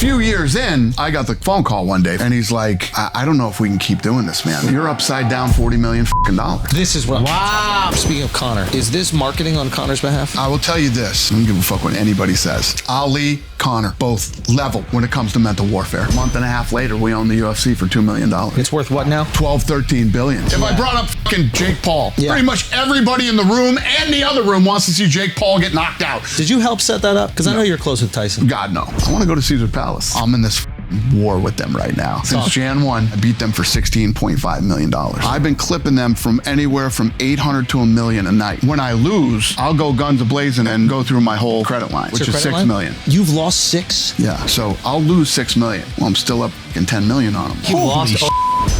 few years in, I got the phone call one day, and he's like, I don't know if we can keep doing this, man. You're upside down $40 million dollars. This is what wow. Speaking of Conor, is this marketing on Conor's behalf? I will tell you this. I don't give a fuck what anybody says. Ali, Conor, both level when it comes to mental warfare. A month and a half later, we own the UFC for $2 million. It's worth what now? 12, 13 billion. If I brought up fucking Jake Paul, pretty much everybody in the room and the other room wants to see Jake Paul get knocked out. Did you help set that up? Because I know you're close with Tyson. God, no. I want to go to Caesar Palace. I'm in this war with them right now. Since Jan 1, I beat them for $16.5 million. I've been clipping them from anywhere from 800 to $1 million a night. When I lose, I'll go guns a-blazing and go through my whole credit line, which is $6 million. You've lost 6? Yeah, so I'll lose $6 million. Well, I'm still up in $10 million on them. You lost.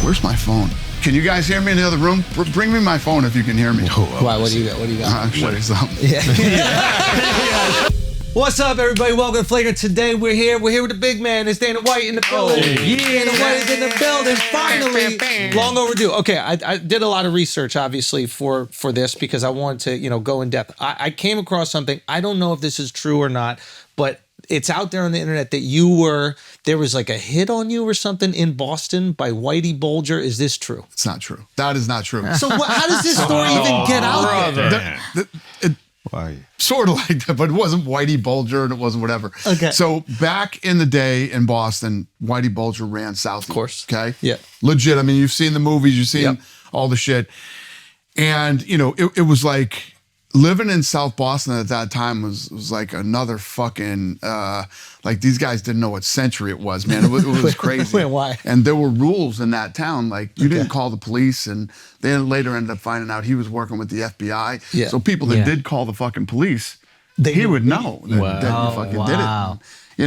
Where's my phone? Can you guys hear me in the other room? Bring me my phone if you can hear me. Why? What do you got? What do you got? I'll show you something. Yeah. What's up, everybody? Welcome to Flagrant. Today we're here with the big man. It's Dana White in the building. Dana White is in the building. Finally, long overdue. Okay, I did a lot of research, obviously, for this because I wanted to, go in depth. I came across something. I don't know if this is true or not, but it's out there on the internet that there was like a hit on you or something in Boston by Whitey Bulger. Is this true? It's not true. That is not true. So how does this story even get out there? Why? Sort of like that, but it wasn't Whitey Bulger and it wasn't whatever. Okay. So back in the day in Boston, Whitey Bulger ran South. Of course. Okay. Yeah. Legit. I mean, you've seen the movies, you've seen all the shit. And, it was like living in South Boston at that time was like another fucking, like these guys didn't know what century it was, man. It was crazy. Wait, why? And there were rules in that town. Like you didn't call the police, and they later ended up finding out he was working with the FBI. Yeah. So people that did call the fucking police, he would know that you fucking did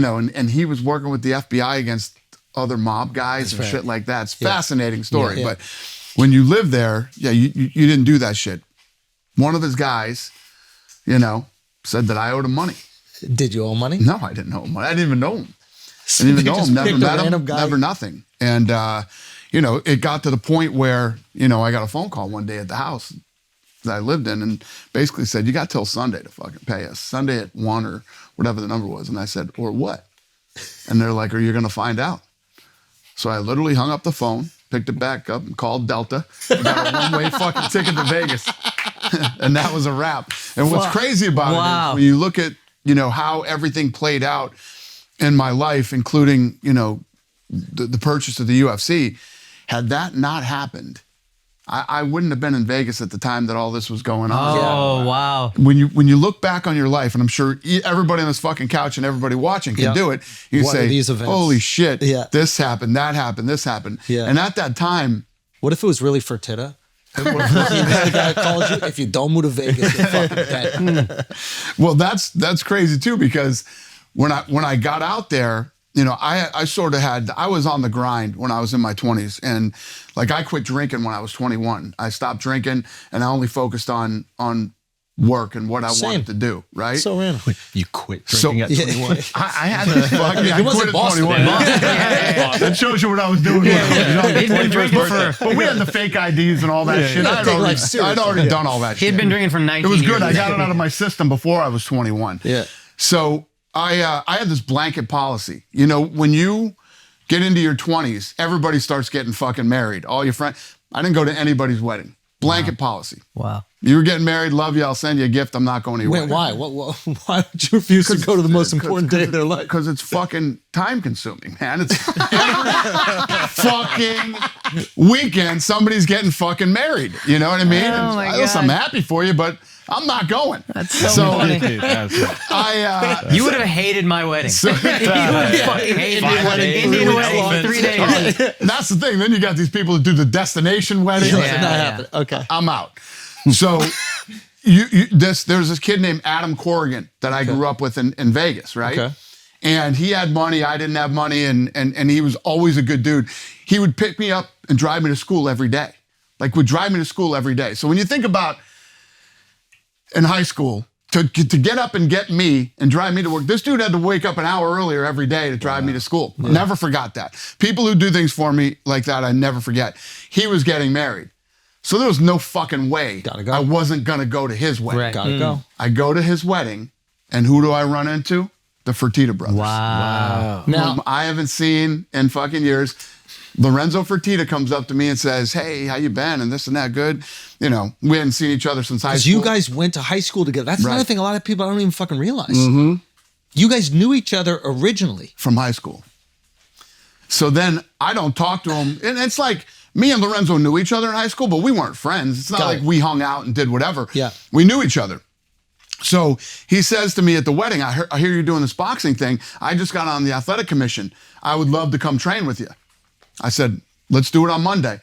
it. And he was working with the FBI against other mob guys and shit like that. It's a fascinating story. But when you live there, you didn't do that shit. One of his guys, said that I owed him money. Did you owe money? No, I didn't owe him money. I didn't even know him. I didn't even know him. Never met him. Never nothing. And, it got to the point where, I got a phone call one day at the house that I lived in and basically said, you got till Sunday to fucking pay us. Sunday at 1 or whatever the number was. And I said, or what? And they're like, are you going to find out? So I literally hung up the phone, picked it back up and called Delta. And got a one-way fucking ticket to Vegas. And that was a wrap. And what's crazy about it is when you look at, how everything played out in my life, including, the purchase of the UFC, had that not happened, I wouldn't have been in Vegas at the time that all this was going on. Oh, wow. When you look back on your life, and I'm sure everybody on this fucking couch and everybody watching can do it, you say, holy shit, this happened, that happened, this happened. Yeah. And at that time... What if it was really Fertittas? The guy called you, if you don't move to Vegas, you're fucking dead. Well, that's crazy too, because when I got out there, I sort of I was on the grind when I was in my 20s, and like I quit drinking when I was 21. I stopped drinking and I only focused on work and what I wanted to do, right? So random. You quit drinking at 21. I had to fucking, I quit at 21. That shows you what I was doing when I was young. He'd been drinking But we had the fake IDs and all that shit. I'd already done all that shit. He'd been drinking for 19 years. It was good. I got it out of my system before I was 21. Yeah. So I had this blanket policy. When you get into your 20s, everybody starts getting fucking married. All your friends. I didn't go to anybody's wedding. Blanket policy. Wow. You were getting married, love you, I'll send you a gift, I'm not going anywhere. Wait, why? Why would you refuse to go to the most important day of their life? Because it's fucking time consuming, man. It's every fucking weekend somebody's getting fucking married. You know what I mean? Oh my God. I'm happy for you, but I'm not going. That's so funny. You would have hated my wedding. So, you would have fucking hated my wedding. Indian wedding, 3 days. And that's the thing. Then you got these people that do the destination wedding. Okay. I'm out. So there's this kid named Adam Corrigan that I grew up with in Vegas, right? Okay. And he had money, I didn't have money, and he was always a good dude. He would pick me up and drive me to school every day. Would drive me to school every day. So when you think about in high school, to get up and get me and drive me to work, this dude had to wake up an hour earlier every day to drive me to school. Yeah. Never forgot that. People who do things for me like that, I never forget. He was getting married. So there was no fucking way I wasn't going to go to his wedding. Right. Gotta go. I go to his wedding, and who do I run into? the Fertitta brothers. Wow. Now, I haven't seen in fucking years. Lorenzo Fertitta comes up to me and says, hey, how you been? And this and that, good. You know, we hadn't seen each other since high school. Because you guys went to high school together. That's another thing a lot of people don't even fucking realize. You guys knew each other originally. From high school. So then I don't talk to him. And it's like, me and Lorenzo knew each other in high school, but we weren't friends. It's not like we hung out and did whatever. Yeah. We knew each other. So he says to me at the wedding, I hear you're doing this boxing thing. I just got on the athletic commission. I would love to come train with you. I said, let's do it on Monday.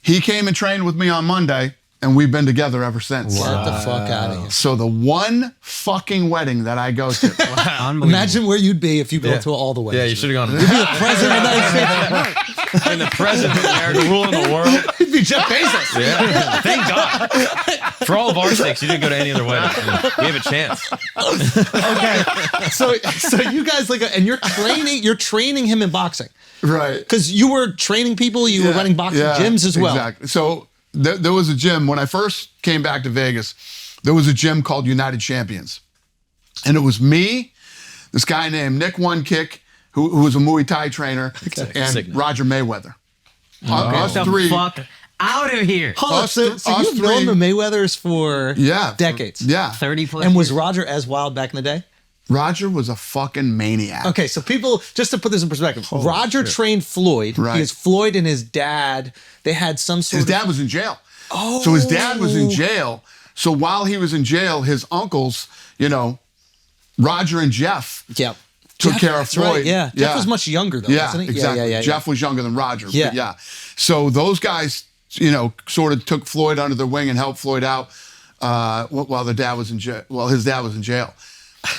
He came and trained with me on Monday, and we've been together ever since. Get the fuck out of here. So the one fucking wedding that I go to. Imagine where you'd be if you go to all the weddings. Yeah, you should have gone. You'd be the president of the United States. And the president there, ruling the world. You'd be Jeff Bezos. Yeah. Thank God. For all of our sakes, you didn't go to any other wedding. We have a chance. Okay. So you guys and you're training him in boxing. Right. Because you were training people, you were running boxing gyms as well. Exactly. So there was a gym, when I first came back to Vegas, there was a gym called United Champions. And it was me, this guy named Nick One Kick, who was a Muay Thai trainer, and Roger Mayweather. Us Get three. the fuck out of here. Hold on, so you've known the Mayweathers for decades. Yeah. 30 plus And was years. Roger as wild back in the day? Roger was a fucking maniac. Okay, so people, just to put this in perspective, Roger trained Floyd because Floyd and his dad, they had some sort His dad was in jail. Oh. So his dad was in jail. So while he was in jail, his uncles, Roger and Jeff took care of Floyd. Right, yeah. Jeff was much younger though, wasn't he? Exactly. Yeah. Jeff was younger than Roger. Yeah. But so those guys, sort of took Floyd under their wing and helped Floyd out while his dad was in jail.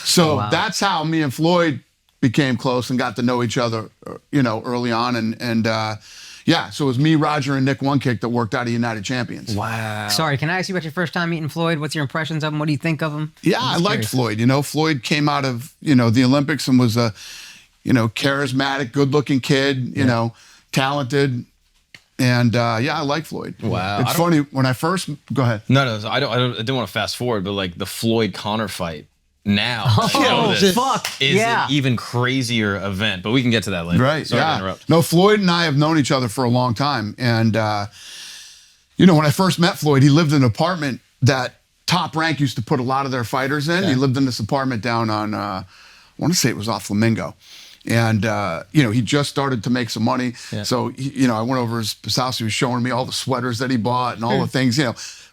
So that's how me and Floyd became close and got to know each other, early on. So it was me, Roger, and Nick One Kick that worked out of United Champions. Wow. Sorry, can I ask you about your first time meeting Floyd? What's your impressions of him? What do you think of him? Yeah, I liked Floyd. Floyd came out of, the Olympics and was a, charismatic, good-looking kid, talented. And I like Floyd. Wow. It's funny, when I first, go ahead. No, I didn't want to fast forward, but like the Floyd Conor fight now, Fuck. is an even crazier event. But we can get to that later. Right. Sorry to interrupt. No, Floyd and I have known each other for a long time. And, when I first met Floyd, he lived in an apartment that Top Rank used to put a lot of their fighters in. He lived in this apartment down on, I want to say it was off Flamingo. And, he just started to make some money. Yeah. So, I went over his house. He was showing me all the sweaters that he bought and all the things,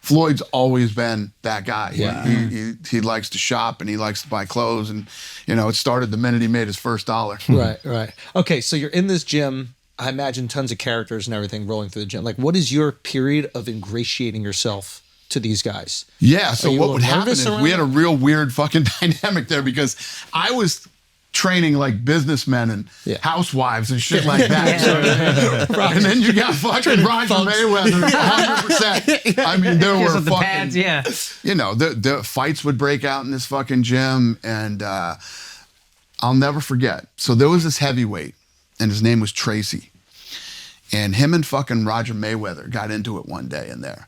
Floyd's always been that guy. Yeah. He likes to shop and he likes to buy clothes. And, it started the minute he made his first dollar. Right. Okay, so you're in this gym. I imagine tons of characters and everything rolling through the gym. Like, what is your period of ingratiating yourself to these guys? Yeah, so what would happen is we had a real weird fucking dynamic there because I was training like businessmen and housewives and shit like that. And then you got fucking Roger Mayweather, 100%. I mean, there were fucking, pads, the fights would break out in this fucking gym, and I'll never forget. So there was this heavyweight, and his name was Tracy, and him and fucking Roger Mayweather got into it one day in there,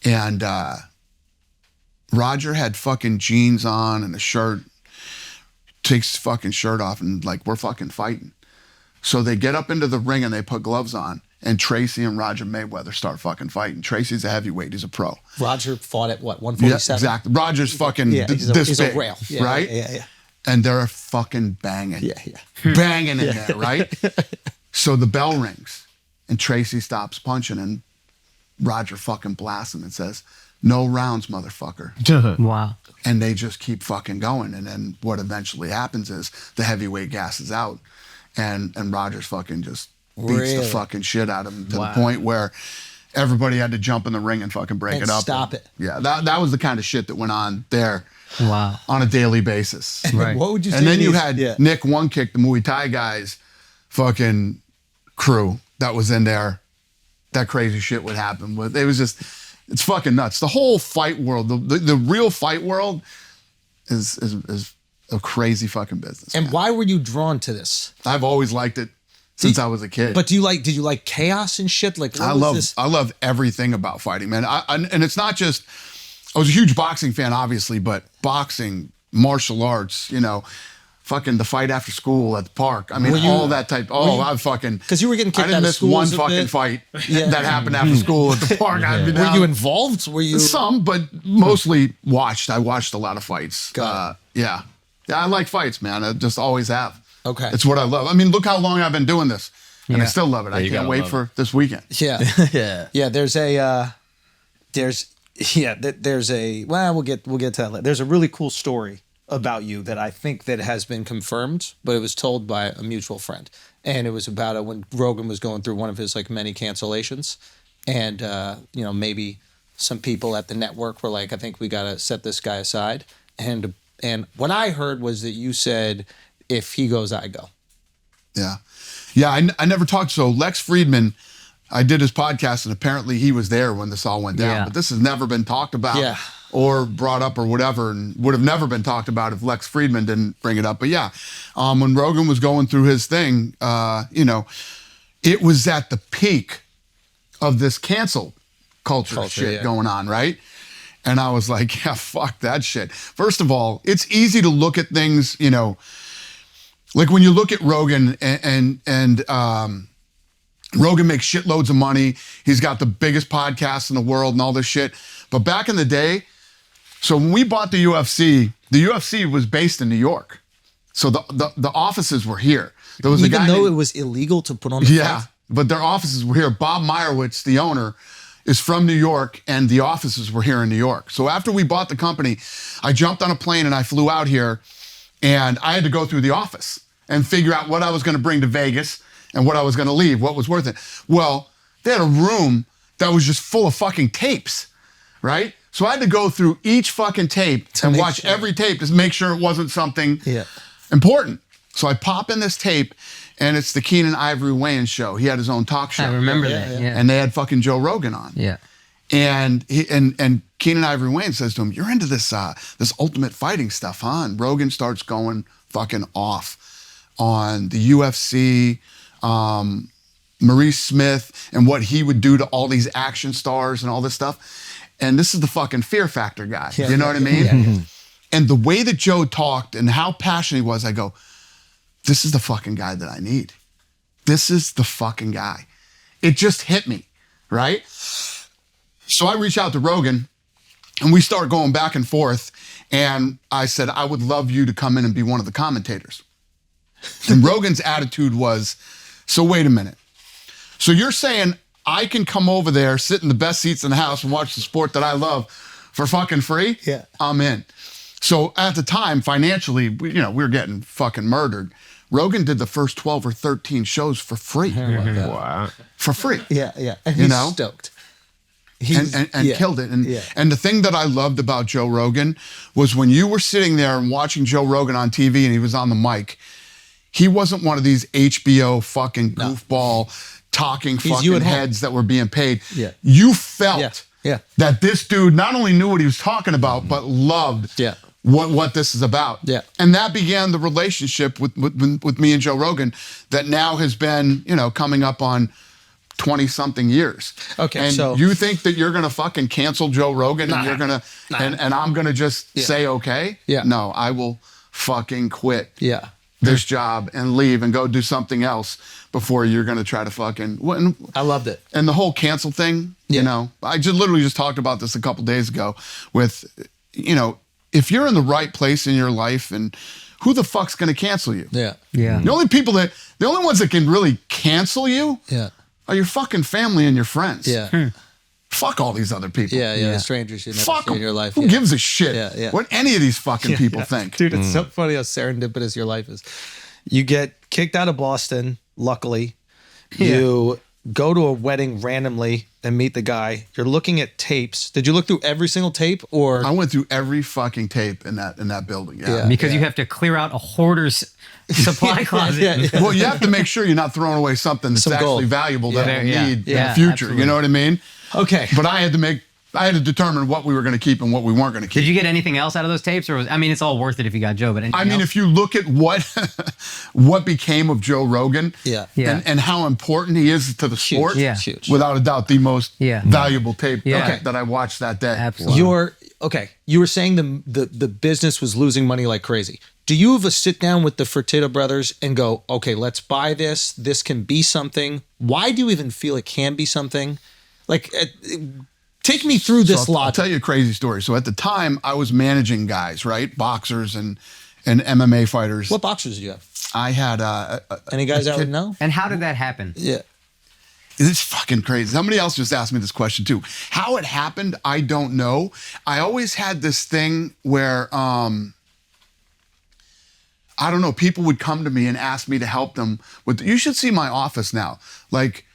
and Roger had fucking jeans on and a shirt. Takes his fucking shirt off and we're fucking fighting. So they get up into the ring and they put gloves on, and Tracy and Roger Mayweather start fucking fighting. Tracy's a heavyweight, he's a pro. Roger fought at what, 147? Yeah, exactly. Roger's fucking this big, a rail. Right? Yeah. And they're fucking banging. Yeah. Banging in there, right? So the bell rings and Tracy stops punching and Roger fucking blasts him and says, "No rounds, motherfucker." Wow. And they just keep fucking going. And then what eventually happens is the heavyweight gasses out and Rogers fucking just beats the fucking shit out of him to the point where everybody had to jump in the ring and fucking break it up. Stop it. Yeah, that was the kind of shit that went on there on a daily basis. Right. What would you say? And then you had Nick One Kick, the Muay Thai guys, fucking crew that was in there. That crazy shit would happen with. It was just... It's fucking nuts. The whole fight world, the real fight world is a crazy fucking business. And why were you drawn to this? I've always liked it since I was a kid. But did you like chaos and shit? Like, I love everything about fighting, man. And it's not just, I was a huge boxing fan, obviously, but boxing, martial arts, fucking the fight after school at the park. I mean, all that type. Oh, I fucking. Because you were getting kicked I didn't out of miss school. one fucking fight that happened after school at the park. I'd be Were down. you involved? Were you? Some, but mostly watched. I watched a lot of fights. Got Yeah, I like fights, man. I just always have. Okay. It's what I love. I mean, look how long I've been doing this, and I still love it. I you can't gotta wait love for this weekend. Yeah. Yeah. There's a well, we'll get to that later. There's a really cool story about you that I think that has been confirmed, but it was told by a mutual friend, and it was about when Rogan was going through one of his like many cancellations, and maybe some people at the network were like, I think we got to set this guy aside, and what I heard was that you said, if he goes, I go. Yeah. I never talked. So Lex Friedman, I did his podcast, and apparently he was there when this all went down. Yeah. But this has never been talked about or brought up or whatever, and would have never been talked about if Lex Friedman didn't bring it up. But when Rogan was going through his thing, it was at the peak of this cancel culture shit going on, right? And I was like, yeah, fuck that shit. First of all, it's easy to look at things, like when you look at Rogan and Rogan makes shitloads of money. He's got the biggest podcast in the world and all this shit. But back in the day, so when we bought the UFC was based in New York. So the offices were here. There was Even though it was illegal to put on the fight? But their offices were here. Bob Meyerowitz, the owner, is from New York, and the offices were here in New York. So after we bought the company, I jumped on a plane and I flew out here, and I had to go through the office and figure out what I was going to bring to Vegas and what I was going to leave, what was worth it. Well, they had a room that was just full of fucking tapes, right? So I had to go through each fucking tape and watch every tape to make sure it wasn't something important. So I pop in this tape, and it's the Keenan Ivory Wayans show. He had his own talk show. I remember that. Yeah. And they had fucking Joe Rogan on. Yeah. And Keenan Ivory Wayans says to him, "You're into this ultimate fighting stuff, huh?" And Rogan starts going fucking off on the UFC, Maurice Smith, and what he would do to all these action stars and all this stuff. And this is the fucking Fear Factor guy. You know what I mean? Yeah. And the way that Joe talked and how passionate he was, I go, this is the fucking guy that I need. This is the fucking guy. It just hit me, right? So I reach out to Rogan, and we start going back and forth. And I said, I would love you to come in and be one of the commentators. And Rogan's attitude was, so wait a minute. So you're saying I can come over there, sit in the best seats in the house and watch the sport that I love for fucking free? Yeah. I'm in. So at the time, financially, we were getting fucking murdered. Rogan did the first 12 or 13 shows for free. Wow. For free. Yeah. And he's stoked. And killed it. And the thing that I loved about Joe Rogan was when you were sitting there and watching Joe Rogan on TV and he was on the mic, he wasn't one of these HBO fucking goofball talking fucking heads that were being paid. Yeah. You felt Yeah. that this dude not only knew what he was talking about, but loved what this is about. Yeah. And that began the relationship with me and Joe Rogan that now has been, coming up on 20-something years. Okay, and so you think that you're gonna fucking cancel Joe Rogan and you're gonna and I'm gonna just say okay? Yeah. No, I will fucking quit Yeah. this job and leave and go do something else before you're gonna try to fucking. I loved it. And the whole cancel thing, I just literally talked about this a couple days ago with, if you're in the right place in your life, and who the fuck's gonna cancel you? Yeah. Yeah. The only ones that can really cancel you are your fucking family and your friends. Yeah. Fuck all these other people. Yeah. The strangers you never Fuck see in 'em. your life. Who gives a shit what any of these fucking people think? Dude, it's so funny how serendipitous your life is. You get kicked out of Boston, luckily. You go to a wedding randomly and meet the guy. You're looking at tapes. Did you look through every single tape, or I went through every fucking tape in that building. Yeah. Because you have to clear out a hoarder's supply closet. Well, you have to make sure you're not throwing away something that's Some gold. actually valuable that we'll need in the Yeah, future. absolutely. You know what I mean? Okay. But I had to determine what we were going to keep and what we weren't going to keep. Did you get anything else out of those tapes? Or it's all worth it if you got Joe, but anything else? If you look at what became of Joe Rogan Yeah. and how important he is to the sport, Huge. without a doubt, the most valuable tape Yeah. that I watched that day. Absolutely. You were saying the business was losing money like crazy. do you ever sit down with the Fertitta brothers and go, okay, let's buy this. This can be something. Why do you even feel it can be something? Like, take me through this I'll logic. tell you a crazy story. So at the time, I was managing guys, right? Boxers and MMA fighters. What boxers do you have? I had Any guys out know? And how did that happen? Yeah. It's fucking crazy. Somebody else just asked me this question too. How it happened, I don't know. I always had this thing where, I don't know, people would come to me and ask me to help them with, you should see my office now. Like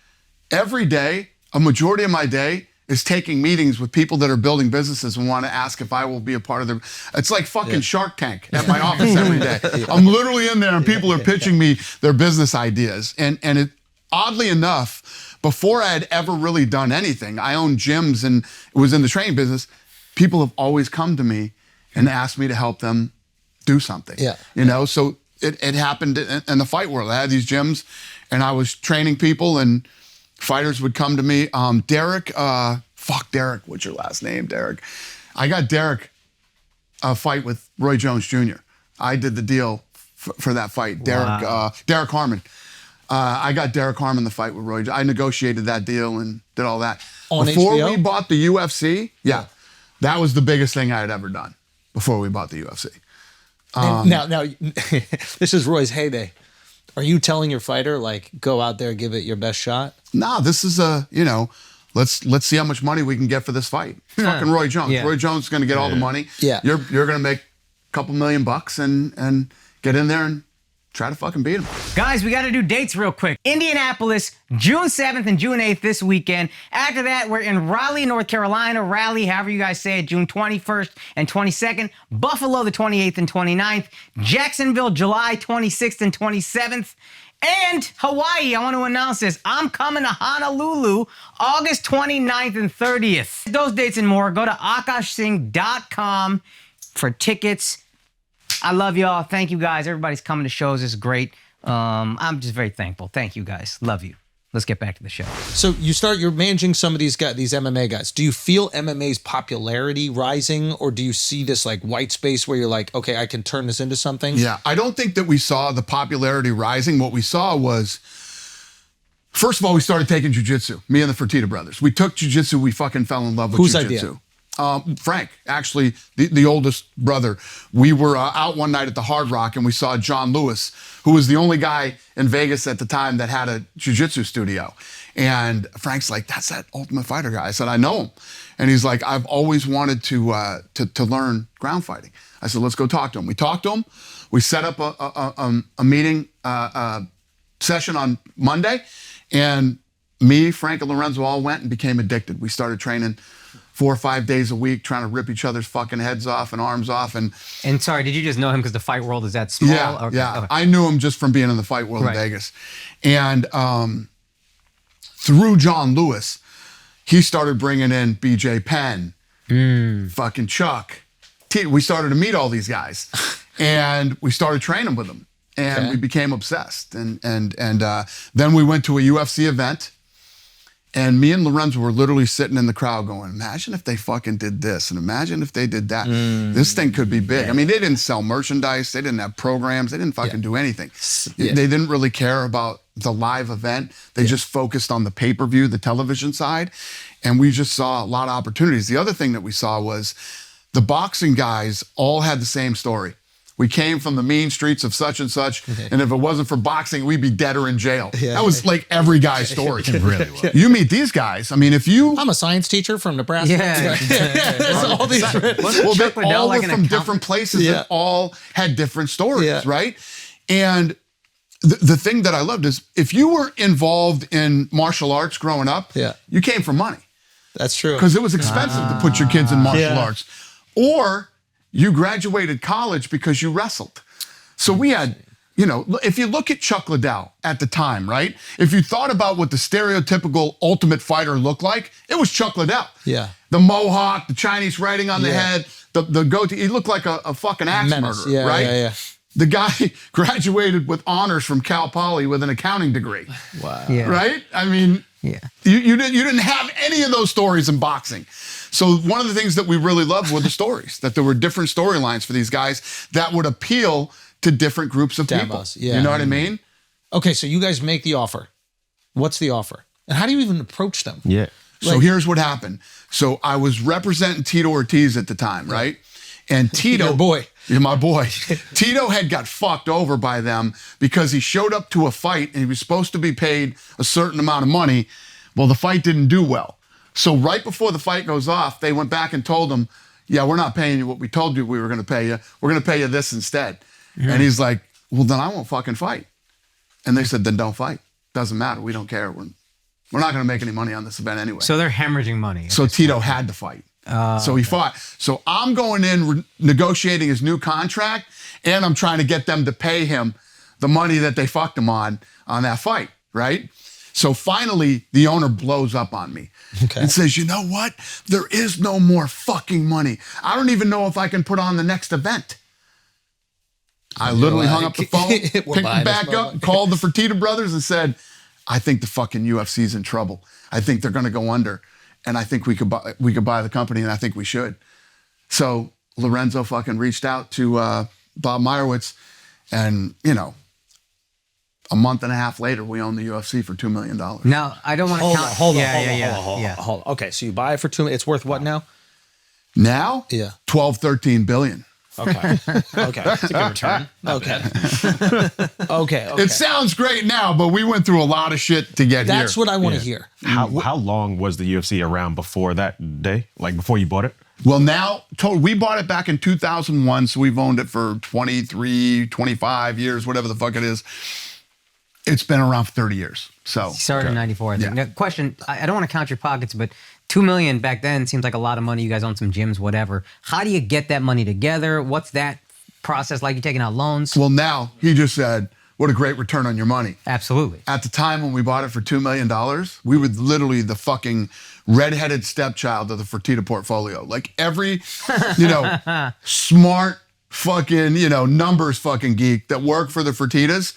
every day, a majority of my day is taking meetings with people that are building businesses and want to ask if I will be a part of their, it's like fucking Shark Tank at my office every day. I'm literally in there and people are pitching me their business ideas. And it, oddly enough, before I had ever really done anything, I owned gyms and was in the training business, people have always come to me and asked me to help them do something. Yeah. You know, so it happened in the fight world. I had these gyms and I was training people and fighters would come to me. Derek, Derek, what's your last name, Derek? I got Derek a fight with Roy Jones Jr. I did the deal for that fight. Wow. Derek Harmon. I got Derek Harmon the fight with Roy. I negotiated that deal and did all that. Before HBO? we bought the UFC, that was the biggest thing I had ever done before we bought the UFC. Now, this is Roy's heyday. Are you telling your fighter, like, go out there, give it your best shot? No, this is let's see how much money we can get for this fight. It's fucking Roy Jones. Yeah. Roy Jones is going to get all the money. Yeah. You're going to make a couple $1 million and get in there and try to fucking beat him. Guys, we got to do dates real quick. Indianapolis, June 7th and June 8th this weekend. After that, we're in Raleigh, North Carolina. Raleigh, however you guys say it, June 21st and 22nd. Buffalo, the 28th and 29th. Jacksonville, July 26th and 27th. And Hawaii, I want to announce this. I'm coming to Honolulu, August 29th and 30th. Those dates and more, go to akashsingh.com for tickets. I love y'all. Thank you guys. Everybody's coming to shows. It's great. I'm just very thankful. Thank you guys. Love you. Let's get back to the show. So you're managing some of these guys, these MMA guys. Do you feel MMA's popularity rising, or do you see this like white space where you're like, okay, I can turn this into something? Yeah, I don't think that we saw the popularity rising. What we saw was, first of all, we started taking jiu-jitsu, me and the Fertitta brothers. We took jiu-jitsu, we fucking fell in love with Whose jiu-jitsu. idea? Frank, actually, the oldest brother. We were out one night at the Hard Rock and we saw John Lewis, who was the only guy in Vegas at the time that had a jiu-jitsu studio. And Frank's like, that's that Ultimate Fighter guy. I said, I know him. And he's like, I've always wanted to learn ground fighting. I said, let's go talk to him. We talked to him. We set up a meeting session on Monday. And me, Frank, and Lorenzo all went and became addicted. We started training 4 or 5 days a week, trying to rip each other's fucking heads off and arms off. And sorry, did you just know him because the fight world is that small? yeah, Okay. yeah. Okay. I knew him just from being in the fight world Right. in Vegas. And through John Lewis, he started bringing in BJ Penn, fucking Chuck. We started to meet all these guys. And we started training with them. And we became obsessed. And then we went to a UFC event. And me and Lorenzo were literally sitting in the crowd going, imagine if they fucking did this and imagine if they did that. This thing could be big. I mean, they didn't sell merchandise. They didn't have programs. They didn't fucking do anything. Yeah. They didn't really care about the live event. They just focused on the pay-per-view, the television side. And we just saw a lot of opportunities. The other thing that we saw was the boxing guys all had the same story. We came from the mean streets of such and such, and if it wasn't for boxing, we'd be dead or in jail. That was like every guy's story. It really was. You meet these guys, I mean, if you... I'm a science teacher from Nebraska. Yeah. All these. Well, they Chuck Liddell all like were an from accountant? different places that all had different stories, Yeah. right? And the thing that I loved is if you were involved in martial arts growing up, you came for money. That's true. Because it was expensive to put your kids in martial Yeah. arts. Or you graduated college because you wrestled. So we had, you know, if you look at Chuck Liddell at the time, right? If you thought about what the stereotypical Ultimate Fighter looked like, it was Chuck Liddell. Yeah. The mohawk, the Chinese writing on the head, the goatee. He looked like a fucking axe Menace. murderer, right? Yeah. The guy graduated with honors from Cal Poly with an accounting degree. Wow. Yeah. Right? I mean, Yeah. you didn't have any of those stories in boxing. So one of the things that we really loved were the stories, that there were different storylines for these guys that would appeal to different groups of people. Demos, yeah. You know what I mean? Okay, so you guys make the offer. What's the offer? And how do you even approach them? Yeah. So here's what happened. So I was representing Tito Ortiz at the time, right? And Tito, Your boy. Yeah, my boy. Tito had got fucked over by them because he showed up to a fight and he was supposed to be paid a certain amount of money. Well, the fight didn't do well. So right before the fight goes off, they went back and told him, yeah, we're not paying you what we told you we were going to pay you. We're going to pay you this instead. And he's like, well, then I won't fucking fight. And they said, then don't fight. Doesn't matter. We don't care. We're not going to make any money on this event anyway. So they're hemorrhaging money. So Tito had to fight. So he fought. So I'm going in negotiating his new contract, and I'm trying to get them to pay him the money that they fucked him on that fight, right? So finally, the owner blows up on me and says, you know what? There is no more fucking money. I don't even know if I can put on the next event. I literally hung up the phone, picked it back up, called the Fertittas brothers and said, I think the fucking UFC's in trouble. I think they're going to go under. And I think we could buy the company, and I think we should. So Lorenzo fucking reached out to Bob Meyerowitz, and a month and a half later, we own the UFC for $2 million. Now, I don't want to count. Hold on. Okay, so you buy it for $2 million. It's worth what now? Now? Yeah. 12, 13 billion. Okay. That's a good return. Okay. It sounds great now, but we went through a lot of shit to get here. That's what I want to hear. How long was the UFC around before that day? Like before you bought it? Well, now, we bought it back in 2001, so we've owned it for 23, 25 years, whatever the fuck it is. It's been around for 30 years. So Started in 94, I think. Yeah. Now, question, I don't want to count your pockets, but $2 million back then seems like a lot of money. You guys own some gyms, whatever. How do you get that money together? What's that process like? You taking out loans? Well, now, he just said, what a great return on your money. Absolutely. At the time when we bought it for $2 million, we were literally the fucking redheaded stepchild of the Fertitta portfolio. Like every, smart fucking, numbers fucking geek that worked for the Fertittas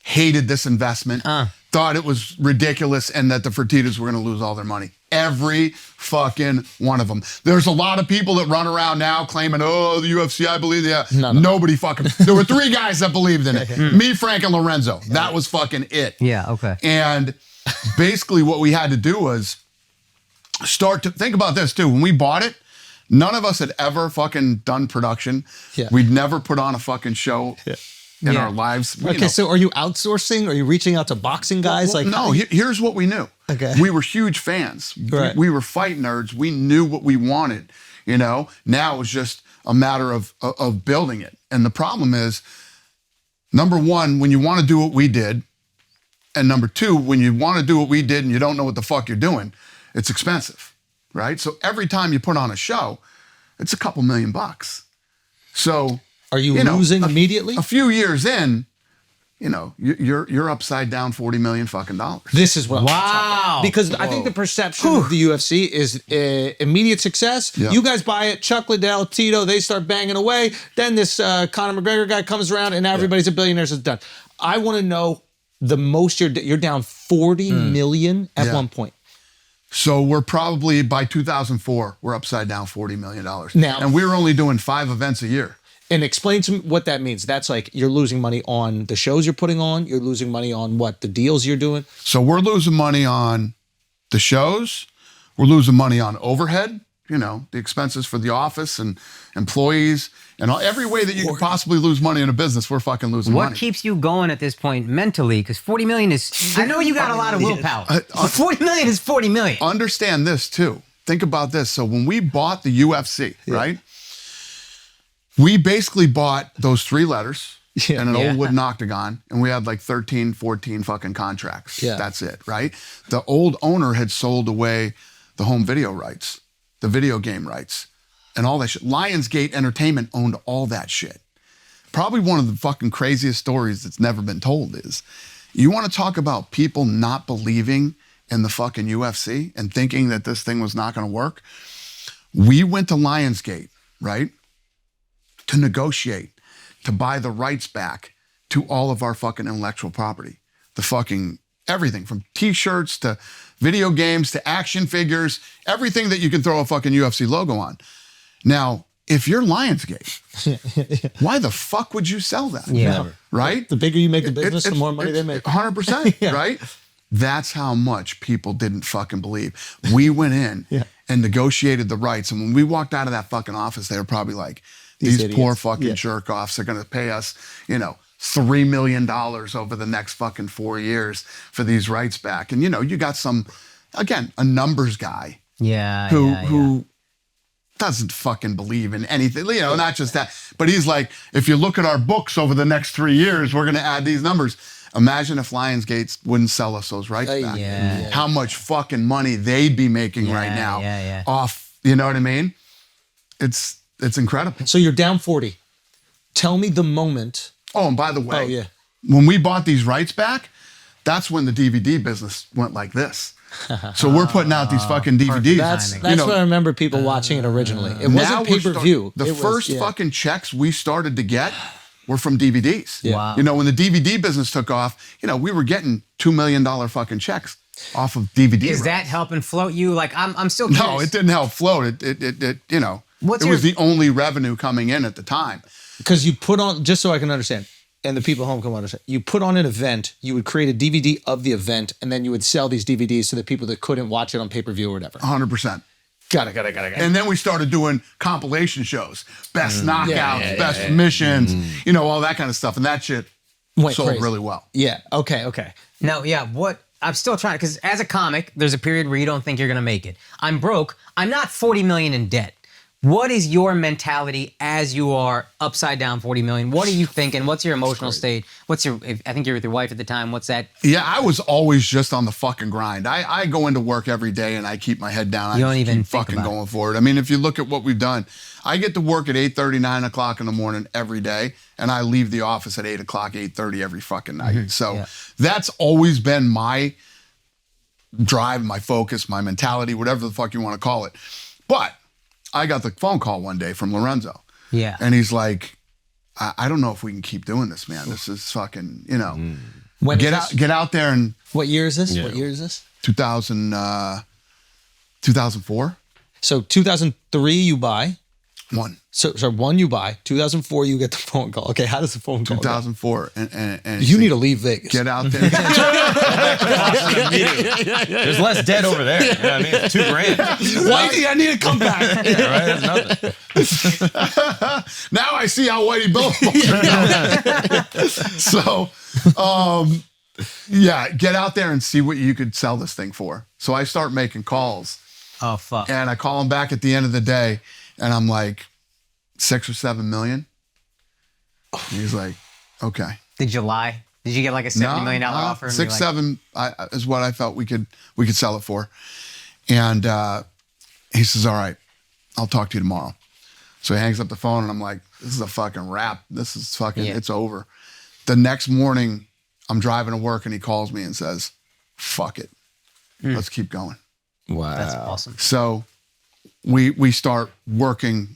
hated this investment, thought it was ridiculous, and that the Fertittas were going to lose all their money. Every fucking one of them. There's a lot of people that run around now claiming, oh, the UFC, I believe. Yeah. No. Nobody fucking. There were 3 guys that believed in it. Me, Frank, and Lorenzo. That was fucking it. Yeah, okay. And basically what we had to do was start to think about this too. When we bought it, none of us had ever fucking done production. Yeah. We'd never put on a fucking show. In our lives. Okay, so are you outsourcing? Are you reaching out to boxing guys? Here's what we knew. Okay. We were huge fans. Right. We were fight nerds. We knew what we wanted. Now it was just a matter of building it. And the problem is, number one, when you want to do what we did, and number two, when you want to do what we did and you don't know what the fuck you're doing, it's expensive, right? So every time you put on a show, it's a couple $1,000,000. So are you losing immediately? A few years in, you're upside down $40 million fucking dollars. This is what I'm talking about. Because I think the perception of the UFC is immediate success. Yeah. You guys buy it, Chuck Liddell, Tito, they start banging away. Then this Conor McGregor guy comes around and everybody's a billionaire, so it's done. I want to know the most you're down 40 million at one point. So we're probably, by 2004, we're upside down $40 million. Now, and we were only doing 5 events a year. And explain to me what that means. That's like you're losing money on the shows you're putting on. You're losing money on what? The deals you're doing? So we're losing money on the shows. We're losing money on overhead, the expenses for the office and employees. And every way that you could possibly lose money in a business, we're fucking losing money. What keeps you going at this point mentally? Because 40 million is, I know you got a lot of willpower. But 40 million is 40 million. Understand this too. Think about this. So when we bought the UFC, right? We basically bought those 3 letters and an old wooden octagon, and we had like 13, 14 fucking contracts. Yeah. That's it, right? The old owner had sold away the home video rights, the video game rights, and all that shit. Lionsgate Entertainment owned all that shit. Probably one of the fucking craziest stories that's never been told is, you want to talk about people not believing in the fucking UFC and thinking that this thing was not going to work? We went to Lionsgate, right? To negotiate, to buy the rights back to all of our fucking intellectual property. The fucking everything from t-shirts to video games to action figures, everything that you can throw a fucking UFC logo on. Now, if you're Lionsgate, why the fuck would you sell that? Yeah. Right? The bigger you make the business, the more money they make. 100%, right? That's how much people didn't fucking believe. We went in and negotiated the rights. And when we walked out of that fucking office, they were probably like, these poor fucking jerk offs are going to pay us, you know, $3 million over the next fucking 4 years for these rights back. And, you know, you got some, again, a numbers guy who doesn't fucking believe in anything, you know, not just that, but he's like, if you look at our books over the next 3 years, we're going to add these numbers. Imagine if Lionsgate wouldn't sell us those rights back. How much fucking money they'd be making right now off, you know what I mean? It's incredible. So you're down 40. Tell me the moment. Oh, and by the way, when we bought these rights back, that's when the DVD business went like this. So we're putting out these fucking DVDs. That's what I remember people watching it originally. It wasn't pay-per-view. The first fucking checks we started to get were from DVDs. Wow. You know, when the DVD business took off, you know, we were getting $2 million fucking checks off of DVD. Is that helping float you? Like, I'm still curious. No, it didn't help float. It you know, it was the only revenue coming in at the time. Because you put on, just so I can understand, and the people at home can understand, you put on an event, you would create a DVD of the event, and then you would sell these DVDs to the people that couldn't watch it on pay-per-view or whatever. 100%. Got it. And then we started doing compilation shows, best knockouts, best submissions, you know, all that kind of stuff. And that shit sold really well. Yeah. Okay. No, what I'm still trying, because as a comic, there's a period where you don't think you're going to make it. I'm broke. I'm not 40 million in debt. What is your mentality as you are upside down 40 million? What are you thinking? What's your emotional state? I think you're with your wife at the time. What's that? Yeah, I was always just on the fucking grind. I go into work every day and I keep my head down. You don't even keep fucking going for it. I mean, if you look at what we've done, I get to work at 8:30, 9 o'clock in the morning every day, and I leave the office at 8 o'clock, 8:30 every fucking night. So that's always been my drive, my focus, my mentality, whatever the fuck you want to call it. But I got the phone call one day from Lorenzo. Yeah. And he's like, I don't know if we can keep doing this, man. This is fucking, you know. When get out there and... What year is this? Yeah. What year is this? 2004. So 2003 you buy. One. So one you buy. 2004 you get the phone call. Okay, how does the phone call 2004. And you need to leave Vegas. Get out there. There's less debt over there. You know what I mean? It's $2,000. Whitey, I need to come back. Right? That's nothing. Now I see how Whitey Bulger. So, get out there and see what you could sell this thing for. So I start making calls. Oh, fuck. And I call him back at the end of the day, and I'm like, 6 or 7 million. And he's like, okay. Did you lie? Did you get like a $70 million offer? 6, 7 is what I felt we could sell it for. And he says, all right, I'll talk to you tomorrow. So he hangs up the phone, and I'm like, this is a fucking wrap. This is fucking, it's over. The next morning, I'm driving to work, and he calls me and says, fuck it. Let's keep going. Wow. That's awesome. So we start working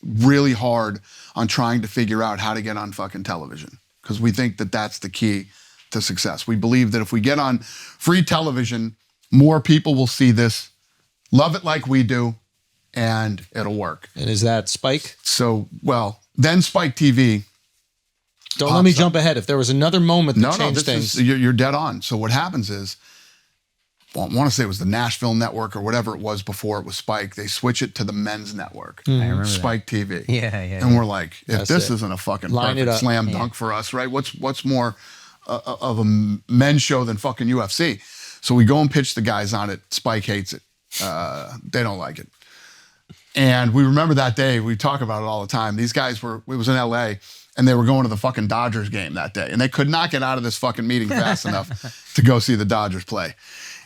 really hard on trying to figure out how to get on fucking television, because we think that that's the key to success. We believe that if we get on free television, more people will see this, love it like we do, and it'll work. And is that Spike? So, well, then Spike TV. Don't let me jump ahead. If there was another moment that changed things. You're dead on. So what happens is, I want to say it was the Nashville network or whatever it was before it was Spike. They switch it to the men's network, I remember Spike TV. Yeah. And we're like, if this isn't a fucking perfect slam dunk for us, right? What's more of a men's show than fucking UFC? So we go and pitch the guys on it. Spike hates it. They don't like it. And we remember that day. We talk about it all the time. These guys it was in LA, and they were going to the fucking Dodgers game that day. And they could not get out of this fucking meeting fast enough to go see the Dodgers play.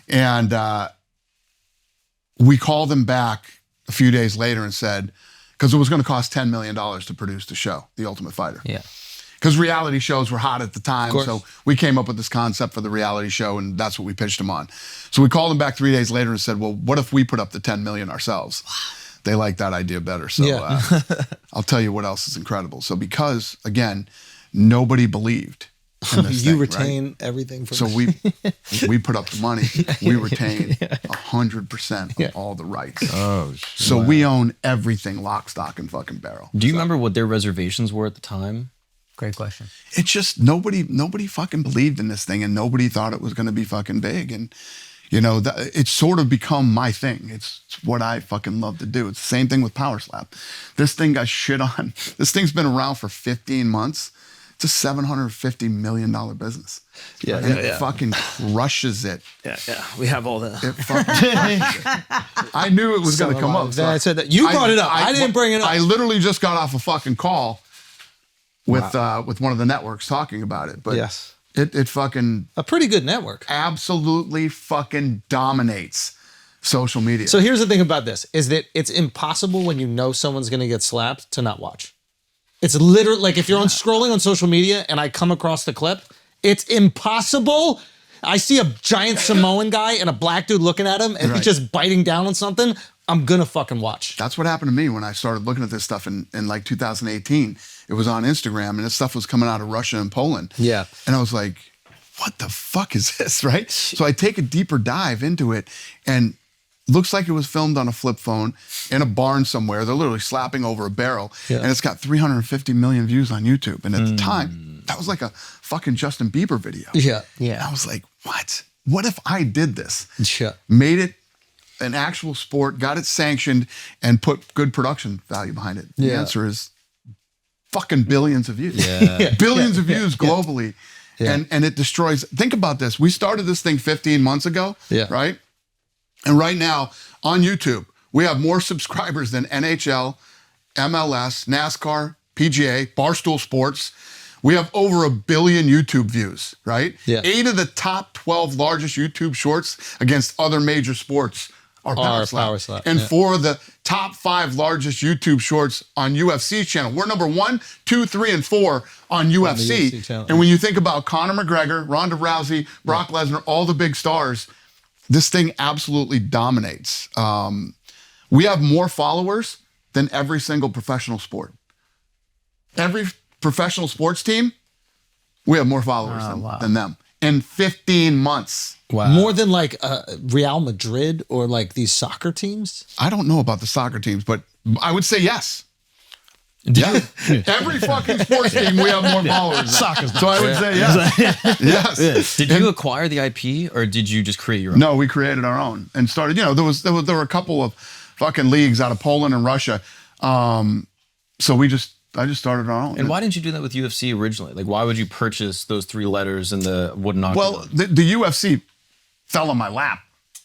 And we called them back a few days later and said, because it was going to cost $10 million to produce the show, The Ultimate Fighter. Yeah. Because reality shows were hot at the time. So we came up with this concept for the reality show, and that's what we pitched them on. So we called them back 3 days later and said, well, what if we put up the $10 million ourselves? Wow. They like that idea better. So I'll tell you what else is incredible. So because, again, nobody believed in this You thing, retain right? everything from So we put up the money. We retain 100% of all the rights. Oh, So we own everything, lock, stock, and fucking barrel. Do you remember what their reservations were at the time? Great question. It's just nobody fucking believed in this thing, and nobody thought it was going to be fucking big. And you know, it's sort of become my thing. It's what I fucking love to do. It's the same thing with Power Slap. This thing got shit on. This thing's been around for 15 months. It's a $750 million business. Yeah, and it fucking crushes it. Yeah. We have all that. It fucking crushes it. I knew it was going to come up. I said that. You brought it up. I didn't bring it up. I literally just got off a fucking call with one of the networks talking about it. But yes. It fucking A pretty good network. absolutely fucking dominates social media. So here's the thing about this, is that it's impossible when you know someone's going to get slapped to not watch. It's literally, like if you're on scrolling on social media and I come across the clip, it's impossible. I see a giant Samoan guy and a black dude looking at him and he's Right. just biting down on something, I'm going to fucking watch. That's what happened to me when I started looking at this stuff in like 2018. It was on Instagram and this stuff was coming out of Russia and Poland. Yeah. And I was like, what the fuck is this, right? So I take a deeper dive into it and looks like it was filmed on a flip phone in a barn somewhere. They're literally slapping over a barrel. Yeah. And it's got 350 million views on YouTube. And at the time, that was like a fucking Justin Bieber video. Yeah. And I was like, what? What if I did this? Yeah. Made it an actual sport, got it sanctioned, and put good production value behind it? The Yeah. answer is fucking billions of views. Yeah. Billions of views globally. Yeah. And it destroys. Think about this. We started this thing 15 months ago, Yeah. right? And right now on YouTube, we have more subscribers than NHL, MLS, NASCAR, PGA, Barstool Sports. We have over 1 billion YouTube views, right? Yeah. 8 of the top 12 largest YouTube shorts against other major sports are Power Slap. Power Slap, And yeah. 4 of the top 5 largest YouTube shorts on UFC's channel. We're number 1, 2, 3, and 4 on UFC. UFC channel. And when you think about Conor McGregor, Ronda Rousey, Brock Lesnar, all the big stars, this thing absolutely dominates. We have more followers than every single professional sport. Every professional sports team, we have more followers than them in 15 months. Wow. More than like Real Madrid or like these soccer teams? I don't know about the soccer teams, but I would say yes. Yeah. Every fucking sports team, we have more followers. Soccer's so I would say yes. Yes. Did you acquire the IP or did you just create your own? No, we created our own and started, you know, there were a couple of fucking leagues out of Poland and Russia. So I just started our own. And why didn't you do that with UFC originally? Like, why would you purchase those 3 letters and the wooden octagon? Well, the UFC fell on my lap.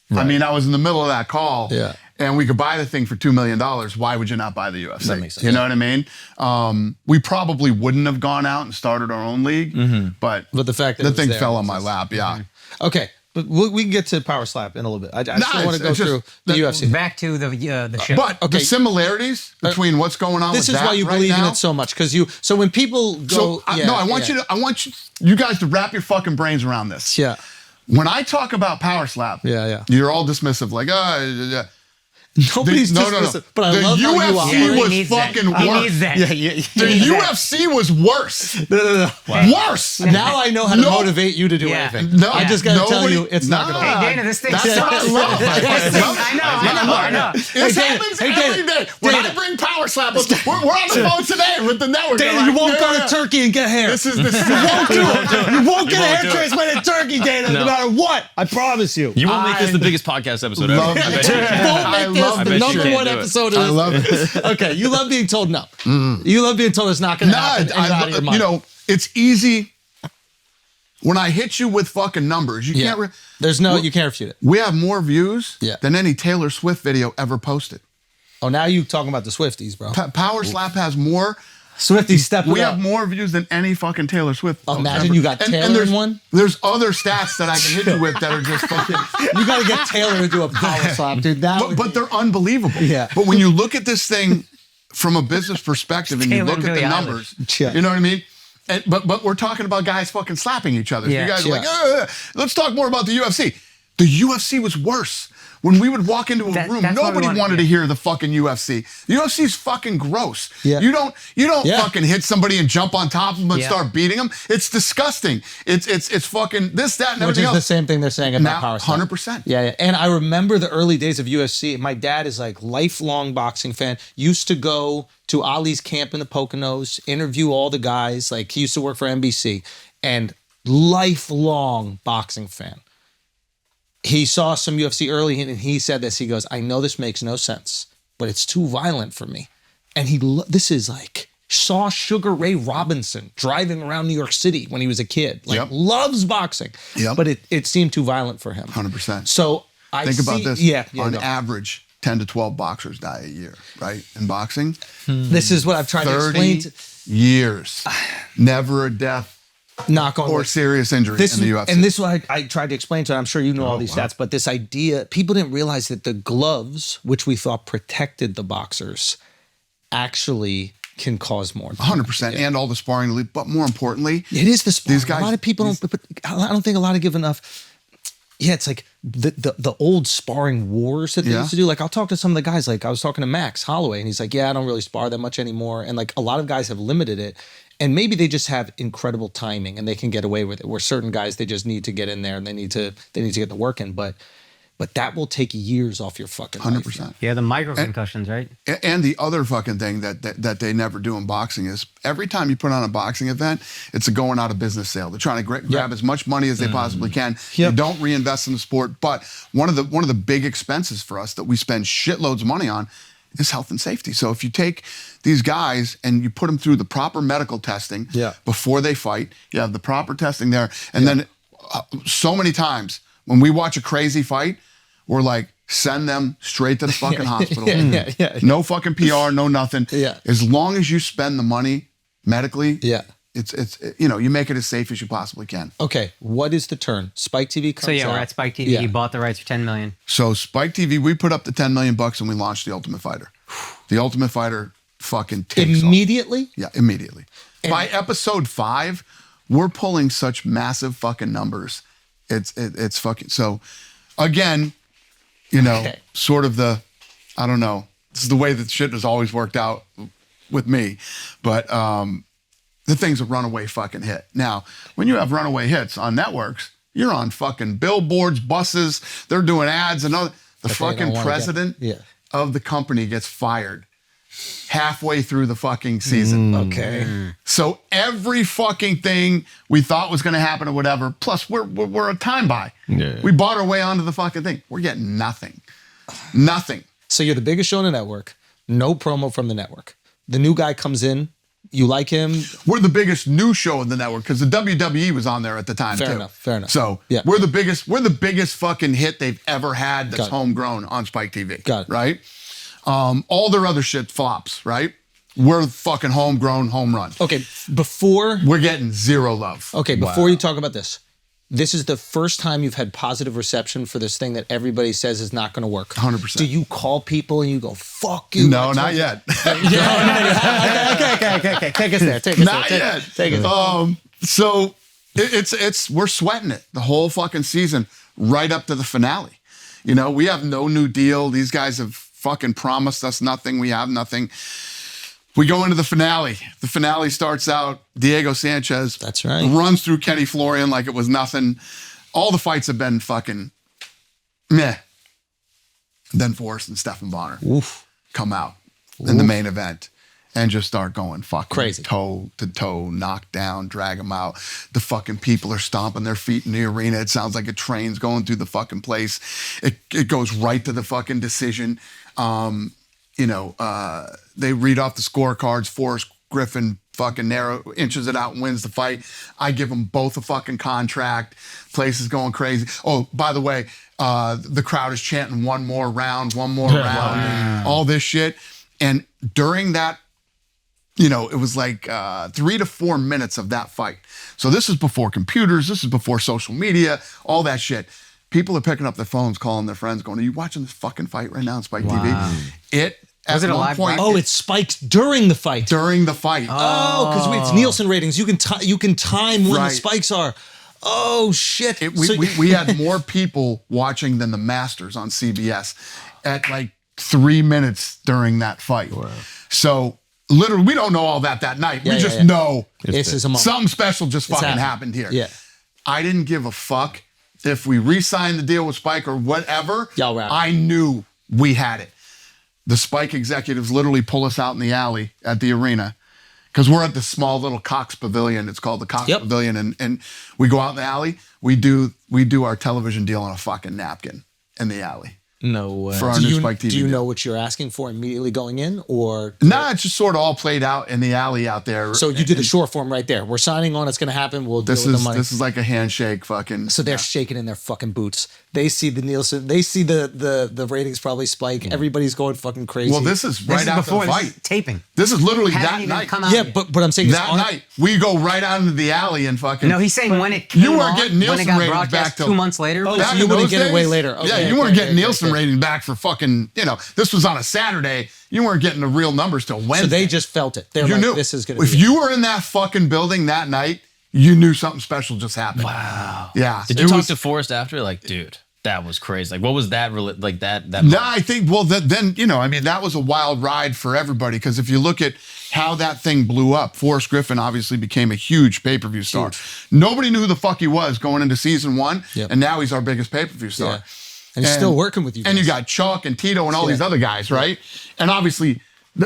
I mean, I was in the middle of that call. Yeah. And we could buy the thing for $2 million. Why would you not buy the UFC? That makes sense. You know what I mean? We probably wouldn't have gone out and started our own league, but But the fact that the it was thing there fell was on my just- lap. Yeah. Okay, but we can get to Power Slap in a little bit. I still want to go it's just through the UFC. Back to the show. But Okay. the similarities between what's going on This with is that why you right believe in now, it so much, because so when people go, I want you guys to wrap your fucking brains around this. Yeah. When I talk about Power Slap, Yeah. you're all dismissive, like, Nobody's dismissive, but I love how you UFC are. he was needs that. fucking He worse. needs that. The UFC was worse. No. Worse. Now I know how to No. motivate you to do Yeah. anything. No, I just got to tell nobody- you, it's not going to Nah. work. Hey, Dana, this thing That's sucks. what I love. I know. This happens every day. When I bring Power Slap, we're on the phone today with the network. Dana, They're you like, won't go "Yeah, to Turkey and get hair. This is the You won't get a hair do it. transplant in Turkey, Dana, no matter what. I promise you. You won't make this the biggest podcast episode ever. love I bet it. you can. Won't I make love this it. the I bet you number can't 1 do it. episode of I this. love it. Okay, you love being told no. You love being told it's not going to happen. and out of your mind. You know, it's easy. When I hit you with fucking numbers, you Yeah. can't. You can't refute it. We have more views Yeah. than any Taylor Swift video ever posted. Oh, now you talking about the Swifties, bro. Power Slap has more. Swifties stepping We up. have more views than any fucking Taylor Swift. post Imagine ever. you got Taylor there's in one. There's other stats that I can hit you with that are just fucking. You got to get Taylor to do a power slap, dude. But they're unbelievable. Yeah. But when you look at this thing from a business perspective and you Taylor look at and the Billie numbers, Yeah. you know what I mean? But we're talking about guys fucking slapping each other. So Yeah. you guys are like, let's talk more about the UFC. The UFC was worse. When we would walk into a room, that's what we nobody want, wanted yeah. to hear the fucking UFC. The UFC is fucking gross. Yeah. You don't fucking hit somebody and jump on top of them and Yeah. start beating them. It's disgusting. It's fucking this, that, and Which everything is else. the same thing they're saying about Now, power slam. 100%. Yeah. And I remember the early days of UFC. My dad is like lifelong boxing fan. Used to go to Ali's camp in the Poconos, interview all the guys. Like he used to work for NBC, and lifelong boxing fan. He saw some UFC early and he said this. He goes, "I know this makes no sense, but it's too violent for me." And this is like saw Sugar Ray Robinson driving around New York City when he was a kid. Like Yep. loves boxing. Yep. But it seemed too violent for him. 100%. So I Think about this. Yeah. On go. average, 10 to 12 boxers die a year, right? In boxing, This is what I've tried to 30 explain. years. Never a death Knock on or wood. serious injury This in the is- UFC. And this is what I tried to explain to. I'm sure you know all these stats, but this idea, people didn't realize that the gloves, which we thought protected the boxers, actually can cause more. 100%. And all the sparring, but more importantly, It is the sparring. These guys- a lot of people don't. But I don't think a lot of give enough. Yeah, it's like the old sparring wars that they Yeah. used to do. Like I'll talk to some of the guys. Like I was talking to Max Holloway, and he's like, "Yeah, I don't really spar that much anymore." And like a lot of guys have limited it, and maybe they just have incredible timing and they can get away with it. Where certain guys they just need to get in there and they need to get the work in. But that will take years off your fucking life. 100%. Yeah, the micro concussions, right? And the other fucking thing that they never do in boxing is every time you put on a boxing event, it's a going out of business sale. They're trying to grab as much money as they possibly can. Yep. They don't reinvest in the sport. But one of the big expenses for us that we spend shitloads of money on is health and safety. So if you take these guys and you put them through the proper medical testing Yeah. before they fight, you have the proper testing there, and then so many times when we watch a crazy fight, we're like, send them straight to the fucking hospital. Yeah. No fucking PR, no nothing. Yeah. As long as you spend the money medically, Yeah. it's you make it as safe as you possibly can. Okay, what is the turn? Spike TV comes So yeah, out. we're at Spike TV. Yeah. You bought the rights for $10 million. So Spike TV, we put up the $10 million and we launched The Ultimate Fighter. The Ultimate Fighter fucking takes off. Immediately? Yeah, immediately. By episode 5, we're pulling such massive fucking numbers. It's fucking so. Again, Okay. sort of I don't know. This is the way that shit has always worked out with me, but the thing's a runaway fucking hit. Now, when you have runaway hits on networks, you're on fucking billboards, buses. They're doing ads and other. The they don't fucking wanna president get- of the company gets fired halfway through the fucking season. Okay. So every fucking thing we thought was going to happen or whatever, plus we're a time buy. Yeah. We bought our way onto the fucking thing. We're getting nothing. Nothing. So you're the biggest show on the network. No promo from the network. The new guy comes in. You like him. We're the biggest new show in the network because the WWE was on there at the time Fair too. enough, fair enough. So Yeah. we're the biggest fucking hit they've ever had that's Got it. homegrown on Spike TV. Got it. Right? All their other shit flops, right? We're fucking homegrown home run. Okay, before We're getting zero love. before you talk about this, this is the first time you've had positive reception for this thing that everybody says is not going to work. 100%. Do you call people and you go, "Fuck you"? No, not yet. Okay. Take us there. Take us Not there. yet. Take us there. So it's we're sweating it the whole fucking season right up to the finale. We have no new deal. These guys have fucking promised us nothing. We have nothing. We go into the finale. The finale starts out, Diego Sanchez That's right. runs through Kenny Florian like it was nothing. All the fights have been fucking meh. Then Forrest and Stephan Bonner come out in the main event and just start going fucking Crazy. toe to toe, knock down, drag them out. The fucking people are stomping their feet in the arena. It sounds like a train's going through the fucking place. It goes right to the fucking decision. They read off the scorecards. Forrest Griffin fucking narrow inches it out and wins the fight. I give them both a fucking contract. Place is going crazy. Oh, by the way, the crowd is chanting one more round, all this shit. And during that, it was like 3 to 4 minutes of that fight. So this is before computers. This is before social media, all that shit. People are picking up their phones, calling their friends, going, "Are you watching this fucking fight right now on Spike TV?" Was it a live point, Oh, it spikes during the fight. during the fight. Oh, because it's Nielsen ratings. You can time when the Right. spikes are. Oh shit! We had more people watching than the Masters on CBS at like 3 minutes during that fight. Wow. So literally, we don't know all that night. We just know this is a moment. Something special just fucking happened here. Yeah. I didn't give a fuck if we re-signed the deal with Spike or whatever. I knew we had it. The Spike executives literally pull us out in the alley at the arena. Because we're at the small little Cox Pavilion. It's called the Cox Pavilion. And we go out in the alley. We do our television deal on a fucking napkin in the alley. No way. For our new Spike TV. Do you know what you're asking for immediately going in? Or nah, it's just sort of all played out in the alley out there. So you did the short form right there. We're signing on. It's going to happen. We'll deal with the money. This is like a handshake fucking. So they're shaking in their fucking boots. They see the Nielsen. They see the ratings probably spike. Everybody's going fucking crazy. Well, this is right after the fight. This is taping. This is literally that night. Yeah, but I'm saying that night we go right out into the alley and fucking. No, he's saying when it came you weren't getting Nielsen ratings back till 2 months later. Oh, so you wouldn't get it way later. Okay, yeah, you weren't getting Nielsen ratings back for fucking. You know, this was on a Saturday. You weren't getting the real numbers till Wednesday. So they just felt it. They're you like, knew. This is going to be. If you were in that fucking building that night, you knew something special just happened. Wow. Yeah. Did you talk to Forrest after? Like, dude, that was crazy. Like, what was that like that? No, I think, well, then, you know, I mean, that was a wild ride for everybody. Because if you look at how that thing blew up, Forrest Griffin obviously became a huge pay-per-view star. Nobody knew who the fuck he was going into season 1. Yep. And now he's our biggest pay-per-view star. Yeah. And he's still working with you guys. And you got Chuck and Tito and all these other guys, right? And obviously,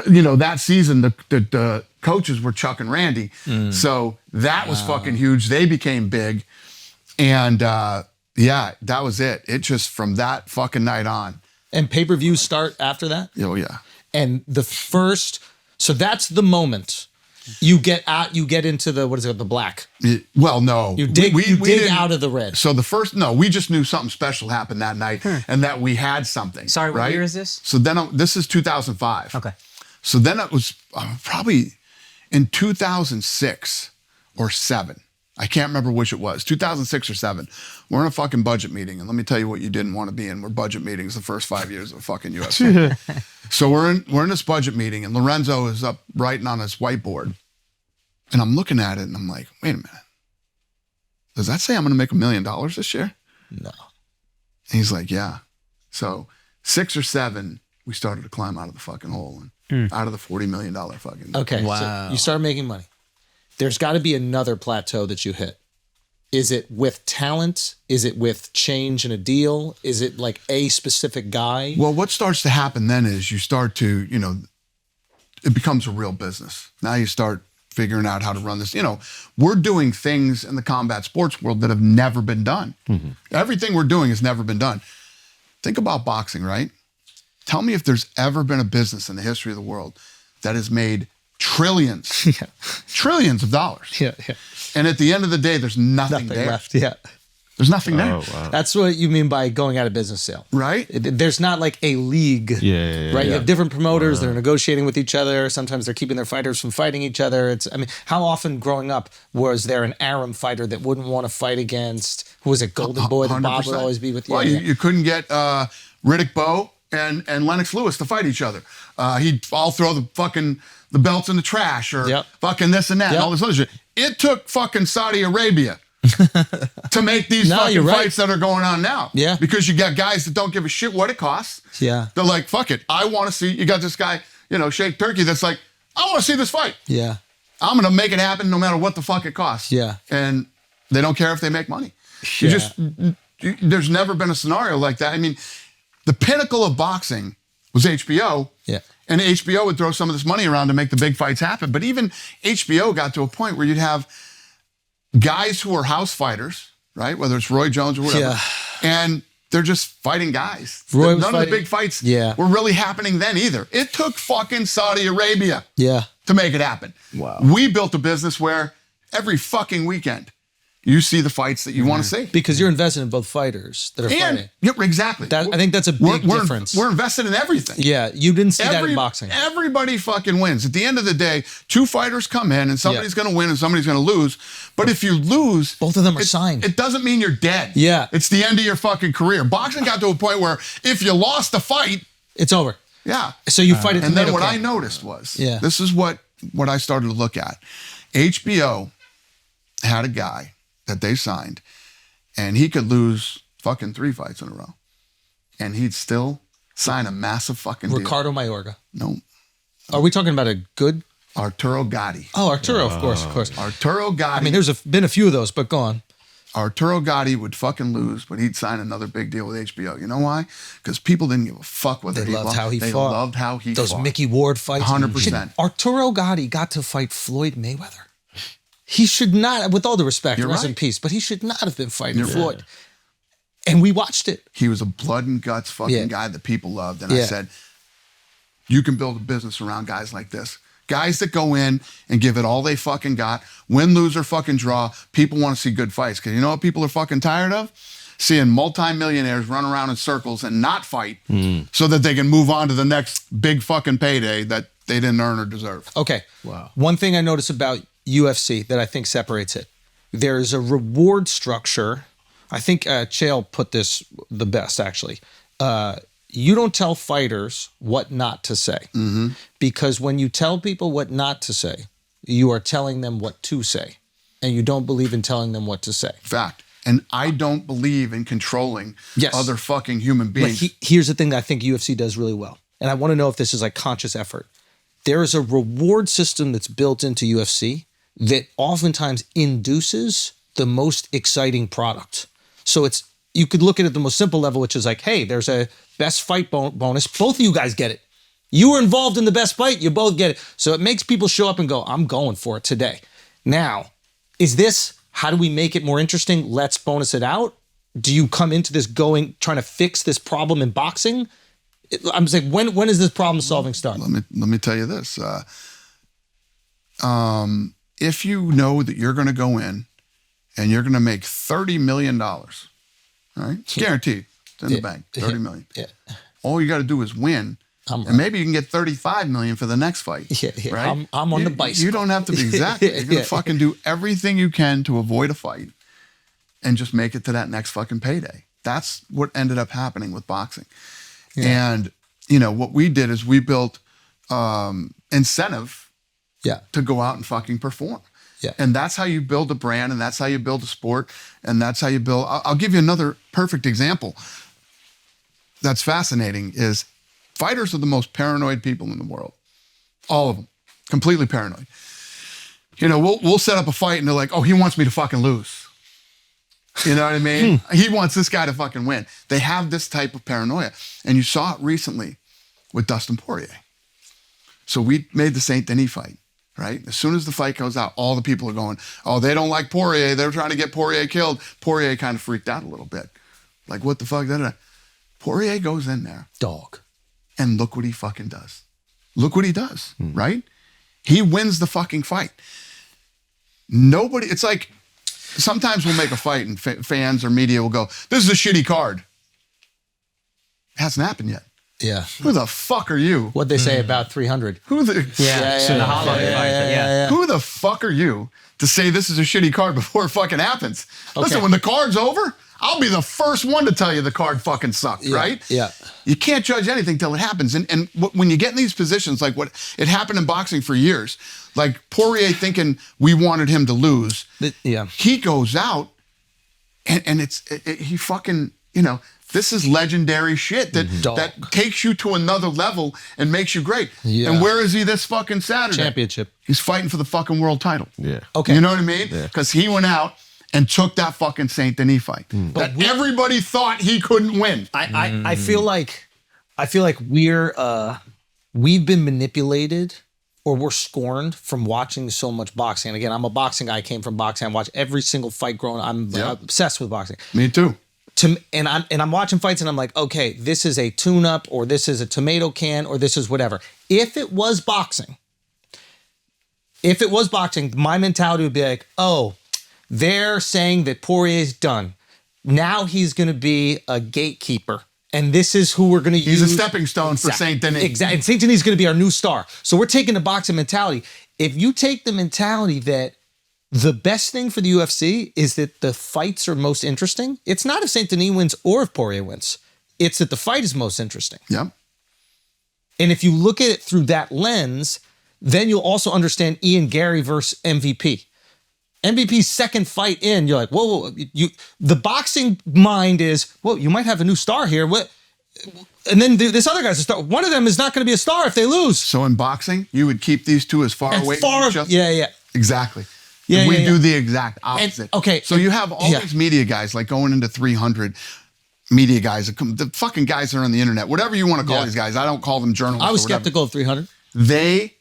you know, that season, the coaches were Chuck and Randy. So that was fucking huge. They became big. And yeah, that was it. It just, from that fucking night on. And pay-per-views start after that? Oh, yeah. And the first, so that's the moment you get out, you get into the, what is it, the black. Well, no. You dig, out of the red. So the first, no, we just knew something special happened that night and that we had something. Sorry, right? what year is this? So then, this is 2005. Okay. So then it was probably in 2006 or 7. I can't remember which it was, 2006 or 7. We're in a fucking budget meeting. And let me tell you what you didn't want to be in. We're budget meetings the first 5 years of fucking UFC. So we're in this budget meeting and Lorenzo is up writing on his whiteboard. And I'm looking at it and I'm like, wait a minute. Does that say I'm going to make $1 million this year? No. And he's like, yeah. So 6 or 7, we started to climb out of the fucking hole and out of the $40 million fucking. Okay. Wow. So you start making money. There's got to be another plateau that you hit. Is it with talent? Is it with change in a deal? Is it like a specific guy? Well, what starts to happen then is you start to, you know, it becomes a real business. Now you start figuring out how to run this. You know, we're doing things in the combat sports world that have never been done. Everything we're doing has never been done. Think about boxing, right? Tell me if there's ever been a business in the history of the world that has made trillions of dollars. Yeah. And at the end of the day, there's nothing there. Left. Yeah. There's nothing there. Oh, wow. That's what you mean by going out of business sale. Right? There's not like a league. Right? You have different promoters that are negotiating with each other. Sometimes they're keeping their fighters from fighting each other. I mean, how often growing up was there an Aram fighter that wouldn't want to fight against, who was it, Golden Boy, that Bob would always be with? Well, you couldn't get Riddick Bowe and Lennox Lewis to fight each other. He'd all throw the belts in the trash or fucking this and that and all this other shit. It took fucking Saudi Arabia to make these fucking fights that are going on now. Yeah. Because you got guys that don't give a shit what it costs. Yeah. They're like, fuck it. I want to see, you got this guy, you know, Shake Turkey that's like, I want to see this fight. Yeah. I'm going to make it happen no matter what the fuck it costs. Yeah. And they don't care if they make money. There's never been a scenario like that. I mean, the pinnacle of boxing was HBO. Yeah. And HBO would throw some of this money around to make the big fights happen. But even HBO got to a point where you'd have guys who are house fighters, right? Whether it's Roy Jones or whatever. Yeah. And they're just fighting guys. None of the big fights were really happening then either. It took fucking Saudi Arabia to make it happen. Wow. We built a business where every fucking weekend you see the fights that you want to see. Because you're invested in both fighters that are fighting. Yeah, exactly. I think that's a big difference. We're invested in everything. Yeah, you didn't see that in boxing. Everybody fucking wins. At the end of the day, 2 fighters come in and somebody's going to win and somebody's going to lose. But if you lose... Both of them are signed. It doesn't mean you're dead. Yeah. It's the end of your fucking career. Boxing got to a point where if you lost the fight... It's over. Yeah. So you fight at And then what I noticed was, this is what I started to look at. HBO had a guy that they signed, and he could lose fucking 3 fights in a row, and he'd still sign a massive fucking deal. Ricardo Mayorga. No. Are we talking about a good? Arturo Gatti. Oh, Arturo, of course. Arturo Gatti. I mean, there's been a few of those, but go on. Arturo Gatti would fucking lose, but he'd sign another big deal with HBO. You know why? Because people didn't give a fuck whether They he loved lost. how he They fought. loved how he Those fought. Mickey Ward fights. 100%. Shit, Arturo Gatti got to fight Floyd Mayweather. He should not, with all the respect, You're rest in right. peace, but he should not have been fighting Floyd. And we watched it. He was a blood and guts fucking guy that people loved. And I said, you can build a business around guys like this. Guys that go in and give it all they fucking got, win, lose, or fucking draw. People want to see good fights. Because you know what people are fucking tired of? Seeing multimillionaires run around in circles and not fight so that they can move on to the next big fucking payday that they didn't earn or deserve. Okay. Wow. One thing I notice about UFC that I think separates it, there is a reward structure. I think Chael put this the best, actually. You don't tell fighters what not to say. Because when you tell people what not to say, you are telling them what to say. And you don't believe in telling them what to say. Fact. And I don't believe in controlling other fucking human beings. But here's the thing that I think UFC does really well. And I want to know if this is like conscious effort. There is a reward system that's built into UFC that oftentimes induces the most exciting product. So you could look at it at the most simple level, which is like, hey, there's a best fight bonus. Both of you guys get it. You were involved in the best fight. You both get it. So it makes people show up and go, I'm going for it today. Now, is this, how do we make it more interesting? Let's bonus it out. Do you come into this trying to fix this problem in boxing? I'm saying, when is this problem solving start? Let me tell you this. If you know that you're going to go in and you're going to make $30 million, all right? It's guaranteed. It's in the bank, $30 million. Yeah. All you got to do is win. And maybe you can get $35 million for the next fight. Right? I'm on the bicycle. You don't have to be exactly. You're going to fucking do everything you can to avoid a fight and just make it to that next fucking payday. That's what ended up happening with boxing. And, you know, what we did is we built incentive to go out and fucking perform. And that's how you build a brand, and that's how you build a sport, and that's how you build. I'll give you another perfect example that's fascinating is fighters are the most paranoid people in the world. All of them. Completely paranoid. You know, we'll set up a fight and they're like, oh, he wants me to fucking lose. You know what I mean? He wants this guy to fucking win. They have this type of paranoia. And you saw it recently with Dustin Poirier. So we made the Saint Denis fight, right? As soon as the fight goes out, all the people are going, oh, they don't like Poirier. They're trying to get Poirier killed. Poirier kind of freaked out a little bit. Like, what the fuck? Poirier goes in there. Dog. And look what he fucking does. Look what he does, right? He wins the fucking fight. Nobody, it's like, sometimes we'll make a fight and fans or media will go, this is a shitty card. It hasn't happened yet. Yeah. Who the fuck are you? What'd they say about 300? Who the Yeah. Who the fuck are you to say this is a shitty card before it fucking happens? Listen, when the card's over, I'll be the first one to tell you the card fucking sucked, right? Yeah. You can't judge anything till it happens. And when you get in these positions, like what it happened in boxing for years, like Poirier thinking we wanted him to lose. He goes out and he fucking, you know, this is legendary shit that takes you to another level and makes you great. And where is he this fucking Saturday? Championship. He's fighting for the fucking world title. Yeah. Okay. You know what I mean? Because he went out and took that fucking Saint Denis fight that everybody thought he couldn't win. I feel like we've been manipulated or we're scorned from watching so much boxing. And again, I'm a boxing guy. I came from boxing. I watch every single fight growing. I'm obsessed with boxing. Me too. And I'm watching fights and I'm like, okay, this is a tune-up or this is a tomato can or this is whatever. If it was boxing, my mentality would be like, oh, they're saying that Poirier's done. Now he's going to be a gatekeeper. And this is who we're going to use. He's a stepping stone for Saint Denis. Exactly. And Saint Denis is going to be our new star. So we're taking the boxing mentality. If you take the mentality that the best thing for the UFC is that the fights are most interesting, it's not if Saint Denis wins or if Poirier wins. It's that the fight is most interesting. Yep. And if you look at it through that lens, then you'll also understand Ian Gary versus MVP. MVP's second fight in, you're like, whoa, the boxing mind is, well, you might have a new star here. What? And then this other guy's a star. One of them is not going to be a star if they lose. So in boxing, you would keep these two as far away from each other? Yeah. Exactly. Yeah, we yeah, do the exact opposite. So you have all these media guys, like going into 300 media guys, the fucking guys that are on the internet, whatever you want to call these guys. I don't call them journalists. I was skeptical of 300. They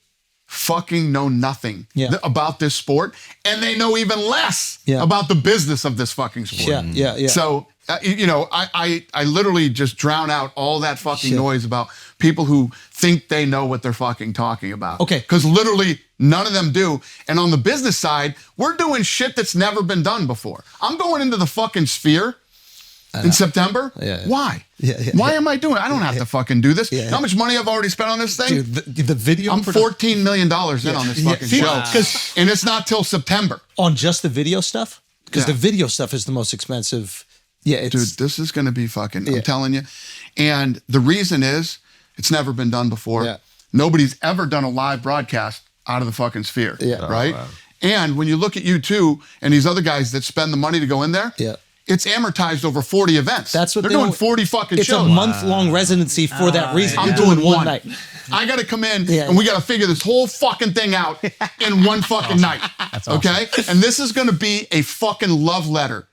fucking know nothing about this sport, and they know even less about the business of this fucking sport. Yeah. So, you know, I literally just drown out all that fucking noise about people who think they know what they're fucking talking about. Okay. Because literally none of them do. And on the business side, we're doing shit that's never been done before. I'm going into the fucking Sphere in September. Why? Why am I doing it? I don't have to fucking do this. How much money I've already spent on this thing? Dude, the video. I'm $14 million in on this fucking show. And it's not till September. On just the video stuff? Because the video stuff is the most expensive. Dude, this is going to be fucking, I'm telling you. And the reason is, it's never been done before. Nobody's ever done a live broadcast out of the fucking Sphere. Right? Wow. And when you look at U2 and these other guys that spend the money to go in there, it's amortized over 40 events. That's what they're doing 40 fucking shows. It's a month-long residency for that reason. I'm doing one night. I got to come in and we got to figure this whole fucking thing out in one fucking night. That's awesome. Okay? And this is going to be a fucking love letter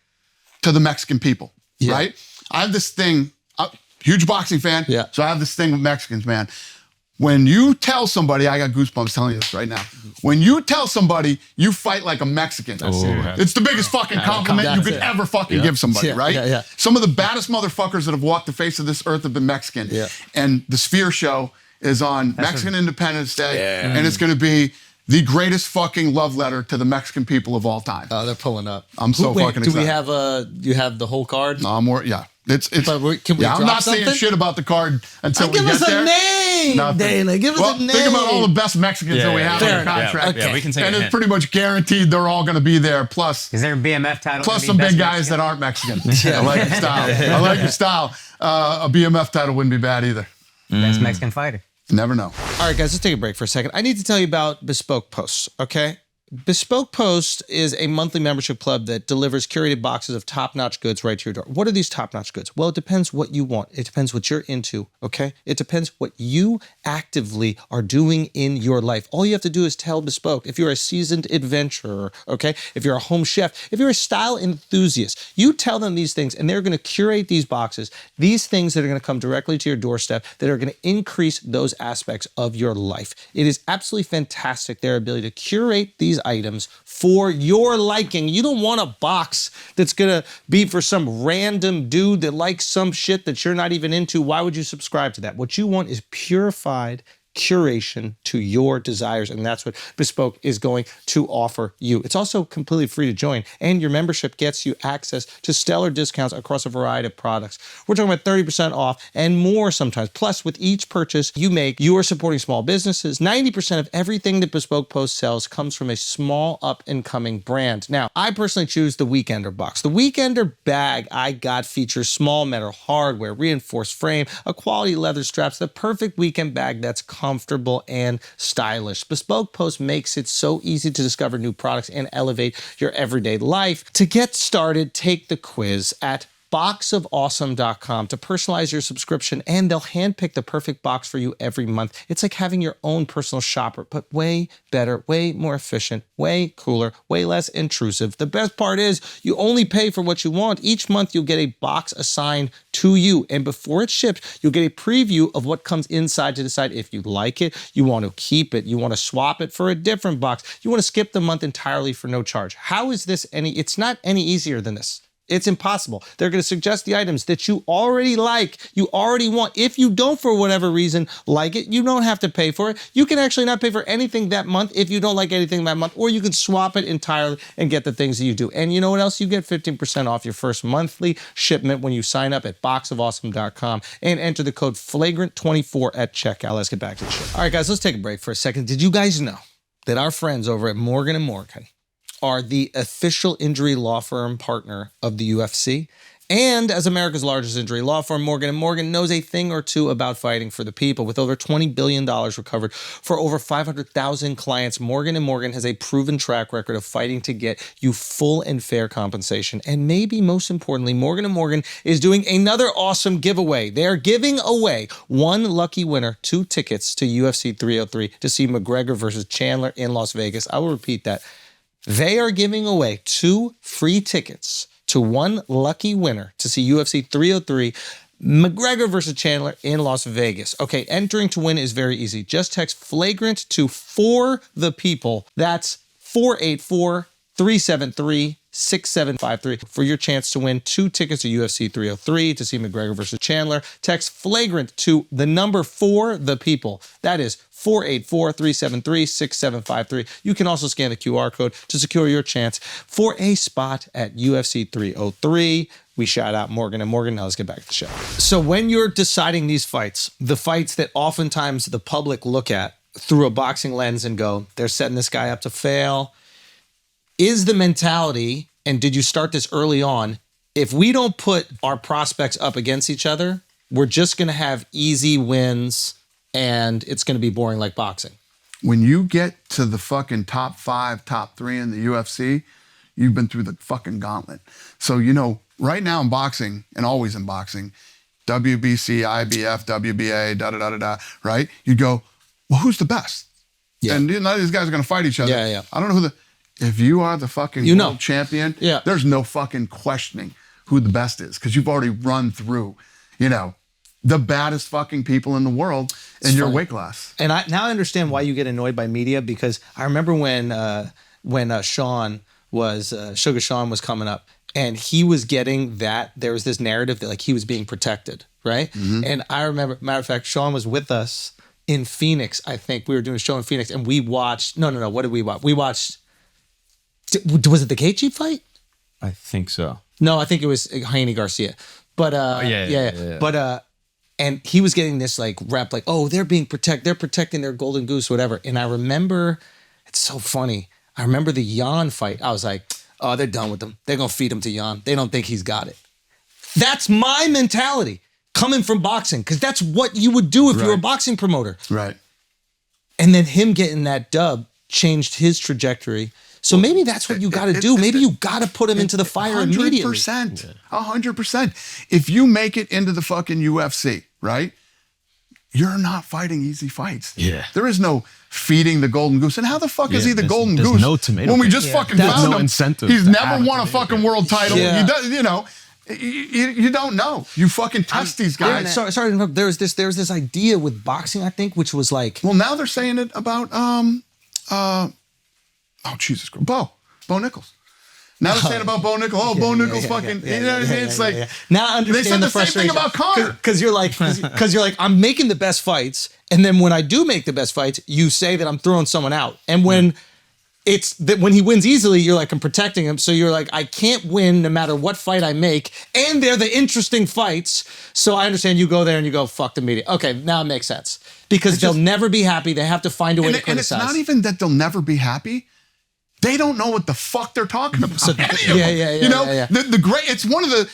to the Mexican people, right? I have this thing, huge boxing fan, so I have this thing with Mexicans, man. When you tell somebody, I got goosebumps telling you this right now. When you tell somebody you fight like a Mexican, it's the biggest fucking compliment you could ever fucking give somebody, right? Some of the baddest motherfuckers that have walked the face of this earth have been Mexican. And the Sphere show is on Mexican Independence Day, and it's going to be the greatest fucking love letter to the Mexican people of all time. Oh, they're pulling up. I'm so fucking excited. Do we have you have the whole card? No, more, It's but can we I'm not saying shit about the card until we get there. Give us a name, Dana. Give us a name. Think about all the best Mexicans that we have on the contract. Yeah, we can say and it's pretty much guaranteed they're all going to be there. Plus, is there a BMF title? Plus some big guys that aren't Mexican. I like your style. I like your style. A BMF title wouldn't be bad either. Best Mexican fighter. Never know. All right, guys, let's take a break for a second. I need to tell you about Bespoke Posts, okay? Bespoke Post is a monthly membership club that delivers curated boxes of top-notch goods right to your door. What are these top-notch goods? Well, it depends what you want. It depends what you're into, okay? It depends what you actively are doing in your life. All you have to do is tell Bespoke. If you're a seasoned adventurer, okay? If you're a home chef, if you're a style enthusiast, you tell them these things and they're going to curate these boxes, these things that are going to come directly to your doorstep that are going to increase those aspects of your life. It is absolutely fantastic, their ability to curate these items for your liking. You don't want a box that's gonna be for some random dude that likes some shit that you're not even into. Why would you subscribe to that? What you want is purified curation to your desires, and that's what Bespoke is going to offer you. It's also completely free to join, and your membership gets you access to stellar discounts across a variety of products. We're talking about 30% off and more sometimes. Plus, with each purchase you make, you are supporting small businesses. 90% of everything that Bespoke Post sells comes from a small up-and-coming brand. Now, I personally choose the Weekender box. The Weekender bag I got features small metal hardware, reinforced frame, a quality leather straps, the perfect weekend bag that's comfortable and stylish. Bespoke Post makes it so easy to discover new products and elevate your everyday life. To get started, take the quiz at boxofawesome.com to personalize your subscription, and they'll handpick the perfect box for you every month. It's like having your own personal shopper, but way better, way more efficient, way cooler, way less intrusive. The best part is you only pay for what you want. Each month you'll get a box assigned to you, and before it's shipped, you'll get a preview of what comes inside to decide if you like it, you want to keep it, you want to swap it for a different box, you want to skip the month entirely for no charge. How is this it's not any easier than this. It's impossible. They're going to suggest the items that you already like, you already want. If you don't, for whatever reason, like it, you don't have to pay for it. You can actually not pay for anything that month if you don't like anything that month, or you can swap it entirely and get the things that you do. And you know what else? You get 15% off your first monthly shipment when you sign up at boxofawesome.com and enter the code FLAGRANT24 at checkout. Let's get back to the show. All right, guys, let's take a break for a second. Did you guys know that our friends over at Morgan & Morgan are the official injury law firm partner of the UFC? And as America's largest injury law firm, Morgan & Morgan knows a thing or two about fighting for the people. With over $20 billion recovered for over 500,000 clients, Morgan & Morgan has a proven track record of fighting to get you full and fair compensation. And maybe most importantly, Morgan & Morgan is doing another awesome giveaway. They are giving away one lucky winner 2 tickets to UFC 303 to see McGregor versus Chandler in Las Vegas. I will repeat that. They are giving away 2 free tickets to one lucky winner to see UFC 303, McGregor versus Chandler in Las Vegas. Okay, entering to win is very easy. Just text FLAGRANT to 4 the people. That's 484-373-6753 for your chance to win 2 tickets to UFC 303 to see McGregor versus Chandler. Text FLAGRANT to the number 4 the people. That is 484-373-6753. You can also scan the QR code to secure your chance for a spot at UFC 303. We shout out Morgan & Morgan. Now let's get back to the show. So when you're deciding these fights, the fights that oftentimes the public look at through a boxing lens and go, they're setting this guy up to fail, is the mentality, and did you start this early on, if we don't put our prospects up against each other, we're just going to have easy wins and it's going to be boring like boxing. When you get to the fucking top 5, top 3 in the UFC, you've been through the fucking gauntlet. So, you know, right now in boxing, and always in boxing, WBC, IBF, WBA, da-da-da-da-da, right? You go, well, who's the best? Yeah. And none of these guys are going to fight each other. Yeah, yeah. I don't know who the... If you are the fucking world champion, there's no fucking questioning who the best is because you've already run through, you know, the baddest fucking people in the world in your weight class. And now I understand why you get annoyed by media, because I remember when Sean was, Sugar Sean was coming up and he was getting that, there was this narrative that like he was being protected, right? Mm-hmm. And I remember, matter of fact, Sean was with us in Phoenix. I think we were doing a show in Phoenix and we watched, no, what did we watch? We watched, was it the Gaethje fight? I think so. No, I think it was Haney Garcia. But yeah. But and he was getting this like rep, like, oh, they're protecting their golden goose, whatever. And I remember, it's so funny. I remember the Jan fight. I was like, oh, they're done with him. They're gonna feed him to Jan. They don't think he's got it. That's my mentality coming from boxing, because that's what you would do if you were a boxing promoter. Right. And then him getting that dub changed his trajectory. So maybe that's what you got to do. Maybe you got to put him into the fire immediately. 100%. If you make it into the fucking UFC, right? You're not fighting easy fights. Yeah. There is no feeding the golden goose. And how the fuck is he the golden goose? There's no tomato. When we just fucking found him, incentive. He's never won a fucking world title. Yeah. He does, you know, you don't know. You fucking test these guys. Sorry to interrupt. There was this idea with boxing, I think, which was like, well, now they're saying it about oh, Jesus Christ. Bo Nichols. Now they're saying about Bo Nichols. Oh, Bo Nichols fucking. You know what I mean? It's like. Now I understand they said the same thing about Conor. Because you're like, I'm making the best fights. And then when I do make the best fights, you say that I'm throwing someone out. And when it's that when he wins easily, you're like, I'm protecting him. So you're like, I can't win no matter what fight I make. And they're the interesting fights. So I understand you go there and you go, fuck the media. Okay, now it makes sense. Because they'll never be happy. They have to find a way to criticize. And it's not even that they'll never be happy. They don't know what the fuck they're talking about. You know, the great. It's one of the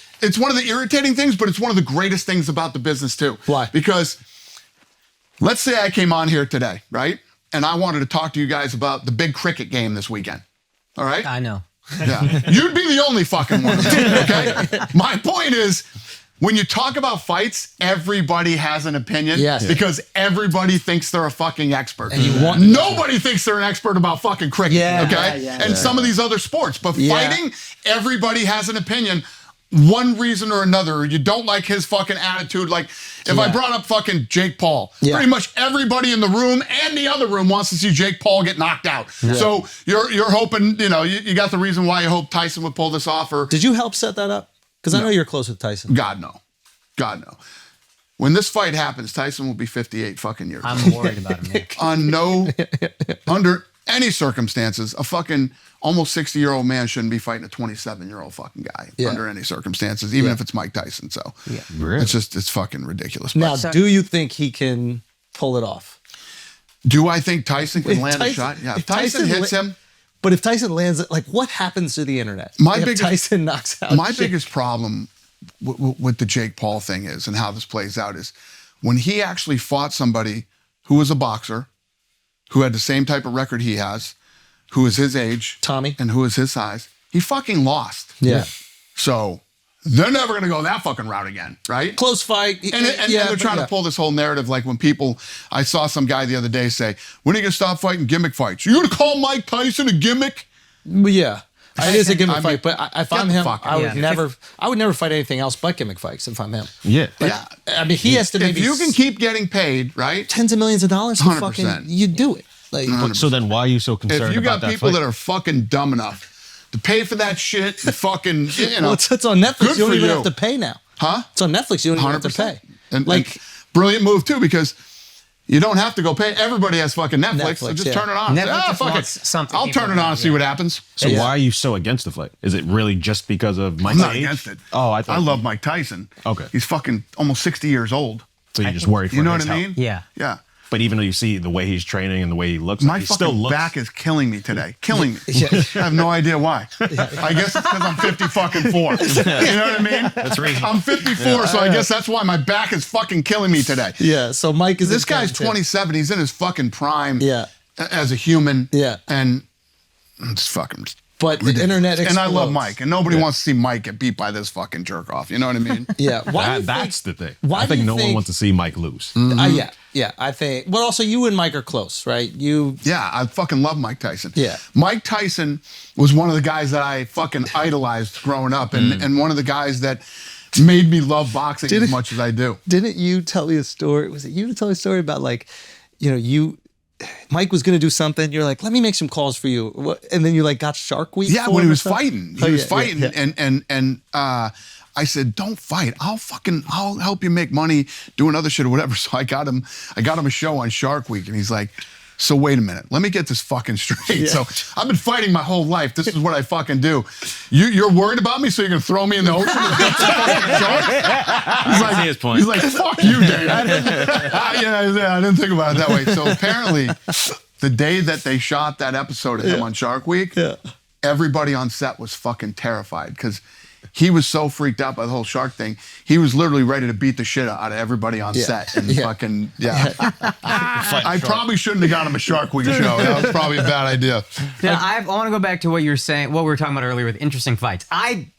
irritating things, but it's one of the greatest things about the business too. Why? Because let's say I came on here today, right, and I wanted to talk to you guys about the big cricket game this weekend. All right. I know. Yeah, you'd be the only fucking one. Okay. My point is, when you talk about fights, everybody has an opinion. Yes. Because everybody thinks they're a fucking expert. And nobody thinks they're an expert about fucking cricket. And some of these other sports. But fighting, everybody has an opinion. One reason or another. You don't like his fucking attitude. Like, if I brought up fucking Jake Paul, pretty much everybody in the room and the other room wants to see Jake Paul get knocked out. Yeah. So you're hoping, you know, you got the reason why you hope Tyson would pull this off. Or did you help set that up? Because I know you're close with Tyson. God, no. When this fight happens, Tyson will be 58 fucking years old. I'm worried about him. Under any circumstances, a fucking almost 60-year-old man shouldn't be fighting a 27-year-old fucking guy under any circumstances, even if it's Mike Tyson. So Really? it's fucking ridiculous. Now, do you think he can pull it off? Do I think Tyson can land a shot? Yeah. If Tyson hits him. But if Tyson lands it, like, what happens to the internet? Tyson knocks out. My biggest problem what the Jake Paul thing is and how this plays out is when he actually fought somebody who was a boxer, who had the same type of record he has, who was his age, Tommy, and who was his size, he fucking lost. Yeah. So they're never going to go that fucking route again, right? Close fight. And they're trying to pull this whole narrative like when people, I saw some guy the other day say, when are you going to stop fighting gimmick fights? You're going to call Mike Tyson a gimmick? Yeah. It is a gimmick fight, but if I'm him, I would never fight anything else but gimmick fights if I'm him. Yeah. Yeah. I mean, he has to maybe... If you can keep getting paid, right? Tens of millions of dollars, 100%. you do it. Like, So then why are you so concerned If you about got that people fight? that are fucking dumb enough to pay for that shit, and fucking, you know. well, it's on Netflix. Good You don't for even you. have to pay now. Huh? It's on Netflix. You don't even have to pay. And, Like, brilliant move too, because you don't have to go pay. Everybody has fucking Netflix, so Netflix, just yeah. turn it on. Netflix Ah, just fuck wants it. something I'll people turn it want, on and see yeah. what happens. So why are you so against the fight? Is it really just because of Mike's I'm not age? against it. Oh, I love Mike Tyson. Okay. He's fucking almost 60 years old. So you're just worried for You know his what I health. mean? Yeah. Yeah. But even though you see the way he's training and the way he looks, My he fucking still looks. back is killing me today. Killing me. I have no idea why. I guess it's because I'm 50 fucking 4. You know what I mean? That's reasonable. I'm 54, so I guess that's why my back is fucking killing me today. yeah, so Mike is... This guy's 27. He's in his fucking prime Yeah. as a human. Yeah. And it's fucking But the ridiculous. internet explodes. And I love Mike. And nobody wants to see Mike get beat by this fucking jerk off. You know what I mean? Yeah. Why do you That's think, the thing. why I do think you no one think- wants to see Mike lose. yeah, I think... But also, you and Mike are close, right? You... Yeah, I fucking love Mike Tyson. Yeah. Mike Tyson was one of the guys that I fucking idolized growing up and one of the guys that made me love boxing as much as I do. Didn't you tell me a story? Was it you to tell me a story about, like, you know, Mike was going to do something. You're like, let me make some calls for you. And then you like got Shark Week. Yeah, for when him he or was something? fighting. Oh, He was yeah, fighting yeah. and I said, don't fight. I'll help you make money doing other shit or whatever. So I got him a show on Shark Week and he's like, so wait a minute, let me get this fucking straight. So I've been fighting my whole life. This is what I fucking do. You're worried about me, so you're gonna throw me in the ocean? See his point. He's like, fuck you, Dave. I didn't think about it that way. So apparently, the day that they shot that episode of him on Shark Week, everybody on set was fucking terrified because he was so freaked out by the whole shark thing. He was literally ready to beat the shit out of everybody on set. And fucking, I probably shouldn't have got him a Shark Week show. That was probably a bad idea. Now, I want to go back to what you were saying, what we were talking about earlier with interesting fights. I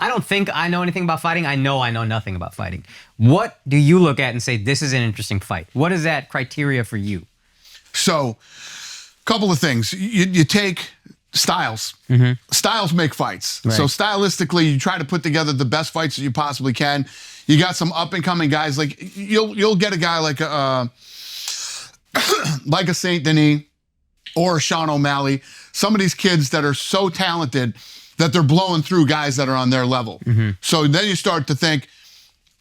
don't think I know anything about fighting. I know nothing about fighting. What do you look at and say, this is an interesting fight? What is that criteria for you? So, a couple of things. You take styles. Styles make fights. Right. So stylistically, you try to put together the best fights that you possibly can. You got some up and coming guys like you'll get a guy like a Saint Denis or a Sean O'Malley. Some of these kids that are so talented that they're blowing through guys that are on their level. So then you start to think,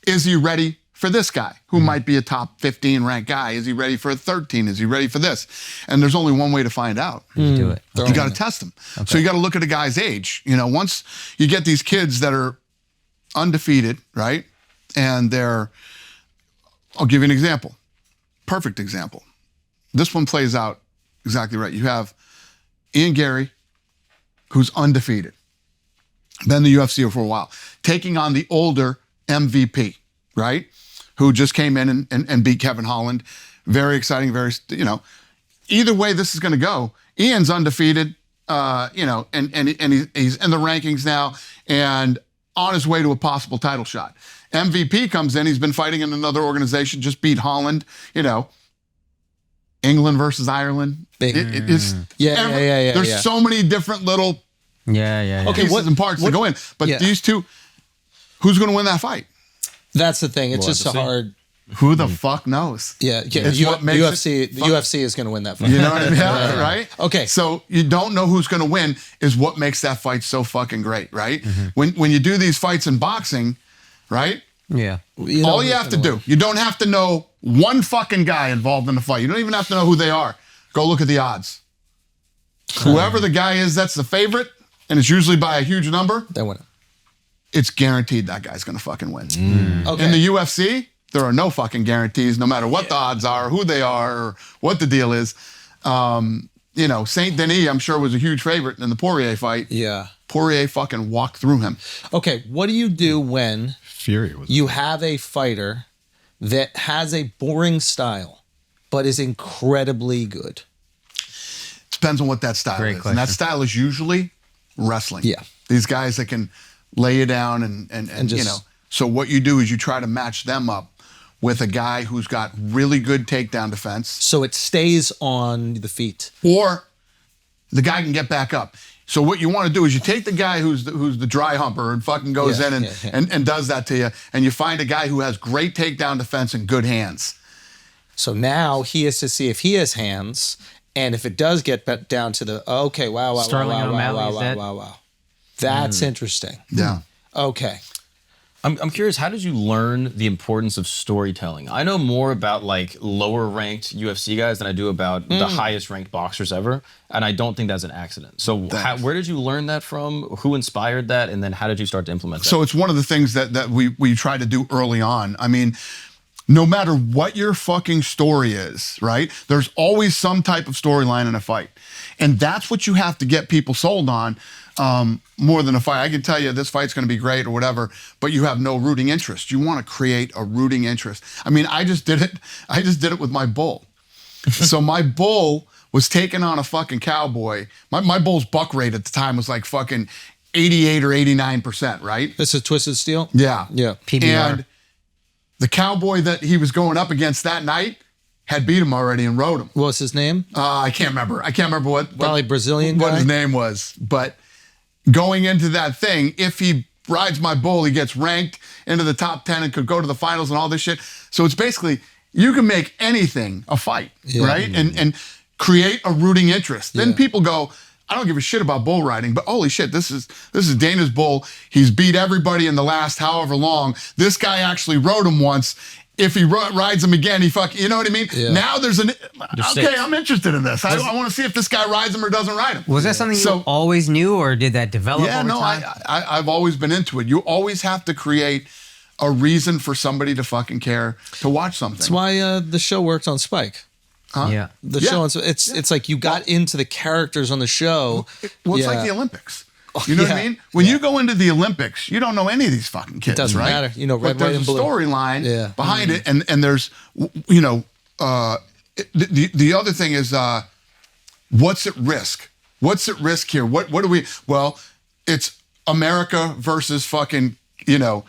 is he ready for this guy who might be a top 15 ranked guy? Is he ready for a 13? Is he ready for this? And there's only one way to find out. Do it. You got to test them. Okay. So you got to look at a guy's age. You know, once you get these kids that are undefeated, right? And I'll give you an example. Perfect example. This one plays out exactly right. You have Ian Gary, who's undefeated. Been in the UFC for a while. Taking on the older MVP, right? Who just came in and beat Kevin Holland. Very exciting, either way this is going to go. Ian's undefeated, and he's in the rankings now and on his way to a possible title shot. MVP comes in, he's been fighting in another organization, just beat Holland, England versus Ireland. There's so many different little pieces and parts to go in. But these two, who's going to win that fight? That's the thing. It's just a hard... Who the fuck knows? UFC is going to win that fight. You know what I mean? Right? Okay. So you don't know who's going to win is what makes that fight so fucking great, right? When you do these fights in boxing, right? Yeah. All you have to do, you don't have to know one fucking guy involved in the fight. You don't even have to know who they are. Go look at the odds. Whoever the guy is that's the favorite, and it's usually by a huge number, They win it. it's guaranteed that guy's going to fucking win. Okay. In the UFC, there are no fucking guarantees, no matter what the odds are, who they are, or what the deal is. you know, Saint Denis, I'm sure, was a huge favorite in the Poirier fight. Yeah. Poirier fucking walked through him. Okay, what do you do when Fury was. you have a fighter that has a boring style, but is incredibly good? Depends on what that style Great is. question. And that style is usually wrestling. Yeah. These guys that can lay you down and just- you know. So what you do is you try to match them up with a guy who's got really good takedown defense, So it stays on the feet. or the guy can get back up. So what you want to do is you take the guy who's the dry humper and fucking goes Yeah, in and, yeah. and does that to you, and you find a guy who has great takedown defense and good hands. So now he has to see if he has hands, and if it does get down to the wow, Sterling O'Malley, is that- wow. That's interesting. Yeah. Okay. I'm curious, how did you learn the importance of storytelling? I know more about like lower ranked UFC guys than I do about the highest ranked boxers ever. And I don't think that's an accident. So where did you learn that from? Who inspired that? And then how did you start to implement that? So it's one of the things that we try to do early on. I mean, no matter what your fucking story is, right? There's always some type of storyline in a fight. And that's what you have to get people sold on, more than a fight. I can tell you this fight's going to be great or whatever, but you have no rooting interest. You want to create a rooting interest. I mean, I just did it with my bull. So my bull was taking on a fucking cowboy. My bull's buck rate at the time was like fucking 88 or 89%, right? This is Twisted Steel? Yeah. Yeah. PBR. And the cowboy that he was going up against that night had beat him already and rode him. What's his name? I can't remember. what Probably Brazilian what guy? his name was. But going into that thing, if he rides my bull, he gets ranked into the top 10 and could go to the finals and all this shit. So it's basically, you can make anything a fight, right? And create a rooting interest. Then people go, I don't give a shit about bull riding, but holy shit, this is Dana's bull. He's beat everybody in the last however long. This guy actually rode him once. If he rides him again, you know what I mean? Yeah. Now there's okay, stakes. I'm interested in this. I want to see if this guy rides him or doesn't ride him. Was that something you always knew, or did that develop Yeah, over no, time? I've always been into it. You always have to create a reason for somebody to fucking care to watch something. That's why the show worked on Spike. Yeah. The show, it's like you got into the characters on the show. Well, it's like the Olympics. You know what I mean? When you go into the Olympics, you don't know any of these fucking kids, doesn't right? matter. You know, red, but white, there's and a blue. storyline behind it, and there's, you know, the other thing is, what's at risk? What's at risk here? What do we? Well, it's America versus fucking, you know,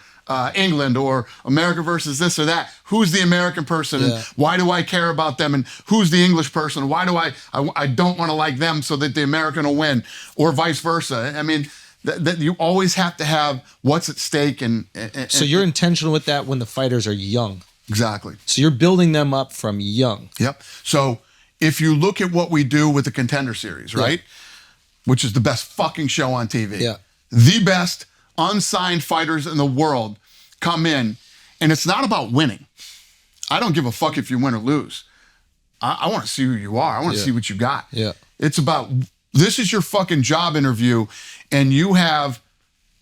England, or America versus this or that. Who's the American person? And why do I care about them? And who's the English person? Why do I don't want to like them so that the American will win, or vice versa? I mean, that you always have to have what's at stake. And So you're intentional with that when the fighters are young. exactly. So you're building them up from young. Yep. So if you look at what we do with the Contender Series, right, which is the best fucking show on TV, the best unsigned fighters in the world come in, and it's not about winning. I don't give a fuck if you win or lose. I want to see who you are. I want to see what you got. Yeah. It's about, this is your fucking job interview, and you have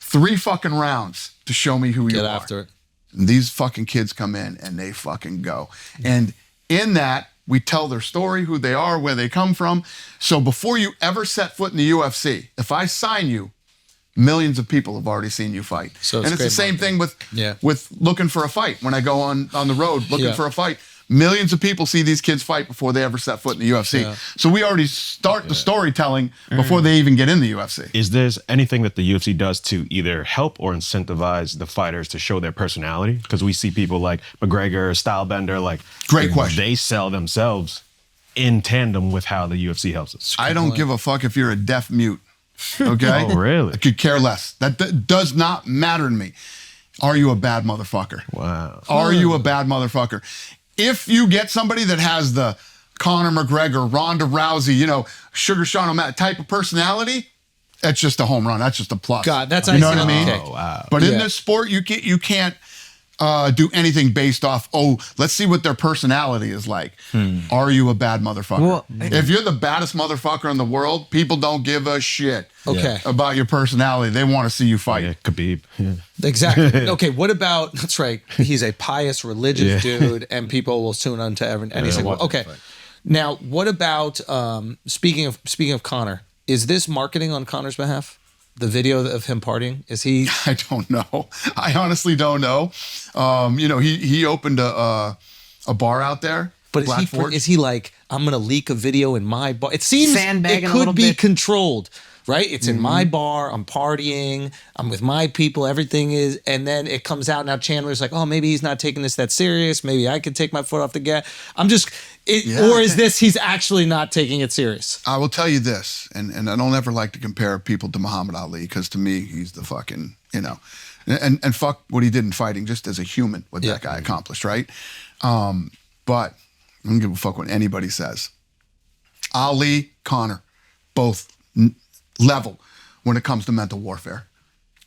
3 fucking rounds to show me who you Get are. after it. And these fucking kids come in and they fucking go. And in that, we tell their story, who they are, where they come from. So before you ever set foot in the UFC, if I sign you, millions of people have already seen you fight. So and it's the great same marketing. thing with looking for a fight. When I go on the road looking for a fight, millions of people see these kids fight before they ever set foot in the UFC. So we already start the storytelling before they even get in the UFC. Is there anything that the UFC does to either help or incentivize the fighters to show their personality? Because we see people like McGregor, Stylebender, like Great question. They sell themselves in tandem with how the UFC helps us. I don't give a fuck if you're a deaf mute. Okay? Oh, really? I could care less. That does not matter to me. Are you a bad motherfucker? Wow. Are you a bad motherfucker? If you get somebody that has the Conor McGregor, Ronda Rousey, you know, Sugar Sean O'Malley type of personality, that's just a home run. That's just a plus. God, that's you know what I icing on mean? the cake. Oh, wow. But in this sport, you can't do anything based off, let's see what their personality is like. Are you a bad motherfucker? Well, if you're the baddest motherfucker in the world, people don't give a shit about your personality. They want to see you fight. Yeah, Khabib. Yeah. Exactly. Okay, what about, that's right, he's a pious religious dude, and people will tune on to anything. Okay, Now, what about speaking of Conor? Is this marketing on Conor's behalf? The video of him partying, is he? I don't know. I honestly don't know. You know, he opened a bar out there. But is he like, I'm gonna leak a video in my bar? It seems Sandbagging it a could little be bit. controlled, right? It's in my bar. I'm partying. I'm with my people. Everything is, and then it comes out. Now Chandler's like, oh, maybe he's not taking this that serious. Maybe I could take my foot off the gas. I'm just, or is this he's actually not taking it serious? I will tell you this, and I don't ever like to compare people to Muhammad Ali, because to me he's the fucking, you know, and fuck what he did in fighting, just as a human, what that guy accomplished, right? But I don't give a fuck what anybody says. Ali, Conor, both level when it comes to mental warfare.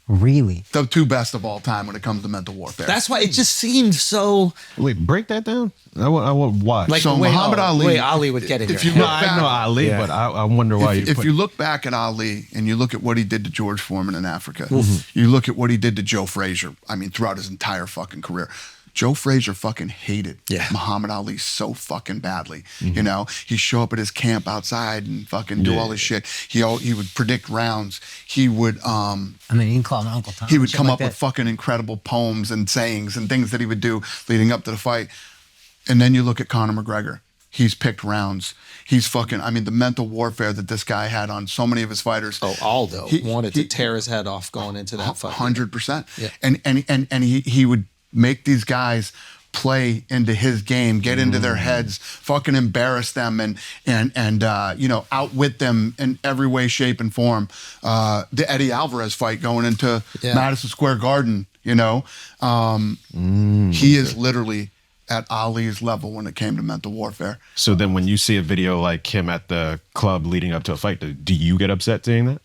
Really? The two best of all time when it comes to mental warfare. That's why it just seemed so. Wait, break that down. I want why. Like So the way Muhammad Ali- the way Ali would get in if your you head. look I back- know Ali, but I wonder why if you look back at Ali and you look at what he did to George Foreman in Africa, you look at what he did to Joe Frazier, I mean, throughout his entire fucking career. Joe Frazier fucking hated Muhammad Ali so fucking badly. You know, he'd show up at his camp outside and fucking do all this shit. He would predict rounds. He would I mean, you can call him Uncle Tom. he would shit come like up that. with fucking incredible poems and sayings and things that he would do leading up to the fight. And then you look at Conor McGregor. He's picked rounds. He's fucking, I mean, the mental warfare that this guy had on so many of his fighters. Oh, Aldo wanted to tear his head off going into that fight. 100%. Yeah. And he would make these guys play into his game, get into their heads, fucking embarrass them, and you know, outwit them in every way, shape, and form. The Eddie Alvarez fight going into Madison Square Garden, you know, he is literally at Ali's level when it came to mental warfare. So then when you see a video like him at the club leading up to a fight, do you get upset seeing that?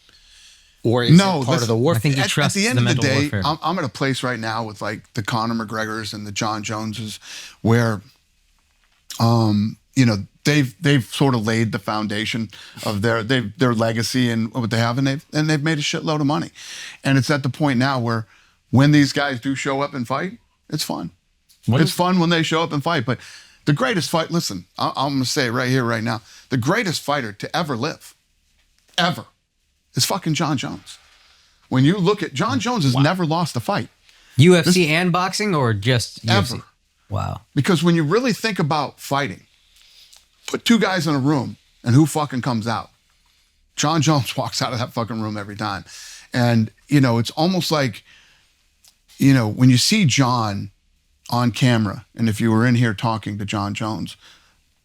Or is it part of the warfare? I think he At trusts the end the of the mental day, warfare. I'm at a place right now with like the Conor McGregors and the Jon Joneses where, you know, they've sort of laid the foundation of their legacy and what they have, and they've made a shitload of money, and it's at the point now where when these guys do show up and fight, it's fun. It's fun when they show up and fight. But the greatest fight, listen, I'm gonna say it right here, right now, the greatest fighter to ever live, ever, is fucking Jon Jones. When you look at Jon Jones has never lost a fight. UFC and boxing, or just UFC? Ever. Wow. Because when you really think about fighting, put two guys in a room and who fucking comes out? Jon Jones walks out of that fucking room every time. And, you know, it's almost like, you know, when you see Jon on camera, and if you were in here talking to Jon Jones,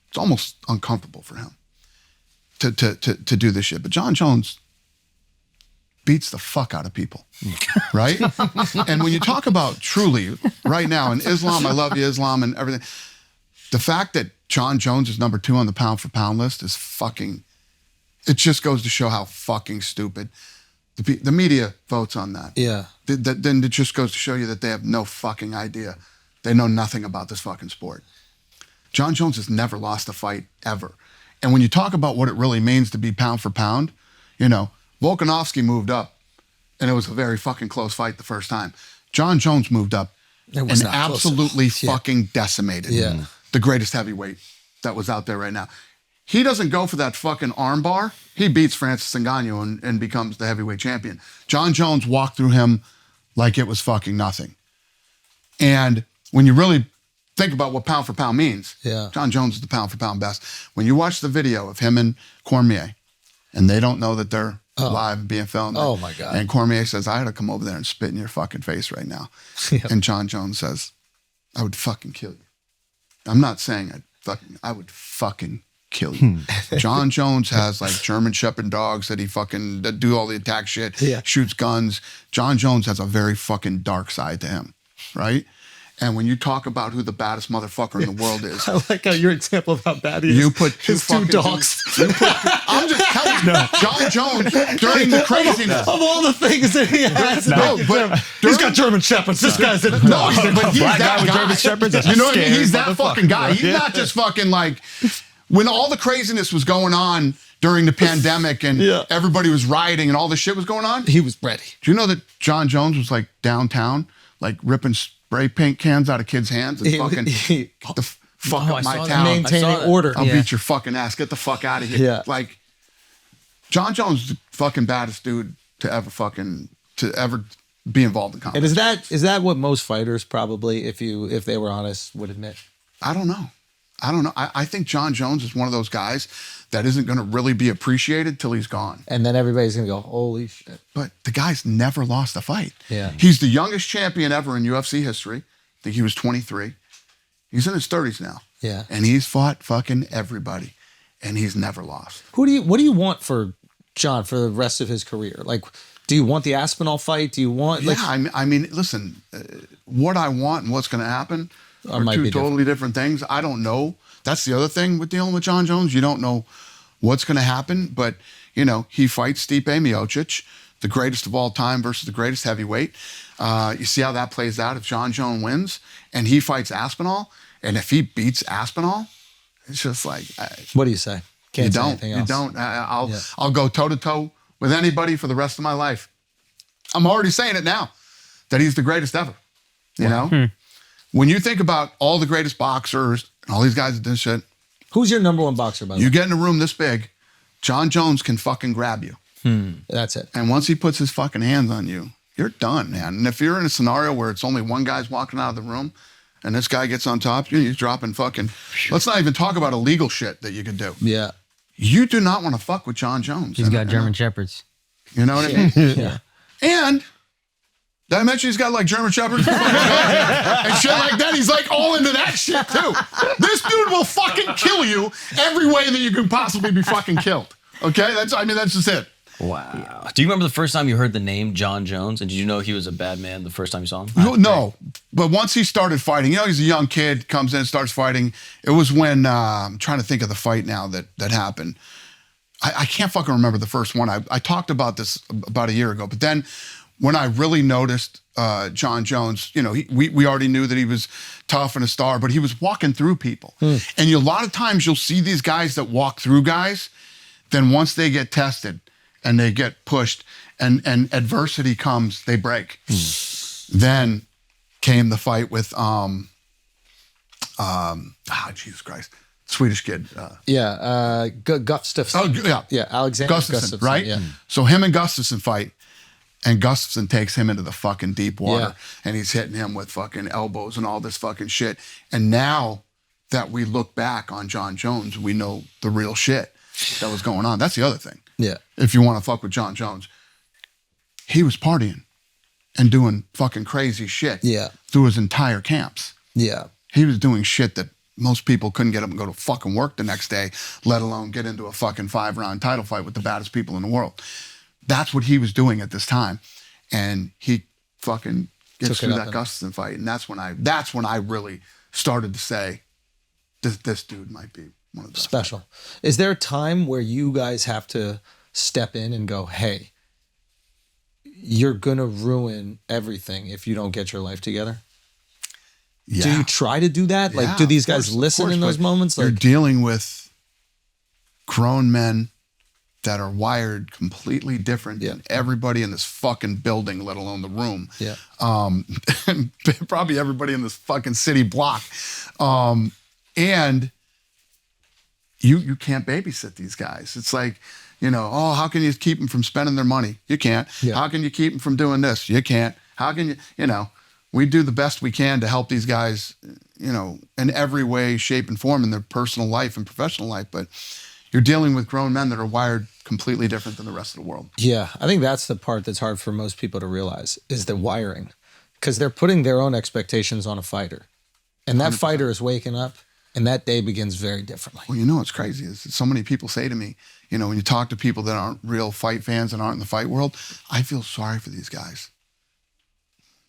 it's almost uncomfortable for him to do this shit. But Jon Jones beats the fuck out of people, right? And when you talk about truly right now in Islam, I love you, Islam, and everything, the fact that Jon Jones is number 2 on the pound for pound list is fucking, it just goes to show how fucking stupid the media votes on that. Yeah. Then it just goes to show you that they have no fucking idea. They know nothing about this fucking sport. Jon Jones has never lost a fight ever. And when you talk about what it really means to be pound for pound, you know, Volkanovski moved up, and it was a very fucking close fight the first time. Jon Jones moved up and was not close. absolutely fucking decimated the greatest heavyweight that was out there right now. He doesn't go for that fucking arm bar. He beats Francis Ngannou and becomes the heavyweight champion. Jon Jones walked through him like it was fucking nothing. And when you really think about what pound for pound means, Jon Jones is the pound for pound best. When you watch the video of him and Cormier, and they don't know that they're live and being filmed. Oh, my God. And Cormier says, I had to come over there and spit in your fucking face right now. And Jon Jones says, I would fucking kill you. I'm not saying I would fucking kill you. Jon Jones has like German Shepherd dogs that that do all the attack shit, shoots guns. Jon Jones has a very fucking dark side to him, right? And when you talk about who the baddest motherfucker in the world is, I like how your example of how bad he is. you put his two dogs. I'm just telling you, Jon Jones during the craziness. Of all the things that he has, He's got German Shepherds. This guy's a but he's Black guy that with guy. German Shepherds, that's You know what I mean? scary He's that motherfucker, fucking guy. bro. He's not just fucking like, when all the craziness was going on during the pandemic and everybody was rioting and all this shit was going on, he was ready. do you know that Jon Jones was like downtown, like ripping spray paint cans out of kids' hands and fuck I up my saw that. town. I saw Maintaining that. order. I'll beat your fucking ass. Get the fuck out of here. Yeah. Like, Jon Jones is the fucking baddest dude to ever be involved in combat. And is that what most fighters probably, if they were honest, would admit? I don't know. I think Jon Jones is one of those guys that isn't going to really be appreciated till he's gone. And then everybody's gonna go, holy shit. But the guy's never lost a fight. Yeah. He's the youngest champion ever in UFC history. I think he was 23. He's in his 30s now. Yeah. And he's fought fucking everybody. And he's never lost. What do you want for Jon for the rest of his career? Like, do you want the Aspinall fight? Do you want Yeah, I mean, listen, what I want and what's going to happen are might two be totally different things. I don't know. That's the other thing with dealing with Jon Jones. You don't know what's going to happen, but, you know, he fights Stipe Miocic, the greatest of all time versus the greatest heavyweight. You see how that plays out if Jon Jones wins and he fights Aspinall, and if he beats Aspinall, it's just like... what do you say? Can't say you anything else. don't. I'll go toe-to-toe with anybody for the rest of my life. I'm already saying it now, that he's the greatest ever. You know? When you think about all the greatest boxers, and all these guys that do shit, Who's your number one boxer, by the you way? get in a room this big, Jon Jones can fucking grab you. That's it. And once he puts his fucking hands on you, you're done, man. And if you're in a scenario where it's only one guy's walking out of the room and this guy gets on top of you, he's dropping fucking... Let's not even talk about illegal shit that you could do. Yeah. You do not want to fuck with Jon Jones. He's got German Shepherds. You know what I mean? Yeah. And did I mention he's got like German Shepherds and shit like that? He's like all into that shit too. This dude will fucking kill you every way that you can possibly be fucking killed. Okay? That's just it. Wow. Do you remember the first time you heard the name Jon Jones? And did you know he was a bad man the first time you saw him? No. But once he started fighting, you know, he's a young kid, comes in, starts fighting. It was when, I'm trying to think of the fight now that happened. I can't fucking remember the first one. I talked about this about a year ago. But then when I really noticed Jon Jones, you know, we already knew that he was tough and a star, but he was walking through people. And a lot of times you'll see these guys that walk through guys, then once they get tested and they get pushed and adversity comes, they break. Then came the fight with, Jesus Christ, Swedish kid. Gustafsson. Oh, yeah. Yeah, Alexander Gustafsson, right? Yeah. So him and Gustafsson fight, and Gustafsson takes him into the fucking deep water, and he's hitting him with fucking elbows and all this fucking shit. And now that we look back on Jon Jones, we know the real shit that was going on. That's the other thing. Yeah. If you want to fuck with Jon Jones, he was partying and doing fucking crazy shit through his entire camps. Yeah. He was doing shit that most people couldn't get up and go to fucking work the next day, let alone get into a fucking 5-round title fight with the baddest people in the world. That's what he was doing at this time. And he fucking gets through that Gustafsson fight. And that's when I really started to say, this dude might be one of the best. Special. Is there a time where you guys have to step in and go, hey, you're going to ruin everything if you don't get your life together? Yeah. Do you try to do that? Like, do these guys listen in those moments? You're Like, dealing with grown men that are wired completely different than everybody in this fucking building, let alone the room. Yeah. And probably everybody in this fucking city block. And you can't babysit these guys. It's like, you know, oh, how can you keep them from spending their money? You can't. Yeah. How can you keep them from doing this? You can't. How can you, you know, we do the best we can to help these guys, you know, in every way, shape, and form in their personal life and professional life. But you're dealing with grown men that are wired completely different than the rest of the world. yeah, I think that's the part that's hard for most people to realize is the wiring, because they're putting their own expectations on a fighter. And that 100%. fighter is waking up and that day begins very differently. Well, you know what's crazy is that so many people say to me, you know, when you talk to people that aren't real fight fans and aren't in the fight world, I feel sorry for these guys.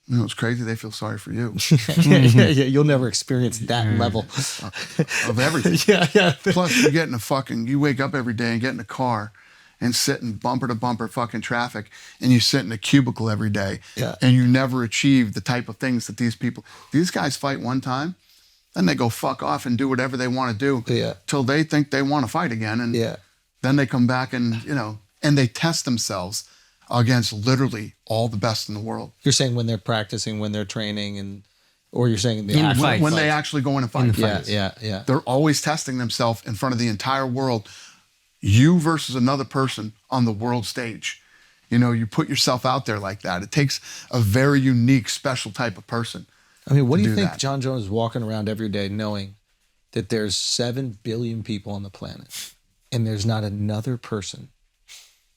You know what's crazy? They feel sorry for you. yeah, you'll never experience that level Of everything. yeah. Plus, you wake up every day and get in a car and sit in bumper to bumper fucking traffic, and you sit in a cubicle every day, and you never achieve the type of things that these guys fight one time, then they go fuck off and do whatever they want to do till they think they want to fight again. And then they come back and, you know, and they test themselves against literally all the best in the world. You're saying when they're practicing, when they're training, and Or you're saying the In the actual fight. when they actually go in and fight. Yeah. They're always testing themselves in front of the entire world. You versus another person on the world stage. You know, you put yourself out there like that. It takes a very unique, special type of person. I mean, what do you think that. Jon Jones is walking around every day knowing that there's 7 billion people on the planet and there's not another person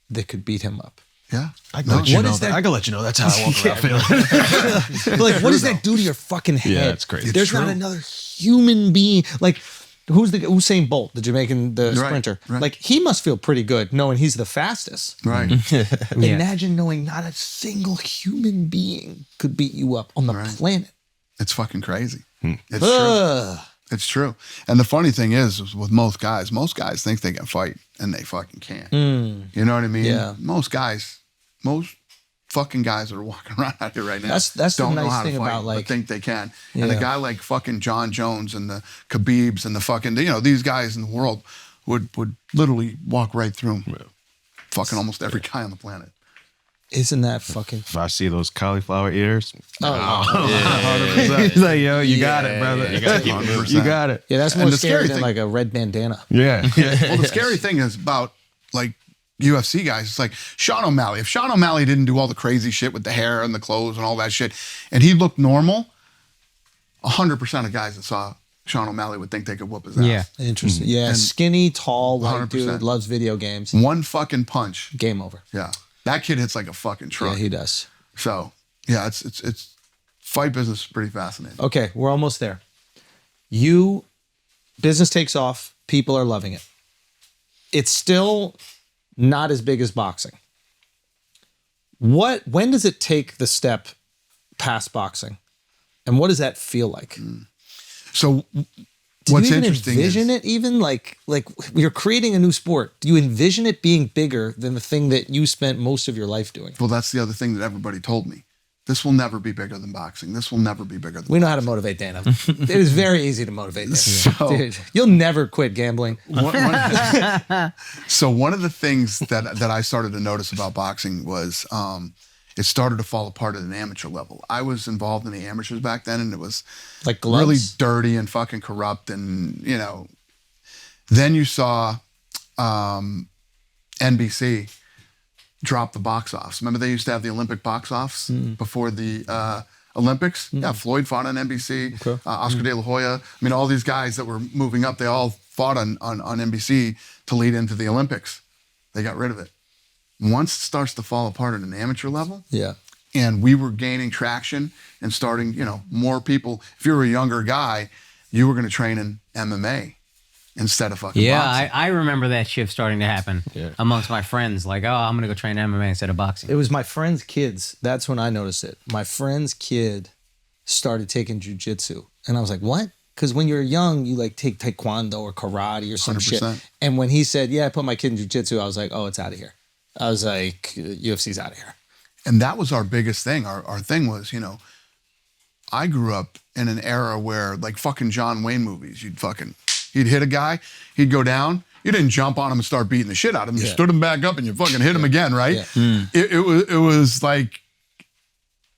that could beat him up? Yeah. I can let you know that's how I walk around feeling. Like, what does that do to your fucking head? Yeah, it's crazy. There's not another human being. Like, who's the Usain Bolt, the Jamaican, the sprinter? Right. Like, he must feel pretty good knowing he's the fastest. Right. Imagine knowing not a single human being could beat you up on the planet. It's fucking crazy. It's true. It's true. And the funny thing is with most guys think they can fight and they fucking can't. You know what I mean? Yeah. Most fucking guys that are walking around out here right now That's don't the know nice how to thing fight, about, like, but think they can. And Yeah. a guy like fucking Jon Jones and the Khabibs and the fucking, you know, these guys in the world would literally walk right through them. Fucking almost every guy on the planet. Isn't that fucking... If I see those cauliflower ears, Oh, he's like, yo, you got it, brother. You gotta keep it moving. You got it. Yeah, that's more And the scary scary than thing- like a red bandana. Yeah. Well, the scary thing is about like UFC guys. It's like Sean O'Malley. If Sean O'Malley didn't do all the crazy shit with the hair and the clothes and all that shit, and he looked normal, 100% of guys that saw Sean O'Malley would think they could whoop his ass. Yeah. Interesting. Yeah, And skinny, tall, white 100%. dude, loves video games. One fucking punch. Game over. Yeah. That kid hits like a fucking truck. Yeah, he does. So yeah, it's fight business is pretty fascinating. Okay, we're almost there. Business takes off. People are loving it. It's still not as big as boxing. When does it take the step past boxing? And what does that feel like? So Do what's you even interesting envision is, it even like you're creating a new sport? Do you envision it being bigger than the thing that you spent most of your life doing? well, that's the other thing that everybody told me. This will never be bigger than boxing. This will never be bigger than We know how to motivate Dana. It is very easy to motivate Dana. So- Dude, you'll never quit gambling. So one of the things that I started to notice about boxing was it started to fall apart at an amateur level. I was involved in the amateurs back then, and it was Like gloves? really dirty and fucking corrupt. And, you know, then you saw NBC drop the box offs. Remember they used to have the Olympic box offs before the Olympics? Yeah, Floyd fought on NBC, Oscar De La Hoya. I mean, all these guys that were moving up, they all fought on NBC to lead into the Olympics. They got rid of it. Once it starts to fall apart at an amateur level, Yeah. and we were gaining traction and starting, you know, more people. If you were a younger guy, you were going to train in MMA instead of fucking Yeah, boxing. I remember that shift starting to happen amongst my friends. Like, oh, I'm going to go train MMA instead of boxing. It was my friend's kids. That's when I noticed it. My friend's kid started taking jujitsu. And I was like, what? Because when you're young, you like take taekwondo or karate or some shit. 100%. And when he said, yeah, I put my kid in jujitsu, I was like, oh, it's out of here. I was like, UFC's out of here. And that was our biggest thing. Our thing was, you know, I grew up in an era where like fucking John Wayne movies, he'd hit a guy, he'd go down, you didn't jump on him and start beating the shit out of him. You stood him back up and you fucking hit him again, right? Yeah. It was like,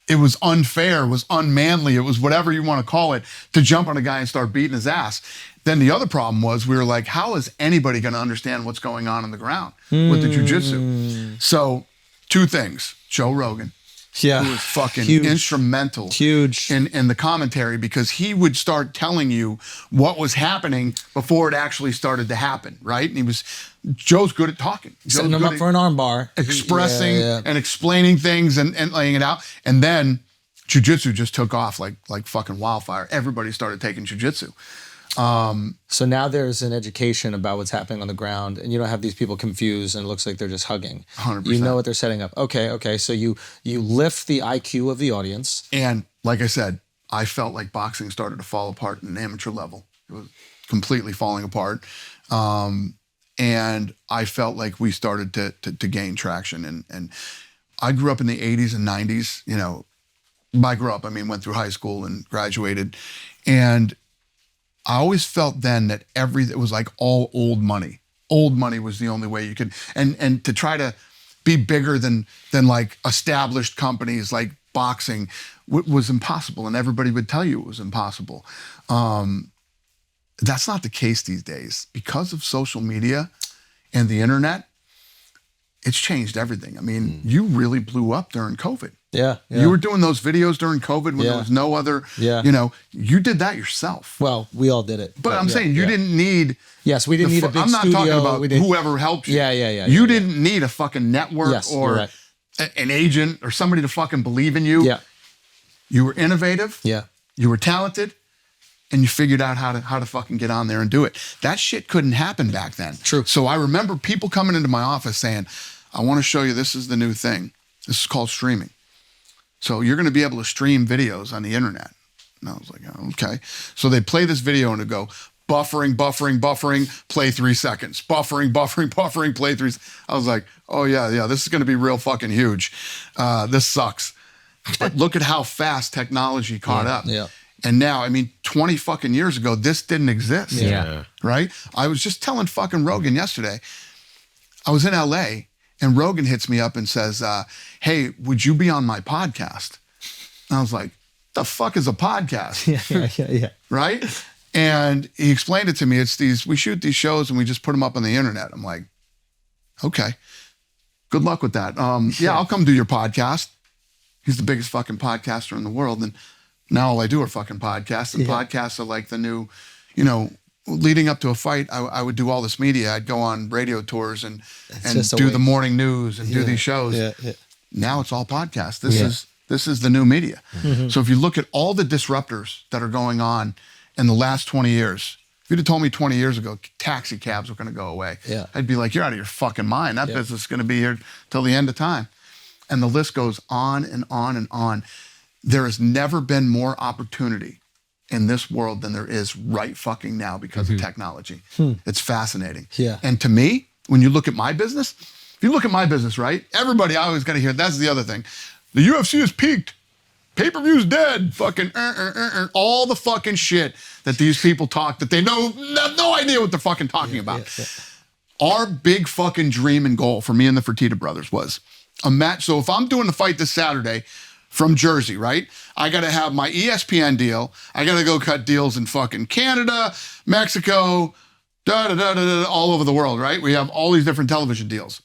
it was unfair, it was unmanly, it was whatever you want to call it, to jump on a guy and start beating his ass. Then the other problem was we were like, how is anybody going to understand what's going on the ground with the jujitsu? So 2 things, Joe Rogan, Yeah. who was fucking Huge. instrumental Huge. in the commentary, because he would start telling you what was happening before it actually started to happen, right? And Joe's good at talking. Joe's Setting him good up at for an armbar. expressing Yeah. and explaining things and laying it out. And then jiu-jitsu just took off like fucking wildfire. Everybody started taking jiu-jitsu. So now there's an education about what's happening on the ground, and you don't have these people confused and it looks like they're just hugging. 100%. You know what they're setting up. Okay. So you lift the IQ of the audience. And like I said, I felt like boxing started to fall apart at an amateur level. It was completely falling apart. And I felt like we started to gain traction. And I grew up in the 80s and 90s. You know, by grew up, I mean, went through high school and graduated. And I always felt then that it was like all old money. Old money was the only way you could, and to try to be bigger than like established companies like boxing was impossible, and everybody would tell you it was impossible. That's not the case these days. Because of social media and the internet, it's changed everything. I mean, you really blew up during COVID. Yeah. You were doing those videos during COVID when there was no other, you did that yourself. Well, we all did it. But I'm saying you didn't need. Yes, we didn't need a big I'm not studio. talking about whoever helped you. Yeah. You didn't need a fucking network or right. an agent or somebody to fucking believe in you. Yeah. You were innovative. Yeah. You were talented. And you figured out how to fucking get on there and do it. That shit couldn't happen back then. True. So I remember people coming into my office saying, I want to show you, this is the new thing. This is called streaming. So you're going to be able to stream videos on the internet. And I was like, oh, okay. So they'd play this video and it'd go, buffering, play 3 seconds. Buffering, play 3. I was like, oh yeah, this is going to be real fucking huge. This sucks. But look at how fast technology caught up. Yeah. And now, I mean, 20 fucking years ago, this didn't exist. Yeah. Right? I was just telling fucking Rogan yesterday, I was in LA and Rogan hits me up and says, hey, would you be on my podcast? And I was like, the fuck is a podcast? Yeah. Right? And he explained it to me. It's we shoot these shows and we just put them up on the internet. I'm like, okay, good luck with that. Yeah, I'll come do your podcast. He's the biggest fucking podcaster in the world. And now all I do are fucking podcasts. And podcasts are like the new, leading up to a fight, I would do all this media. I'd go on radio tours and do the morning news and do these shows. Yeah. Now it's all podcasts. This is the new media. Mm-hmm. So if you look at all the disruptors that are going on in the last 20 years, if you'd have told me 20 years ago taxi cabs were going to go away, I'd be like, you're out of your fucking mind. That business is going to be here till the end of time. And the list goes on and on and on. There has never been more opportunity in this world than there is right fucking now because of technology. It's fascinating. Yeah. And to me, when you look at my business, if you look at my business, right? Everybody always got to hear, that's the other thing. The UFC has peaked. Pay-per-view's dead. Fucking all the fucking shit that these people talk that they have no idea what they're fucking talking about. Our big fucking dream and goal for me and the Fertittas brothers was a match. So if I'm doing the fight this Saturday from Jersey, right? I got to have my ESPN deal. I got to go cut deals in fucking Canada, Mexico, all over the world, right? We have all these different television deals.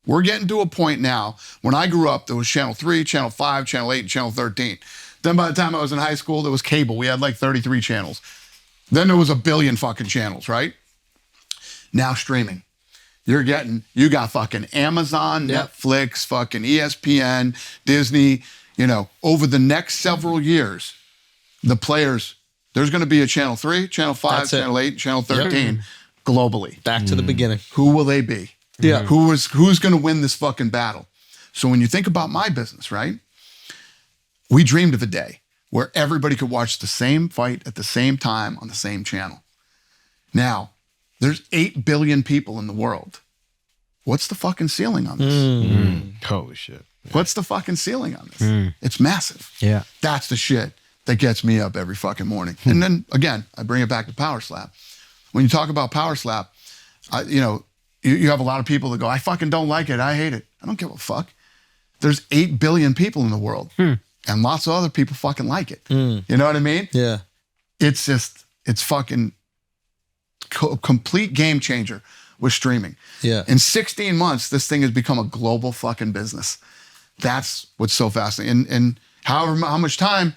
We're getting to a point now, when I grew up, there was Channel 3, Channel 5, Channel 8, and Channel 13. Then by the time I was in high school, there was cable. We had like 33 channels. Then there was a billion fucking channels, right? Now streaming. You got fucking Amazon, Netflix, fucking ESPN, Disney. Over the next several years, the players, there's going to be a Channel 3, Channel 5, Channel 8, Channel 13 globally. Back to the beginning. Who will they be? Yeah. Who's going to win this fucking battle? So when you think about my business, right? We dreamed of a day where everybody could watch the same fight at the same time on the same channel. Now, there's 8 billion people in the world. What's the fucking ceiling on this? Holy shit. What's the fucking ceiling on this? It's massive. Yeah. That's the shit that gets me up every fucking morning. And then again, I bring it back to Power Slap. When you talk about Power Slap, you have a lot of people that go, I fucking don't like it. I hate it. I don't give a fuck. There's 8 billion people in the world. And lots of other people fucking like it. You know what I mean? Yeah. It's fucking complete game changer with streaming. Yeah. In 16 months, this thing has become a global fucking business. That's what's so fascinating. And how much time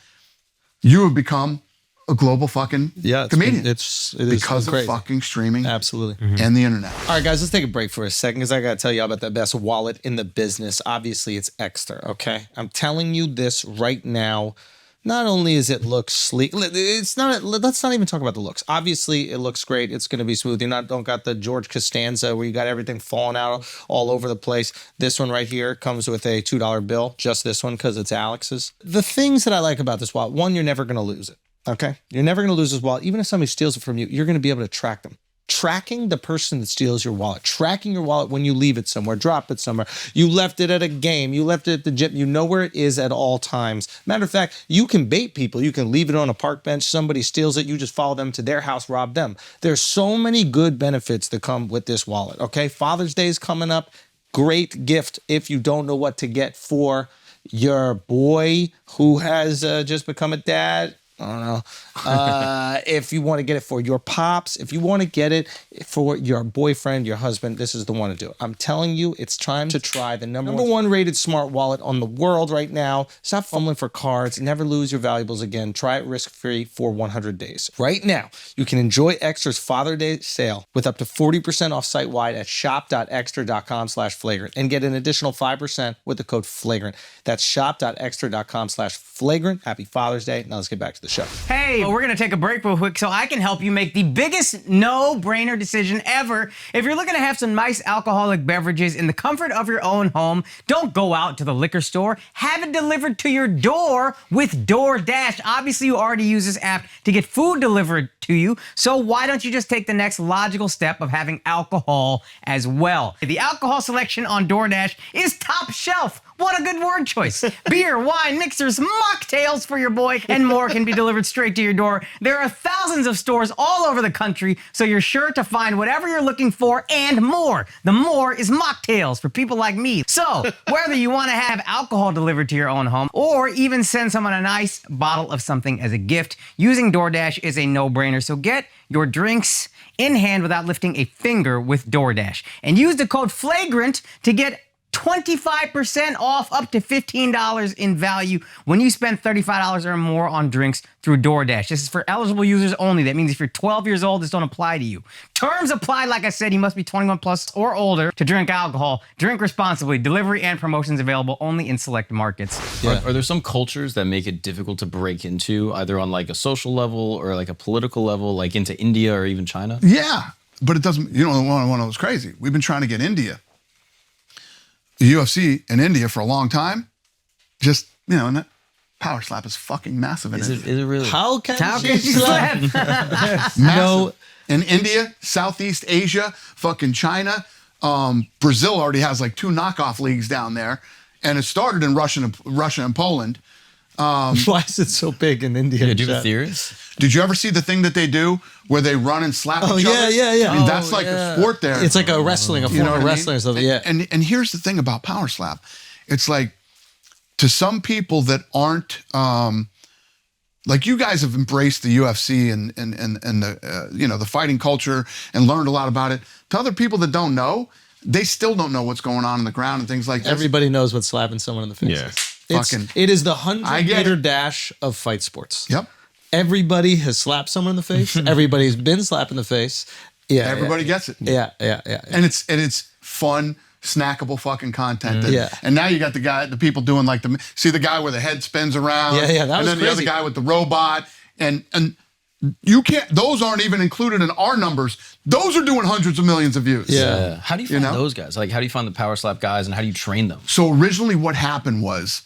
you have become a global fucking comedian. It is because of crazy. fucking streaming Absolutely. and the internet. All right, guys, let's take a break for a second because I got to tell you about the best wallet in the business. Obviously, it's Extra, okay? I'm telling you this right now. Not only is it look sleek, let's not even talk about the looks. Obviously, it looks great. It's going to be smooth. You don't got the George Costanza where you got everything falling out all over the place. This one right here comes with a $2 bill, just this one because it's Alex's. The things that I like about this wallet, one, you're never going to lose it, okay? You're never going to lose this wallet. Even if somebody steals it from you, you're going to be able to track them. Tracking the person that steals your wallet, tracking your wallet when you leave it somewhere, drop it somewhere. You left it at a game, you left it at the gym, you know where it is at all times. Matter of fact, you can bait people. You can leave it on a park bench, somebody steals it, you just follow them to their house, rob them. There's so many good benefits that come with this wallet, okay? Father's Day is coming up. Great gift if you don't know what to get for your boy who has just become a dad, I don't know. If you want to get it for your pops, if you want to get it for your boyfriend, your husband, this is the one to do. I'm telling you, it's time to try the number one rated smart wallet on the world right now. Stop fumbling for cards. Never lose your valuables again. Try it risk-free for 100 days. Right now, you can enjoy Extra's Father's Day sale with up to 40% off site-wide at shop.extra.com/flagrant and get an additional 5% with the code FLAGRANT. That's shop.extra.com/flagrant. Happy Father's Day. Now let's get back to the show. Hey, we're gonna take a break real quick so I can help you make the biggest no-brainer decision ever. If you're looking to have some nice alcoholic beverages in the comfort of your own home, don't go out to the liquor store. Have it delivered to your door with DoorDash. Obviously, you already use this app to get food delivered to you, so why don't you just take the next logical step of having alcohol as well? The alcohol selection on DoorDash is top shelf. What a good word choice. Beer, wine, mixers, mocktails for your boy, and more can be delivered straight to your door. There are thousands of stores all over the country, so you're sure to find whatever you're looking for and more. The more is mocktails for people like me. So, whether you want to have alcohol delivered to your own home or even send someone a nice bottle of something as a gift, using DoorDash is a no-brainer. So get your drinks in hand without lifting a finger with DoorDash. And use the code FLAGRANT to get 25% off up to $15 in value when you spend $35 or more on drinks through DoorDash. This is for eligible users only. That means if you're 12 years old, this don't apply to you. Terms apply. Like I said, you must be 21 plus or older to drink alcohol. Drink responsibly. Delivery and promotions available only in select markets. Yeah. Are there some cultures that make it difficult to break into, either on like a social level or like a political level, like into India or even China? Yeah, but it doesn't, you know, one of those crazy. We've been trying to get India, the UFC in India for a long time. Just, you know, and that power slap is fucking massive in India. Is it really? How can you slap? Massive. No. In India, Southeast Asia, fucking China, Brazil already has like 2 knockoff leagues down there, and it started in Russia and Poland. Why is it so big in India? Yeah, do you have a theory? Did you ever see the thing that they do where they run and slap each other? yeah. I mean, that's like a sport there. It's like a wrestling, a form of wrestling or something. Yeah. And here's the thing about power slap. It's like, to some people that aren't, like you guys have embraced the UFC and the, you know, the fighting culture and learned a lot about it. To other people that don't know, they still don't know what's going on in the ground and things like that. Everybody knows what slapping someone in the face Yeah. is. It is the 100-meter dash of fight sports. Yep. Everybody has slapped someone in the face. Everybody's been slapped in the face. Yeah. Everybody gets it. Yeah. And it's fun, snackable fucking content. Yeah. And now you got the people doing like see the guy where the head spins around. Yeah, that was And then the crazy. other guy with the robot. And you can't, those aren't even included in our numbers. Those are doing hundreds of millions of views. Yeah. How do you find those guys? Like, how do you find the power slap guys and how do you train them? So originally what happened was,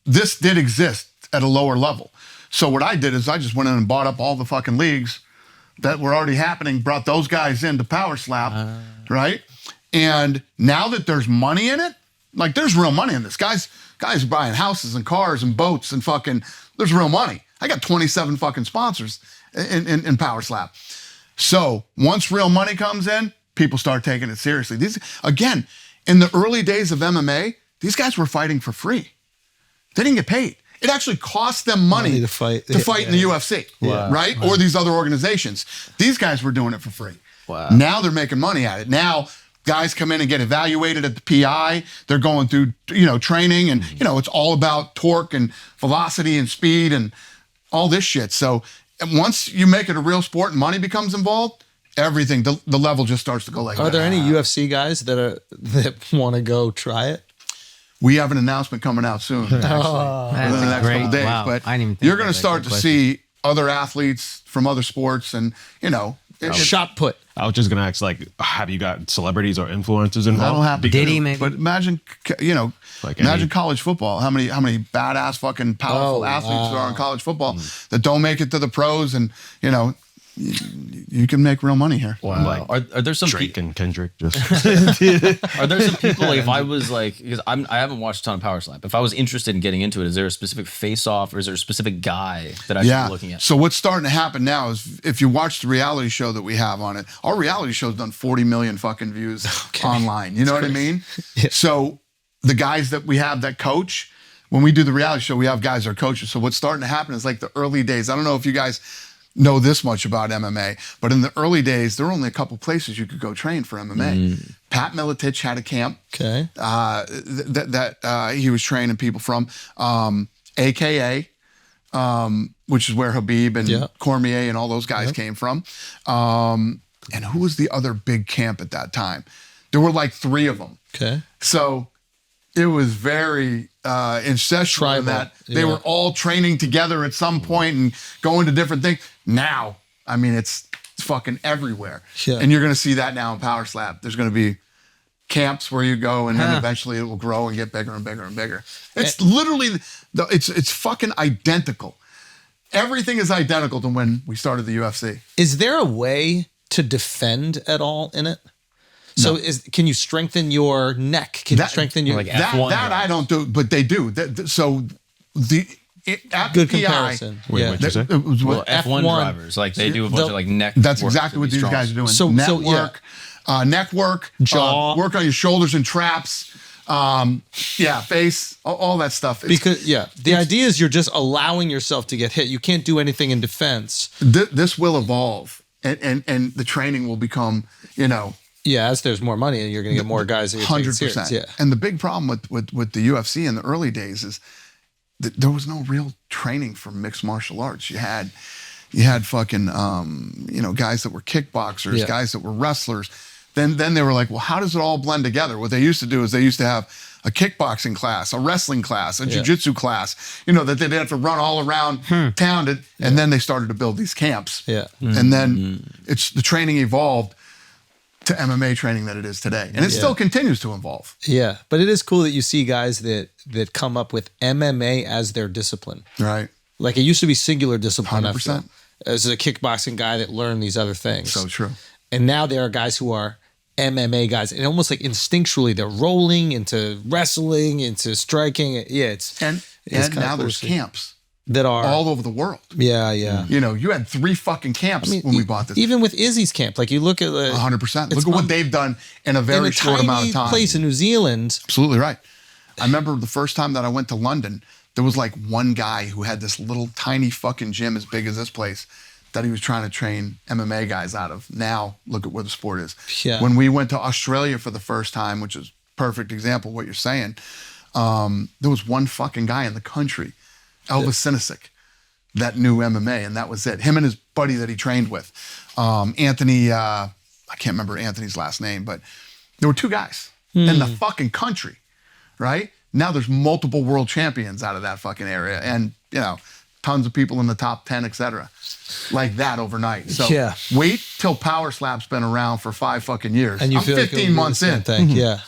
this did exist at a lower level. So what I did is I just went in and bought up all the fucking leagues that were already happening, brought those guys into power slap, right? And now that there's money in it, like there's real money in this. Guys are buying houses and cars and boats and fucking, there's real money. I got 27 fucking sponsors in power slap. So once real money comes in, people start taking it seriously. These, again, in the early days of MMA, these guys were fighting for free. They didn't get paid. It actually cost them money to fight in the UFC, right? Or these other organizations. These guys were doing it for free. Wow. Now they're making money at it. Now guys come in and get evaluated at the PI. They're going through, you know, training, and you know, it's all about torque and velocity and speed and all this shit. So once you make it a real sport and money becomes involved, everything, the level just starts to go like that. Are there any UFC guys that want to go try it? We have an announcement coming out soon, actually, within the next couple days. Wow. But I didn't even think you're about going to that. start Good to question. see other athletes from other sports, and you know, Shot put. I was just gonna ask, like, have you got celebrities or influencers involved? that'll happen. Did he too. maybe? But imagine, you know, Like imagine any- college football. How many badass fucking powerful athletes there are in college football that don't make it to the pros, and you know, you can make real money here. Wow. Like Are there some Drake and Kendrick just Are there some people, like, if I was like, because I haven't watched a ton of power slap. If I was interested in getting into it, is there a specific face off or is there a specific guy that I should be looking at? So what's starting to happen now is, if you watch the reality show that we have on it, our reality show's done 40 million fucking views online. You know what I mean? So the guys that we have that coach, when we do the reality show, we have guys that are coaches. So what's starting to happen is like the early days. I don't know if you guys know this much about MMA, but in the early days, there were only a couple places you could go train for MMA. Pat Miletich had a camp that he was training people from, AKA, which is where Habib and Cormier and all those guys came from. And who was the other big camp at that time? There were like 3 of them. Okay. So it was very incestual in that they were all training together at some point and going to different things. Now, I mean, it's fucking everywhere. Yeah. And you're going to see that now in Power Slap. There's going to be camps where you go and then eventually it will grow and get bigger and bigger and bigger. It's literally, it's fucking identical. Everything is identical to when we started the UFC. Is there a way to defend at all in it? So can you strengthen your neck? Can you strengthen your... Like that F1 I don't do, but they do. So at Good the PI, comparison. Wait, what'd you say? it was Well, what- F1 drivers, like they do a bunch of like neck. That's work exactly to what be these strong. guys are doing. So, Neck work, jaw, work on your shoulders and traps, face, all that stuff. Because the idea is you're just allowing yourself to get hit. You can't do anything in defense. This will evolve, and the training will become, As there's more money, and you're going to get more guys that you're taking serious. 100%. Yeah. And the big problem with the UFC in the early days is that there was no real training for mixed martial arts. You had fucking guys that were kickboxers, guys that were wrestlers. Then they were like, well, how does it all blend together? What they used to do is they used to have a kickboxing class, a wrestling class, a jiu-jitsu class, that they'd have to run all around town. And then they started to build these camps. Yeah. And then the training evolved to MMA training that it is today. And it still continues to evolve. Yeah. But it is cool that you see guys that come up with MMA as their discipline. Right. Like it used to be singular discipline. 100%. As a kickboxing guy that learned these other things. So true. And now there are guys who are MMA guys, and almost like instinctually they're rolling into wrestling, into striking. Yeah, and now there's camps that are all over the world. Yeah. You had 3 fucking camps when we bought this. Even with Izzy's camp, like you look at 100%. Look at what they've done in a very short amount of time. Place in New Zealand. Absolutely right. I remember the first time that I went to London, there was like one guy who had this little tiny fucking gym as big as this place that he was trying to train MMA guys out of. Now, look at where the sport is. Yeah. When we went to Australia for the first time, which is a perfect example of what you're saying, there was one fucking guy in the country, Elvis Sinisic, that knew MMA, and that was it. Him and his buddy that he trained with. Anthony, I can't remember Anthony's last name, but there were 2 guys in the fucking country, right? Now there's multiple world champions out of that fucking area, and, tons of people in the top 10, et cetera. Like that overnight. So wait till Power Slap's been around for 5 fucking years. And you I'm feel 15 months in. Yeah.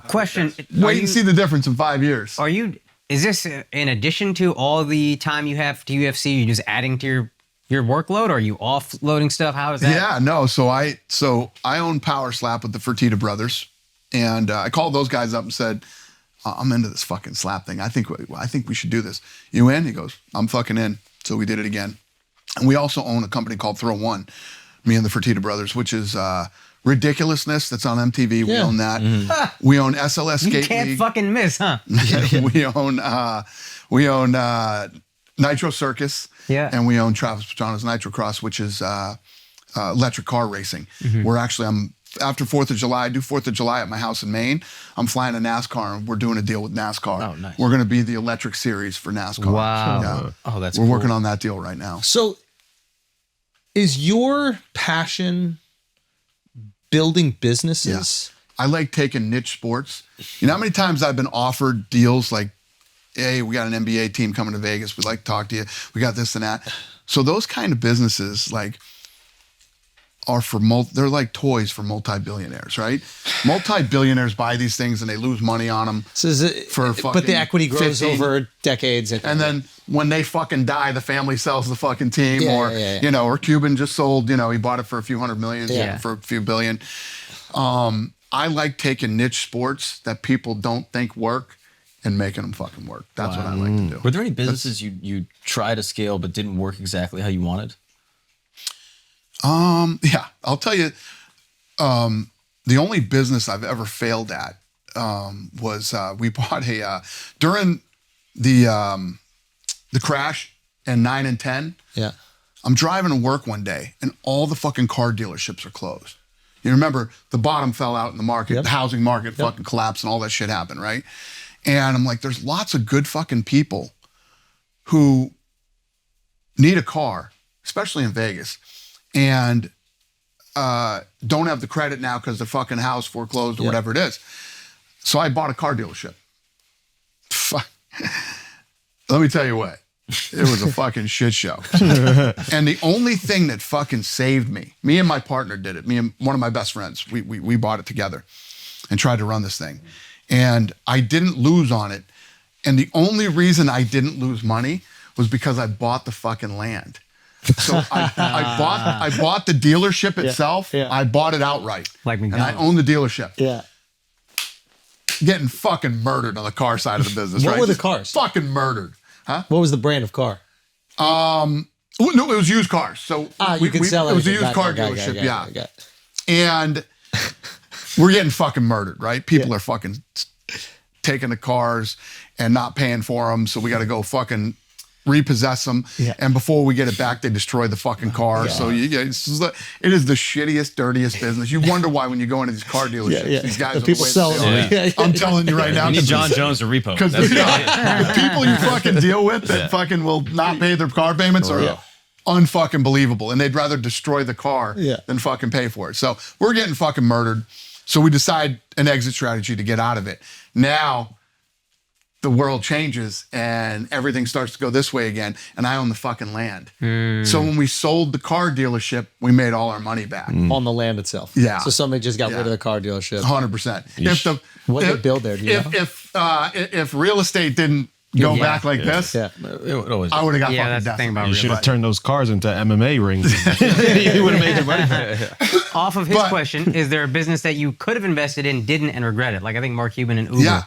Question. Wait and see the difference in 5 years. Is this in addition to all the time you have to UFC, you're just adding to your workload, or are you offloading stuff? How is that? Yeah, no. So I own Power Slap with the Fertittas brothers. And I called those guys up and said, I'm into this fucking slap thing. I think we should do this. You in? He goes, I'm fucking in. So we did it again. And we also own a company called Throw One, me and the Fertittas brothers, which is Ridiculousness that's on MTV. We own that. We own SLS Skate League. You can't fucking miss, huh? we own Nitro Circus. Yeah. And we own Travis Pastrana's Nitro Cross, which is electric car racing. We're actually, after 4th of July, I do 4th of July at my house in Maine. I'm flying to NASCAR, and we're doing a deal with NASCAR. Oh, nice. We're going to be the electric series for NASCAR. Wow. Yeah. Oh, that's We're cool. working on that deal right now. So is your passion building businesses? Yeah. I like taking niche sports. You know how many times I've been offered deals like, hey, we got an NBA team coming to Vegas. We'd like to talk to you. We got this and that. So those kind of businesses, like, are for they're like toys for multi-billionaires, right? Multi-billionaires buy these things and they lose money on them. So is it, but the equity grows 15. over decades. And then when they fucking die, the family sells the fucking team, Yeah. or Cuban just sold, he bought it for a few $100 million, for a few billion. I like taking niche sports that people don't think work and making them fucking work. That's what I like to do. Were there any businesses you tried to scale but didn't work exactly how you wanted? Yeah, I'll tell you, the only business I've ever failed at was we bought a during the crash in 9 and 10. Yeah. I'm driving to work one day and all the fucking car dealerships are closed. You remember the bottom fell out in the market, the housing market fucking collapsed and all that shit happened, right? And I'm like, there's lots of good fucking people who need a car, especially in Vegas, and don't have the credit now because the fucking house foreclosed or whatever it is. So I bought a car dealership. Fuck. Let me tell you what. It was a fucking shit show. And the only thing that fucking saved me and my partner did it, me and one of my best friends, we bought it together and tried to run this thing. And I didn't lose on it. And the only reason I didn't lose money was because I bought the fucking land. So I bought the dealership itself. Yeah. I bought it outright. Like and McDonald's. I own the dealership. Yeah. Getting fucking murdered on the car side of the business. What right? were the Just cars? Fucking murdered. Huh? What was the brand of car? No, it was used cars. So You can sell it. It was a used car dealership, yeah. And we're getting fucking murdered, right? People are fucking taking the cars and not paying for them. So we got to go fucking repossess them. Yeah. And before we get it back, they destroy the fucking car. So it is the shittiest, dirtiest business. You wonder why when you go into these car dealerships, these guys the people sell them. I'm telling you right now. You need Jon Jones to repo. Because the people you fucking deal with that fucking will not pay their car payments are unfucking believable. And they'd rather destroy the car than fucking pay for it. So we're getting fucking murdered. So we decide an exit strategy to get out of it. Now the world changes and everything starts to go this way again. And I own the fucking land. So when we sold the car dealership, we made all our money back. On the land itself. Yeah. So somebody just got rid of the car dealership. 100%. What did they build there? Do you know? If real estate didn't go back like this, Yeah. It always I would have got Yeah, fucking that's the death. thing about You real should have life. turned those cars into MMA rings. You would have made your money. Off of his But- question, is there a business that you could have invested in, didn't, and regret it? Like I think Mark Cuban and Uber. Yeah.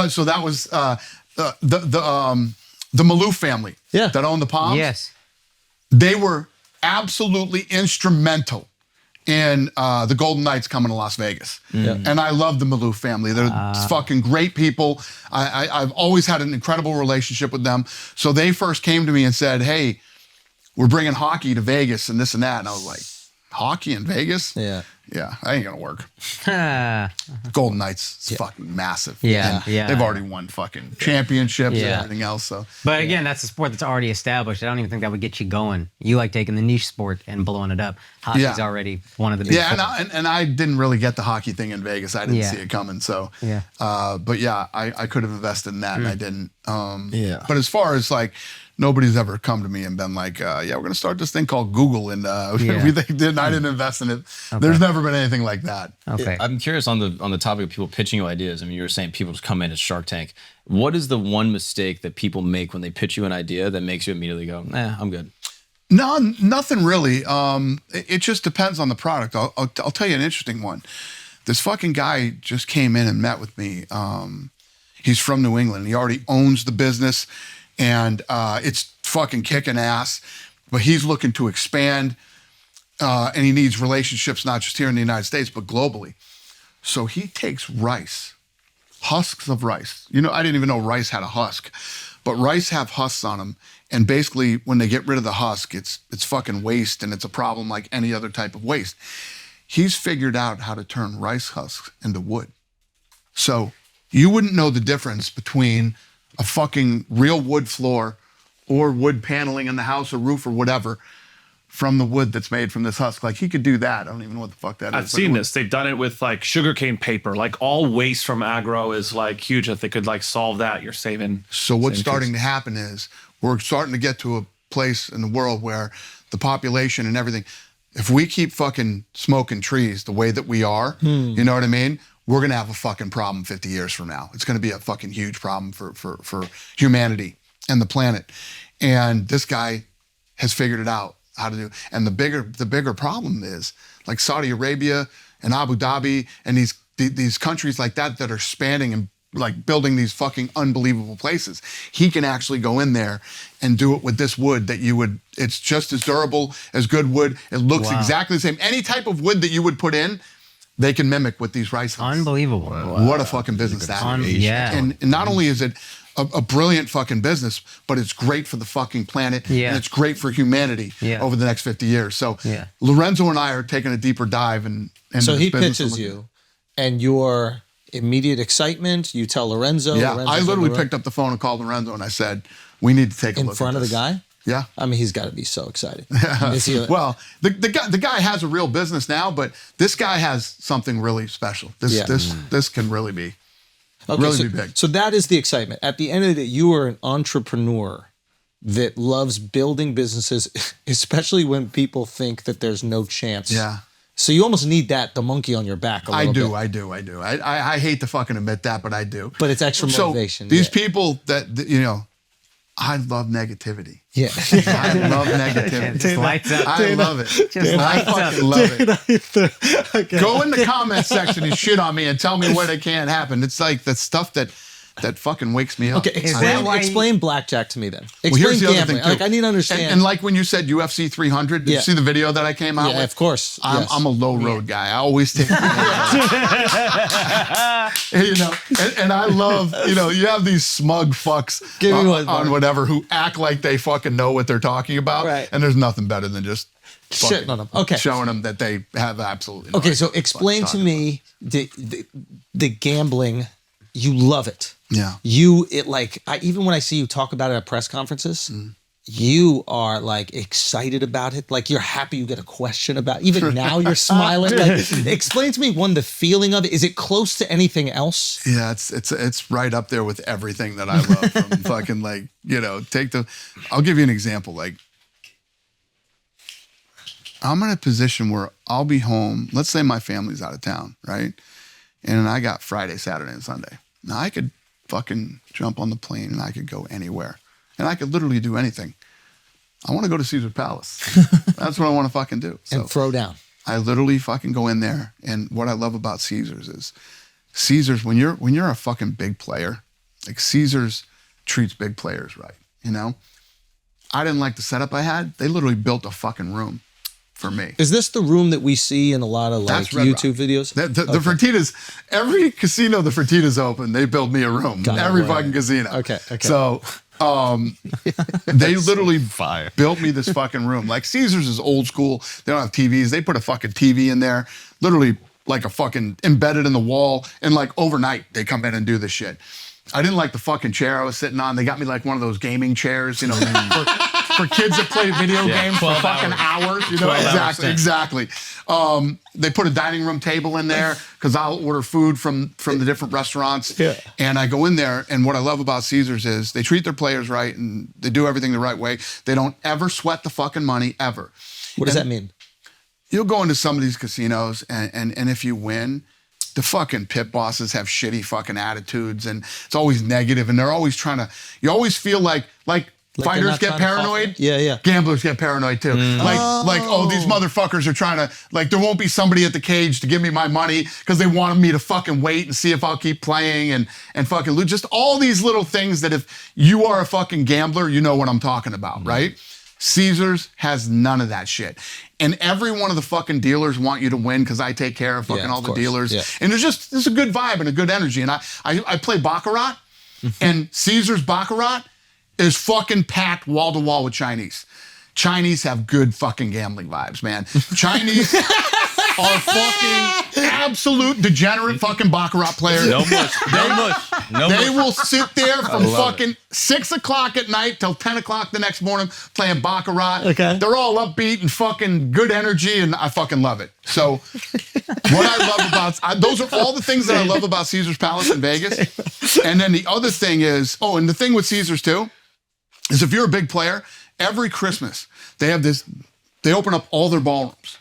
So that was the Maloof family that owned the Palms. Yes. They were absolutely instrumental in the Golden Knights coming to Las Vegas. And I love the Maloof family. They're fucking great people. I've always had an incredible relationship with them. So they first came to me and said, hey, we're bringing hockey to Vegas and this and that. And I was like, hockey in Vegas? Yeah. Yeah, that ain't gonna work. Ah, Golden Knights is fucking massive. Yeah, And yeah. They've already won fucking championships Yeah. and everything else. So but again, that's a sport that's already established. I don't even think that would get you going. You like taking the niche sport and blowing it up. Hockey's already one of the big sports. and I didn't really get the hockey thing in Vegas. I didn't Yeah. see it coming. So Yeah. but yeah, I could have invested in that and I didn't. Yeah. But as far as like nobody's ever come to me and been like, yeah, we're gonna start this thing called Google and I didn't invest in it. There's never been anything like that. Okay. I'm curious on the topic of people pitching you ideas. I mean, you were saying people just come in as Shark Tank. What is the one mistake that people make when they pitch you an idea that makes you immediately go, I'm good? No, nothing really. It just depends on the product. I'll tell you an interesting one. This fucking guy just came in and met with me. He's from New England. He already owns the business and it's fucking kicking ass, but he's looking to expand and he needs relationships, not just here in the United States, but globally. So he takes rice, husks of rice. You know, I didn't even know rice had a husk, but rice have husks on them. And basically when they get rid of the husk, it's fucking waste and it's a problem like any other type of waste. He's figured out how to turn rice husks into wood. So you wouldn't know the difference between a fucking real wood floor or wood paneling in the house or roof or whatever from the wood that's made from this husk. Like he could do that. I don't even know what the fuck that is. I've seen this. They've done it with like sugarcane paper. Like all waste from agro is like huge. If they could like solve that, you're saving. So what's starting to happen is we're starting to get to a place in the world where the population and everything, if we keep fucking smoking trees the way that we are, you know what I mean? We're going to have a fucking problem 50 years from now. It's going to be a fucking huge problem for humanity and the planet. And this guy has figured it out how to do. And the bigger problem is like Saudi Arabia and Abu Dhabi and these countries like that are expanding and like building these fucking unbelievable places. He can actually go in there and do it with this wood that it's just as durable as good wood. It looks exactly the same. Any type of wood that you would put in, they can mimic with these rice hulls. Unbelievable. What a fucking business that is. Yeah. And not only is it a brilliant fucking business, but it's great for the fucking planet. Yeah. And it's great for humanity over the next 50 years. So Lorenzo and I are taking a deeper dive. So he business pitches you, and your immediate excitement, you tell Lorenzo. Yeah, Lorenzo's I literally on the road. picked up the phone and called Lorenzo and I said, we need to take a in look front at of the this. guy. Yeah. I mean, he's got to be so excited. Is he Well, the guy has a real business now, but this guy has something really special. This can really be be big. So that is the excitement. At the end of the day, you are an entrepreneur that loves building businesses, especially when people think that there's no chance. Yeah. So you almost need the monkey on your back a little bit. I do. I hate to fucking admit that, but I do. But it's extra motivation. So these people that, I love negativity. Yeah. I love negativity. Just lights up. I love it. Just I lights up. fucking love it. Go in the comment section and shit on me and tell me what it can't happen. It's like the stuff that fucking wakes me up. Okay, explain blackjack to me then. Well, Explain here's the other gambling. thing too. Like I need to understand. And like when you said UFC 300, did you see the video that I came out with? Yeah, of course. I'm a low road guy. I always take and I love, you have these smug fucks on whatever who act like they fucking know what they're talking about. Right. And there's nothing better than just shitting on them. Okay. Showing them that they have absolutely no Okay, idea so what explain to they're me the gambling. You love it. Yeah. Even when I see you talk about it at press conferences, you are like excited about it. Like you're happy you get a question about it. Even now you're smiling. Like, explain to me the feeling of it. Is it close to anything else? Yeah, it's right up there with everything that I love from fucking I'll give you an example. Like I'm in a position where I'll be home. Let's say my family's out of town, right? And I got Friday, Saturday, and Sunday. Now I could fucking jump on the plane and I could go anywhere. And I could literally do anything. I want to go to Caesar's Palace. That's what I want to fucking do. And throw down. I literally fucking go in there. And what I love about Caesar's is Caesar's, when you're a fucking big player, like Caesar's treats big players right, I didn't like the setup I had. They literally built a fucking room for me. Is this the room that we see in a lot of YouTube videos? The Fertittas, every casino the Fertittas open, they build me a room. Every fucking casino. Okay. So they literally built me this fucking room. Like Caesar's is old school. They don't have TVs. They put a fucking TV in there, literally like a fucking embedded in the wall. And like overnight, they come in and do this shit. I didn't like the fucking chair I was sitting on. They got me like one of those gaming chairs, for kids that play video games for fucking hours. Exactly. They put a dining room table in there because I'll order food from the different restaurants. Yeah. And I go in there, and what I love about Caesar's is they treat their players right and they do everything the right way. They don't ever sweat the fucking money, ever. What does that mean? You'll go into some of these casinos, and if you win, the fucking pit bosses have shitty fucking attitudes, and it's always negative, and they're always trying to. You always feel like fighters get paranoid. Yeah. Gamblers get paranoid too. Oh, these motherfuckers are trying to, there won't be somebody at the cage to give me my money because they wanted me to fucking wait and see if I'll keep playing and fucking lose. Just all these little things that if you are a fucking gambler, you know what I'm talking about, right? Caesar's has none of that shit. And every one of the fucking dealers want you to win because I take care of fucking all the dealers. Yeah. And there's a good vibe and a good energy. And I play Baccarat, and Caesar's Baccarat is fucking packed wall to wall with Chinese. Chinese have good fucking gambling vibes, man. Chinese are fucking absolute degenerate fucking Baccarat players. No mush. They will sit there from fucking 6 o'clock at night till 10 o'clock the next morning playing Baccarat. Okay. They're all upbeat and fucking good energy, and I fucking love it. So what I love about, those are all the things that I love about Caesar's Palace in Vegas. And then the other thing is, and the thing with Caesar's too, is if you're a big player, every Christmas, they open up all their ballrooms.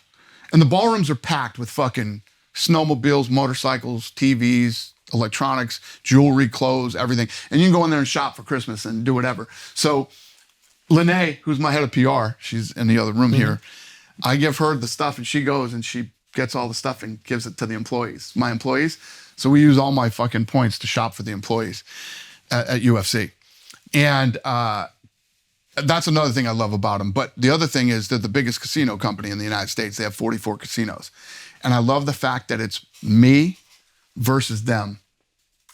And the ballrooms are packed with fucking snowmobiles, motorcycles, TVs, electronics, jewelry, clothes, everything. And you can go in there and shop for Christmas and do whatever. So Lene, who's my head of PR, she's in the other room here, I give her the stuff and she goes and she gets all the stuff and gives it to the employees, my employees. So we use all my fucking points to shop for the employees at UFC. And that's another thing I love about them. But the other thing is they're the biggest casino company in the United States. They have 44 casinos. And I love the fact that it's me versus them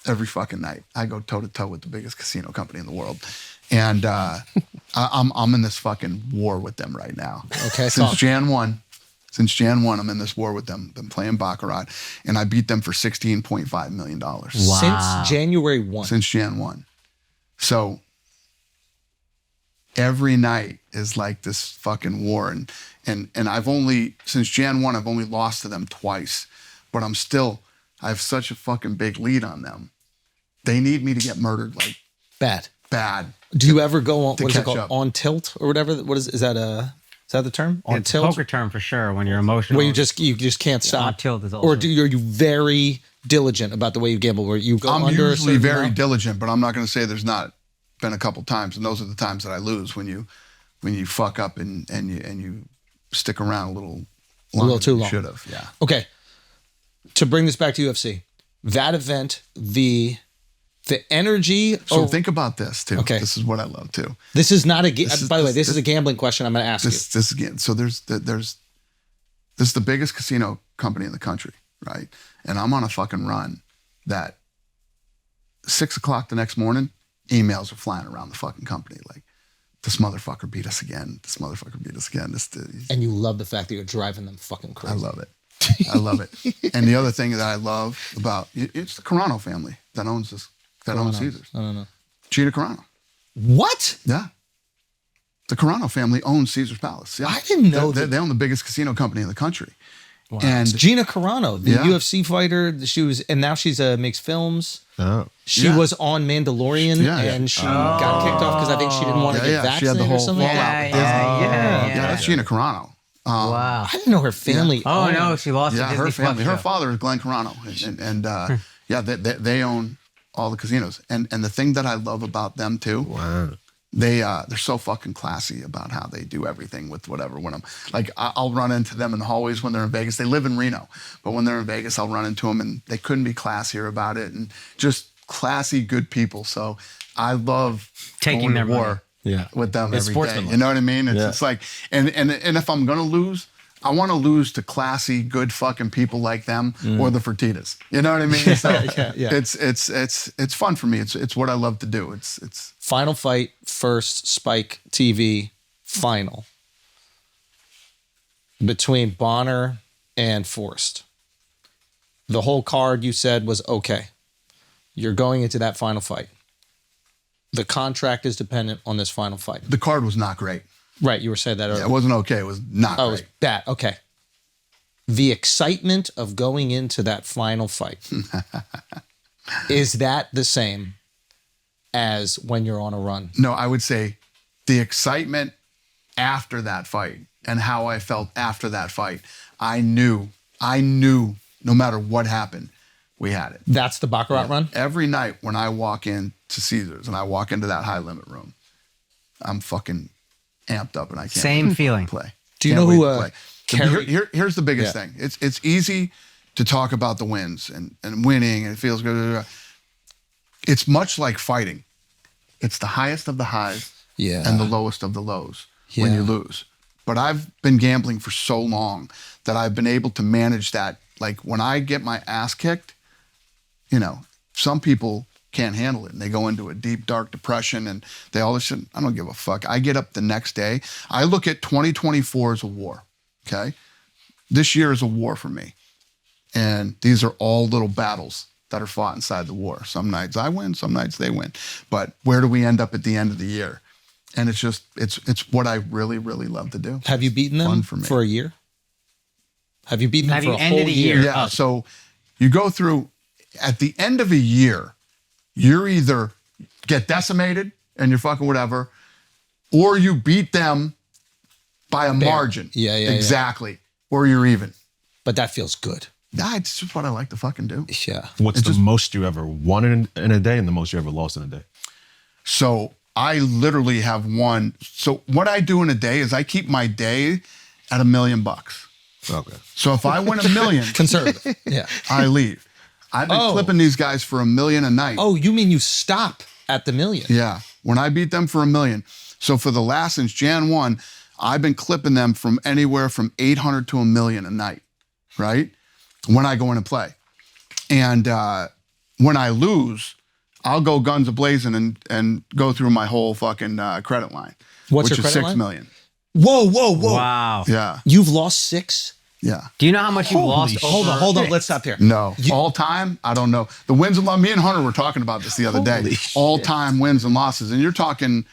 every fucking night. I go toe to toe with the biggest casino company in the world. And I'm in this fucking war with them right now. Okay. Since Jan 1, I'm in this war with them. Been playing Baccarat, and I beat them for $16.5 million. Wow. Since January 1. Since Jan 1. So every night is like this fucking war. And I've only, since Jan 1, I've only lost to them twice. But I have such a fucking big lead on them. They need me to get murdered like Bad. Do you ever go on, to what is it catch called? up. On tilt or whatever? What is that the term? On It's a tilt? poker term for sure when you're emotional. Where you just can't stop. On tilt is also. Or are you very diligent about the way you gamble? Where you go I'm under a usually certain very amount? diligent, but I'm not going to say there's not been a couple times, and those are the times that I lose when you fuck up and you stick around a little longer too than you long. should have. Yeah. Okay. To bring this back to UFC, that event, the energy. So think about this too. Okay. This is what I love too. This is not a. By the way, this this- is a gambling question. I'm going to ask you. This again. So this is the biggest casino company in the country, right? And I'm on a fucking run that 6 o'clock the next morning, emails are flying around the fucking company like, this motherfucker beat us again. This motherfucker beat us again. And you love the fact that you're driving them fucking crazy. I love it. I love it. And the other thing that I love about it's the Carano family that owns this, that owns Caesars. No. Gina Carano. What? Yeah. The Carano family owns Caesar's Palace. Yeah. I didn't know they, that. they own the biggest casino company in the country. Wow. And Gina Carano, the Yeah. UFC fighter. And now she's makes films. Oh. She Yeah. was on Mandalorian, Yeah, yeah. and she got kicked off because I think she didn't want to Yeah, get yeah. She had vaccinated the or whole something. fallout Yeah, with Disney. yeah. That's Gina Carano. Wow. I didn't know her family. Oh owned- no, she lost. Yeah, the her Disney family. Plus Her show. father is Glenn Carano, and yeah, they own all the casinos. And the thing that I love about them too, Wow. they're so fucking classy about how they do everything with whatever. When I'm like, I'll run into them in the hallways when they're in Vegas. They live in Reno, but when they're in Vegas, I'll run into them, and they couldn't be classier about it, and just classy, good people. So I love Taking going to their money. war Yeah. with them It's every day. sportsmanlike. You know what I mean? It's Yeah. it's like, and if I'm gonna lose, I want to lose to classy, good fucking people like them or the Fertittas. You know what I mean? So yeah. it's fun for me. It's what I love to do. It's Final fight, first Spike TV final between Bonner and Forrest. The whole card you said was okay. You're going into that final fight. The contract is dependent on this final fight. the card was not great. Right, you were saying that earlier. Yeah, it wasn't okay. It was not Oh, it was great. bad. Okay. The excitement of going into that final fight, is that the same as when you're on a run? No, I would say the excitement after that fight and how I felt after that fight. I knew no matter what happened, we had it. That's the Baccarat run? Every night when I walk into Caesars and I walk into that high limit room, I'm fucking amped up and I can't Same wait to feeling. play. Do you Can't know wait who, to play. Kerry- Here's the biggest Yeah. thing. It's easy to talk about the wins and winning and it feels good. It's much like fighting. It's the highest of the highs Yeah. and the lowest of the lows when Yeah. you lose. But I've been gambling for so long that I've been able to manage that. Like when I get my ass kicked, you know, some people can't handle it and they go into a deep, dark depression and they all this shit. I don't give a fuck. I get up the next day. I look at 2024 as a war. Okay. This year is a war for me. And these are all little battles that are fought inside the war. Some nights I win, some nights they win. But where do we end up at the end of the year? And it's just, it's what I really, really love to do. Have you beaten them Fun for me. for a year? Have you beaten them Have for you a ended whole a year? year? Yeah. up. So you go through, at the end of a year, you're either get decimated and you're fucking whatever, or you beat them by a margin. Yeah, yeah, yeah. Exactly. Or you're even. But that feels good. Nah, it's just what I like to fucking do. Yeah. What's the most you ever won in a day and the most you ever lost in a day? So I literally have won. So what I do in a day is I keep my day at $1 million. Okay. So if I win $1 million, Conservative. Yeah. I leave. I've been clipping these guys for $1 million a night. Oh, you mean you stop at the million? Yeah. When I beat them for $1 million. So for the last, since Jan 1, I've been clipping them from anywhere from 800 to 1 million a night, right? When I go in and play. And when I lose, I'll go guns a-blazing and go through my whole fucking credit line. What's which your is credit 6 line? million. Whoa, whoa, whoa. Wow. Yeah. You've lost 6? Yeah. Do you know how much you lost? Hold on. Let's stop there. No. All time, I don't know. The wins and losses, me and Hunter were talking about this the other day. All time wins and losses. And you're talking,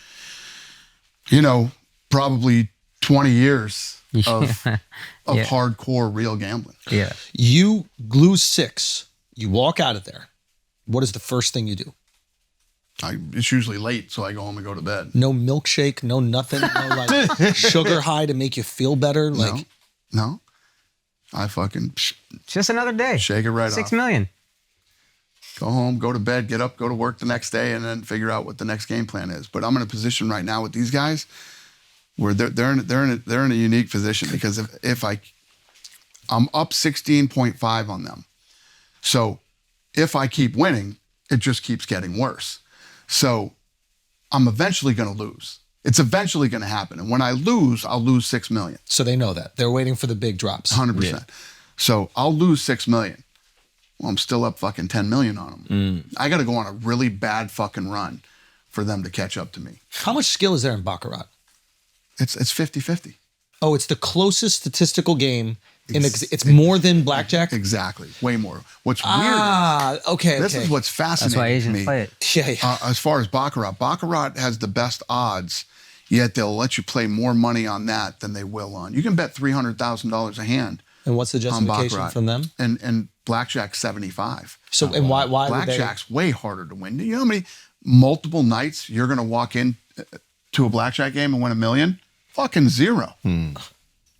probably 20 years of hardcore real gambling. Yeah. You lose 6. You walk out of there. What is the first thing you do? It's usually late, so I go home and go to bed. No milkshake, no nothing, no like sugar high to make you feel better. Like No. I fucking Just another day. shake it right off. 6 million. Go home, go to bed, get up, go to work the next day, and then figure out what the next game plan is. But I'm in a position right now with these guys where they're in a unique position because if I'm up 16.5 on them, so if I keep winning, it just keeps getting worse. So I'm eventually going to lose. It's eventually going to happen. And when I lose, I'll lose 6 million. So they know that. They're waiting for the big drops. 100%. Yeah. So I'll lose 6 million. Well, I'm still up fucking 10 million on them. I got to go on a really bad fucking run for them to catch up to me. How much skill is there in Baccarat? It's 50-50. Oh, it's the closest statistical game. It's more than blackjack? Exactly. Way more. What's weird. Okay. This is what's fascinating That's why to Asians me. play it. Yeah. As far as Baccarat has the best odds, yet they'll let you play more money on that than they will on. You can bet $300,000 a hand. And what's the justification from them? And blackjack 75. So and why blackjack's way harder to win. Do you know how many multiple nights you're going to walk in to a blackjack game and win $1 million? Fucking zero.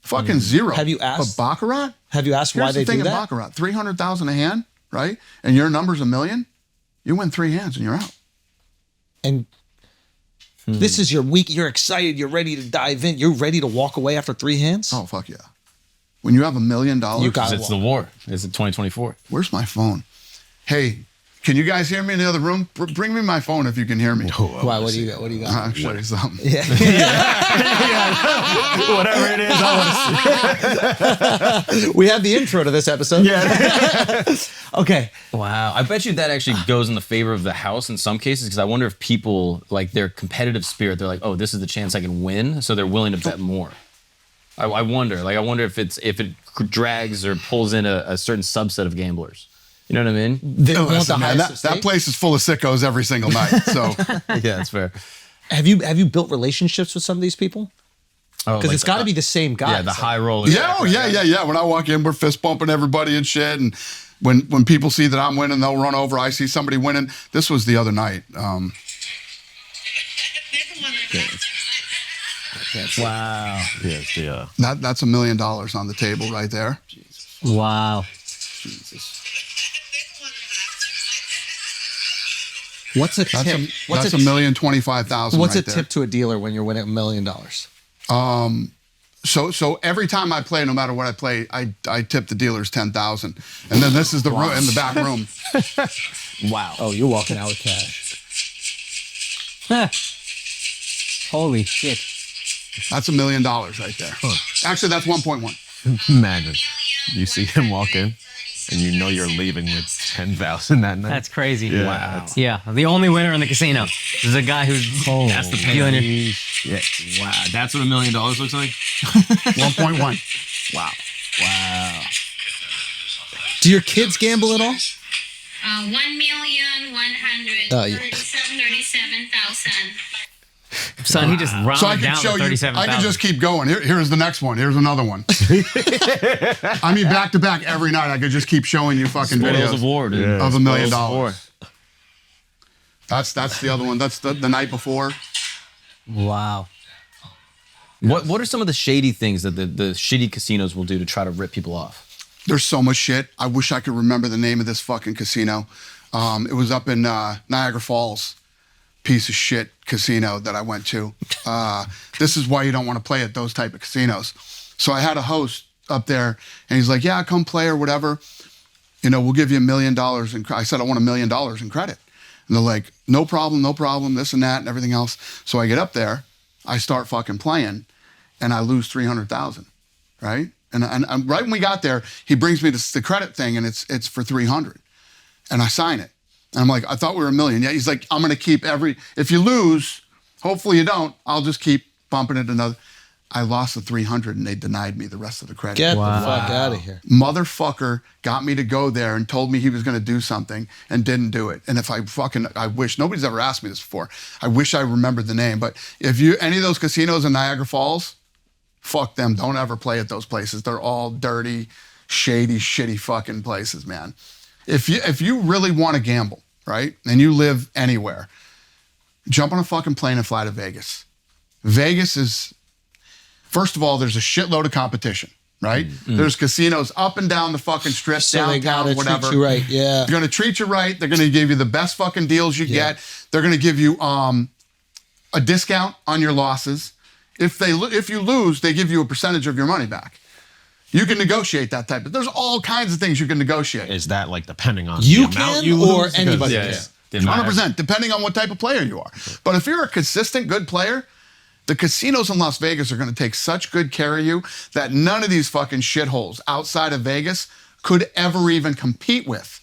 Fucking zero. Have you asked? But Baccarat? Have you asked why they do Here's the thing that? in Baccarat, 300,000 a hand, right? And your number's $1 million. You win 3 hands and you're out. And this is your week. You're excited. You're ready to dive in. You're ready to walk away after 3 hands. Oh fuck yeah! When you have $1 million, You got It's the war. It's 2024. Where's my phone? Hey, can you guys hear me in the other room? Bring me my phone if you can hear me. Why? What do you got? What do you got? I'll show you something. Whatever it is, I want to see. We have the intro to this episode. Yeah. Okay. Wow. I bet you that actually goes in the favor of the house in some cases because I wonder if people, like their competitive spirit, they're like, oh, this is the chance I can win. So they're willing to bet more. I wonder. Like, I wonder if it drags or pulls in a certain subset of gamblers. You know what I mean? They want Listen, the man, highest that place is full of sickos every single night. So Yeah, that's fair. Have you built relationships with some of these people? Oh, Because like it's got to be the same guys. Yeah, the high roller. yeah. When I walk in, we're fist bumping everybody and shit. And when people see that I'm winning, they'll run over. I see somebody winning. This was the other night. Wow. Yes, yeah. That's $1 million on the table right there. Wow. What's a That's tip? that's $1,025,000. What's right a tip to a dealer when you're winning $1 million? So every time I play, no matter what I play, I tip the dealers 10,000, and then this is the room in the back room. Wow. Oh, you're walking out with cash. Holy shit. That's $1 million right there. Actually, that's 1.1. Imagine you see him walk in, and you know you're leaving with 10,000 that night. That's crazy. Yeah, Wow. that's- Yeah. The only winner in the casino is a guy who's That's the dealing penalty. Yeah. Wow. That's what $1 million looks like? 1.1. Wow. Wow. Do your kids gamble at all? 1,137,000. son. He just rounded So I can down show to you. 37,000. I can just keep going. Here's the next one. Here's another one. I mean, back to back every night. I could just keep showing you fucking Spoils videos of war, dude. of $1 million. Spoils of war. That's the other one. That's the night before. Wow. What are some of the shady things that the shitty casinos will do to try to rip people off? There's so much shit. I wish I could remember the name of this fucking casino. It was up in Niagara Falls. Piece of shit casino that I went to. This is why you don't want to play at those type of casinos. So I had a host up there, and he's like, "Yeah, come play or whatever. You know, we'll give you $1 million." I said, "I want $1 million in credit." And they're like, no problem, this and that and everything else. So I get up there, I start fucking playing and I lose 300,000, right? And right when we got there, he brings me the credit thing and it's for 300. And I sign it. And I'm like, I thought we were $1 million. Yeah, he's like, I'm going to keep if you lose, hopefully you don't, I'll just keep bumping it another. I lost the 300 and they denied me the rest of the credit. Get the fuck out of here. Motherfucker got me to go there and told me he was going to do something and didn't do it. And if I wish, nobody's ever asked me this before. I wish I remembered the name. But if any of those casinos in Niagara Falls, fuck them. Don't ever play at those places. They're all dirty, shady, shitty fucking places, man. If you really want to gamble, right, and you live anywhere, jump on a fucking plane and fly to Vegas. Vegas is, first of all, there's a shitload of competition, right? There's casinos up and down the fucking strip, So downtown, they gotta whatever. treat you right, yeah. They're going to treat you right. They're going to give you the best fucking deals you get. They're going to give you a discount on your losses. If you lose, they give you a percentage of your money back. You can negotiate that type of. There's all kinds of things you can negotiate. Is that like depending on You the amount can you or lose? anybody Yeah, can. yeah. 100%, depending on what type of player you are. But if you're a consistent good player, the casinos in Las Vegas are going to take such good care of you that none of these fucking shitholes outside of Vegas could ever even compete with.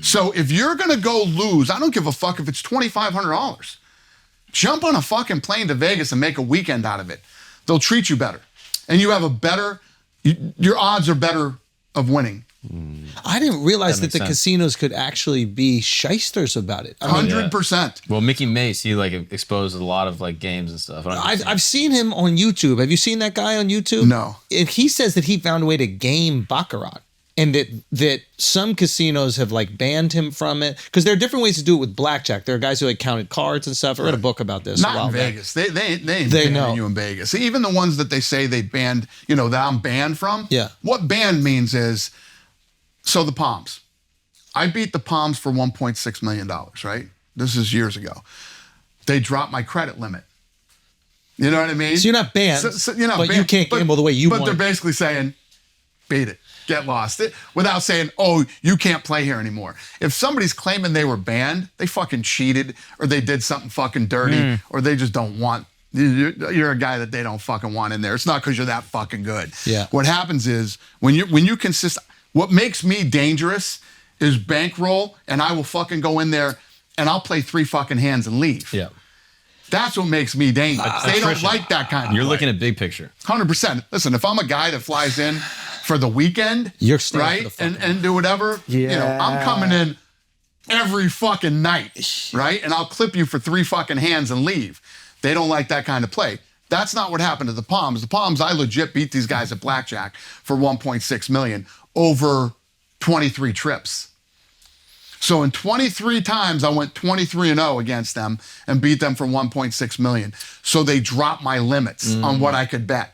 So if you're going to go lose, I don't give a fuck if it's $2,500. Jump on a fucking plane to Vegas and make a weekend out of it. They'll treat you better. And you have your odds are better of winning. I didn't realize that makes the sense. casinos could actually be shysters about it. I mean, 100%. Well, Mickey Mace, he like exposed a lot of like games and stuff. I've seen him on YouTube. Have you seen that guy on YouTube? No. And he says that he found a way to game Baccarat. And that some casinos have like banned him from it because there are different ways to do it with blackjack. There are guys who like counted cards and stuff. I read a book about this. a Not while in back. Vegas. They ain't banning know. you in Vegas. Even the ones that they say they banned, that I'm banned from. Yeah. What banned means is, so the Palms. I beat the Palms for $1.6 million, right? This is years ago. They dropped my credit limit. You know what I mean? So you're not banned, you're not but banned, you can't gamble the way you But want. they're basically saying, beat it. Get lost. Without saying, oh, you can't play here anymore. If somebody's claiming they were banned, they fucking cheated or they did something fucking dirty or they just don't want, you're a guy that they don't fucking want in there. It's not because you're that fucking good. Yeah. What happens is when you consist, what makes me dangerous is bankroll and I will fucking go in there and I'll play 3 fucking hands and leave. yeah. That's what makes me dangerous. They don't like that kind of You're play. looking at big picture. 100%. Listen, if I'm a guy that flies in for the weekend, You're staying for right, the fucking and do whatever, I'm coming in every fucking night, right? And I'll clip you for 3 fucking hands and leave. They don't like that kind of play. That's not what happened to the Palms. The Palms, I legit beat these guys at blackjack for $1.6 million over 23 trips. So in 23 times, I went 23-0 against them and beat them for $1.6 million. So they dropped my limits on what I could bet.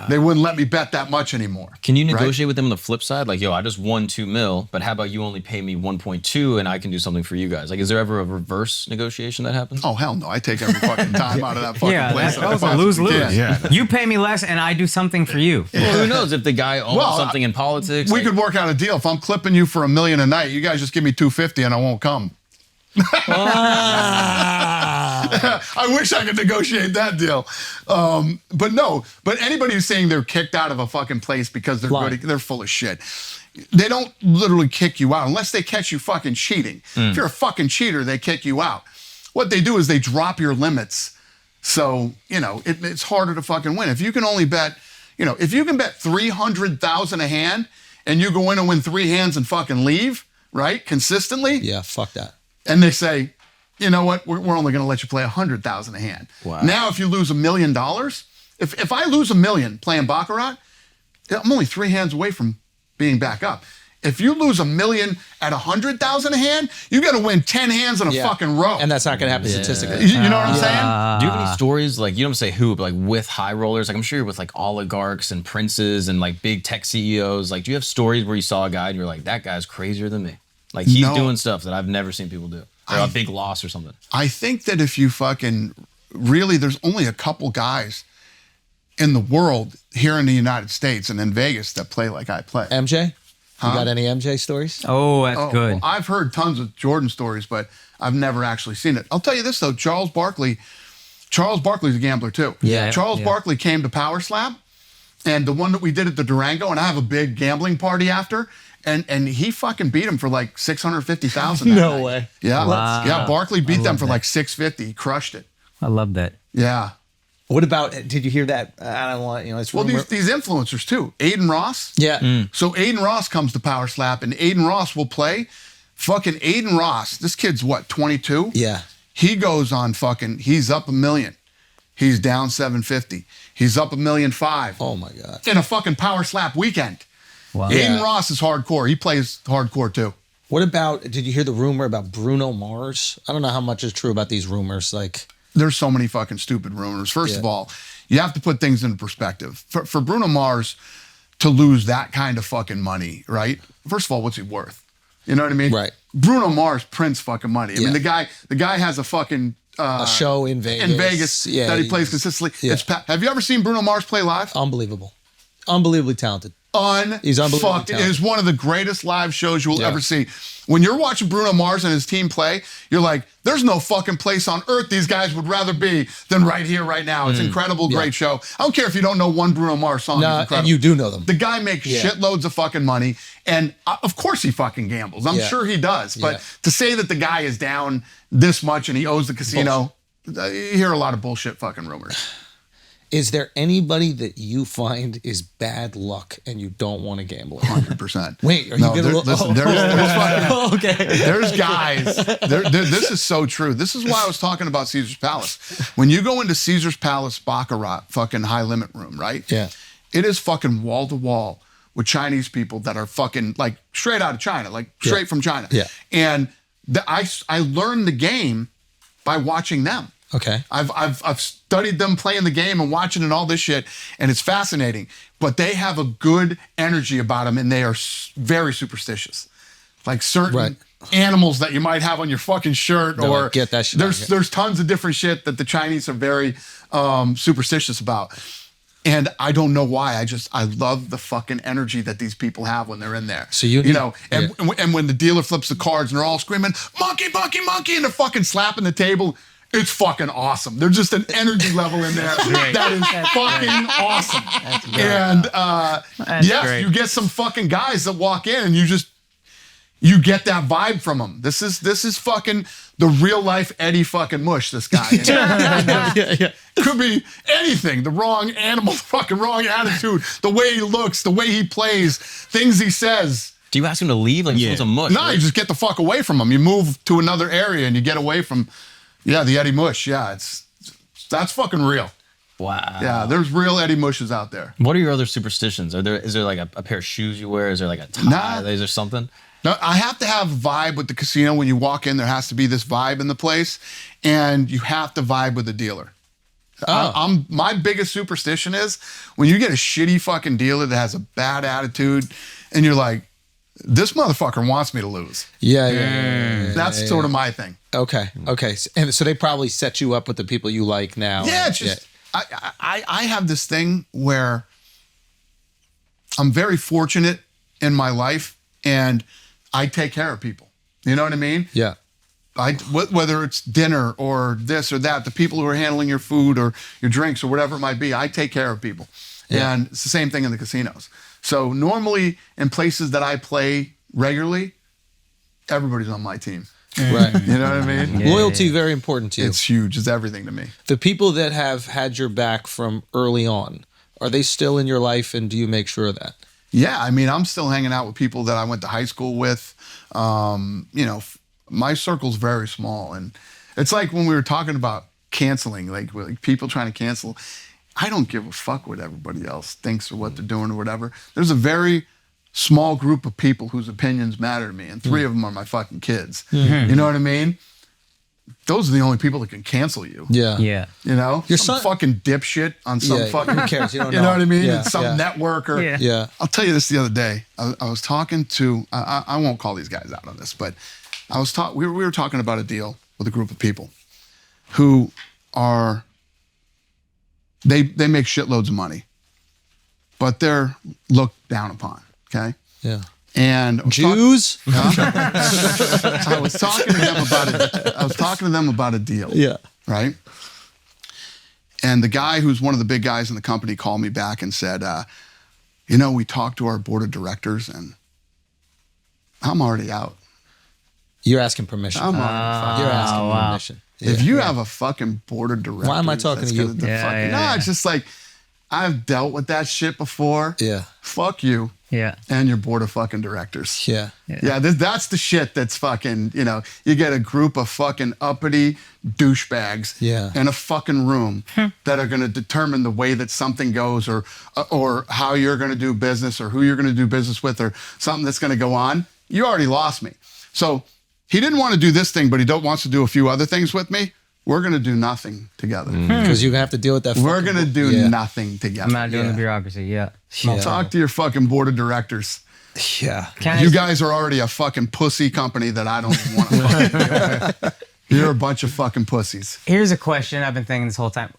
They wouldn't let me bet that much anymore. Can you right? negotiate with them on the flip side? Like, yo, I just won 2 mil, but how about you only pay me 1.2 and I can do something for you guys? Like, is there ever a reverse negotiation that happens? Oh, hell no. I take every fucking time out of that fucking place. that was a lose-lose. Yeah. You pay me less and I do something for you. Well, who knows if the guy owns Well, something in politics? We like- could work out a deal. If I'm clipping you for $1 million a night, you guys just give me $250 and I won't come. I wish I could negotiate that deal. But anybody who's saying they're kicked out of a fucking place because they're good, they're full of shit. They don't literally kick you out unless they catch you fucking cheating. If you're a fucking cheater, they kick you out. What they do is they drop your limits. So, it's harder to fucking win. If you can only bet, if you can bet 300,000 a hand and you go in and win 3 hands and fucking leave, right? Consistently. Yeah, fuck that. And they say, you know what? We're only going to let you play 100,000 a hand. Wow. Now, if you lose $1 million, if I lose $1 million playing Baccarat, I'm only 3 hands away from being back up. If you lose $1 million at 100,000 a hand, you got to win 10 hands in a fucking row. And that's not going to happen statistically. You know what I'm saying? Do you have any stories, like, you don't say who, but like with high rollers? Like, I'm sure you're with like oligarchs and princes and like big tech CEOs. Like, do you have stories where you saw a guy and you're like, that guy's crazier than me? Like, he's doing stuff that I've never seen people do. Or a big loss or something. I think that if you fucking really, there's only a couple guys in the world here in the United States and in Vegas that play like I play. MJ? You got any MJ stories? Oh, that's good. Well, I've heard tons of Jordan stories, but I've never actually seen it. I'll tell you this though, Charles Barkley Charles Barkley's a gambler too. Yeah. Charles Barkley came to Power Slap, and the one that we did at the Durango, and I have a big gambling party after, and he fucking beat him for like 650,000. No way. Yeah. Wow. Yeah. Barkley beat them love for that. like 650. He crushed it. I love that. Yeah. What about? Did you hear that? I don't want it's Well, rumor. these influencers too. Aiden Ross. Yeah. So Aiden Ross comes to Power Slap, and Aiden Ross will play. Fucking Aiden Ross. This kid's what, 22? Yeah. He goes on fucking. He's up $1 million. He's down 750. He's up $1.5 million. Oh my God. In a fucking Power Slap weekend. Wow. Aiden Yeah. Ross is hardcore. He plays hardcore too. What about? Did you hear the rumor about Bruno Mars? I don't know how much is true about these rumors. Like, There's so many fucking stupid rumors. First of all, you have to put things into perspective. For Bruno Mars to lose that kind of fucking money, right? First of all, what's he worth? You know what I mean? Right. Bruno Mars prints fucking money. I Yeah. mean, the guy has a fucking a show in Vegas. that he plays consistently. Yeah. Have you ever seen Bruno Mars play live? Unbelievable. Unbelievably talented. He's unbelievably Unfucked. It talented. is one of the greatest live shows you will Yeah. ever see. When you're watching Bruno Mars and his team play, you're like, there's no fucking place on earth these guys would rather be than right here, right now. It's incredible, great show. I don't care if you don't know one Bruno Mars song. It's No, incredible. and you do know them. The guy makes Yeah. shitloads of fucking money, and of course he fucking gambles. I'm Yeah. sure he does. But Yeah. to say that the guy is down this much and he owes the casino, you hear a lot of bullshit fucking rumors. Is there anybody that you find is bad luck and you don't want to gamble? 100%. Wait, are No, you there- gonna listen, there's fucking, okay. there's guys. This is so true. This is why I was talking about Caesar's Palace. When you go into Caesar's Palace Baccarat, fucking high limit room, right? Yeah. It is fucking wall to wall with Chinese people that are fucking like straight out of China, like straight from China. Yeah. And I learned the game by watching them. Okay. I've studied them playing the game and watching and all this shit, and it's fascinating. But they have a good energy about them, and they are very superstitious. Like certain Right. animals that you might have on your fucking shirt, They're or like, "Get that shit out of here." there's tons of different shit that the Chinese are very superstitious about. And I don't know why. I love the fucking energy that these people have when they're in there. So you know, and when the dealer flips the cards and they're all screaming, monkey, monkey, monkey, and they're fucking slapping the table. It's fucking awesome. There's just an energy level in there that is fucking awesome. And yes, great. you get some fucking guys that walk in and you get that vibe from them. This is fucking the real life Eddie fucking Mush, this guy. Could be anything. The wrong animal, the fucking wrong attitude, the way he looks, the way he plays, things he says. Do you ask him to leave? Like, yeah. A mush, No, right? you just get the fuck away from him. You move to another area and you get away from, the Eddie Mush. Yeah, that's fucking real. Wow. Yeah, there's real Eddie Mushes out there. What are your other superstitions? Is there like a pair of shoes you wear? Is there like a tie? Nah. Is there something? No, I have to have a vibe with the casino. When you walk in, there has to be this vibe in the place, and you have to vibe with the dealer. My biggest superstition is when you get a shitty fucking dealer that has a bad attitude, and you're like, this motherfucker wants me to lose. Yeah. That's sort of my thing. Okay. And so they probably set you up with the people you like now. Yeah, it's just I have this thing where I'm very fortunate in my life, and I take care of people. You know what I mean? Yeah. Whether it's dinner or this or that, the people who are handling your food or your drinks or whatever it might be, I take care of people. Yeah. And it's the same thing in the casinos. So normally in places that I play regularly, everybody's on my team. Right. You know what I mean? Loyalty, very important to you. It's huge. It's everything to me. The people that have had your back from early on, are they still in your life, and do you make sure of that? Yeah, I mean, I'm still hanging out with people that I went to high school with. My circle's very small, and it's like when we were talking about canceling, like people trying to cancel. I don't give a fuck what everybody else thinks or what they're doing or whatever. There's a very small group of people whose opinions matter to me, and 3 of them are my fucking kids. You know what I mean? Those are the only people that can cancel you. Yeah. Yeah. You know, Your some son- fucking dipshit on some Yeah, fucking. who cares? You don't You know what I mean? Yeah, It's some yeah. network or. Yeah. Yeah. I'll tell you this the other day. I was talking to. I won't call these guys out on this, but we were talking about a deal with a group of people who are. They make shitloads of money, but they're looked down upon. Okay. Yeah. And I was Jews? I was talking to them about it. I was talking to them about a deal. Yeah. Right. And the guy who's one of the big guys in the company called me back and said, you know, we talked to our board of directors and I'm already out. You're asking permission. I'm already You're asking wow. permission. If you have a fucking board of directors, Why am I talking that's to you? gonna Yeah, fucking, yeah, no, yeah. it's just like, I've dealt with that shit before. Yeah. Fuck you Yeah. and your board of fucking directors. Yeah. Yeah, that's the shit that's fucking, you know, you get a group of fucking uppity douchebags Yeah. in a fucking room that are going to determine the way that something goes or how you're going to do business or who you're going to do business with or something that's going to go on. You already lost me. So he didn't want to do this thing, but he wants to do a few other things with me. We're going to do nothing together. Because you have to deal with that. We're fucking going to do yeah. nothing together. I'm not doing Yeah. the bureaucracy. Yeah. Yeah. Talk to your fucking board of directors. Yeah. Can I You just- guys are already a fucking pussy company that I don't even want to fucking deal with. You're a bunch of fucking pussies. Here's a question I've been thinking this whole time.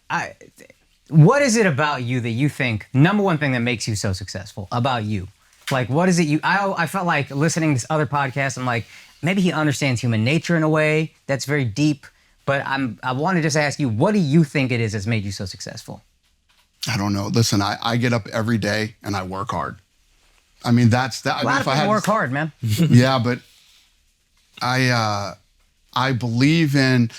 What is it about you that you think, number one thing that makes you so successful about you? Like, what is it I felt like listening to this other podcast, I'm like, maybe he understands human nature in a way that's very deep, but I want to just ask you, what do you think it is that's made you so successful? I don't know. Listen, I get up every day and I work hard. I mean, that's that. A lot of people work hard, man. Yeah, but I believe in.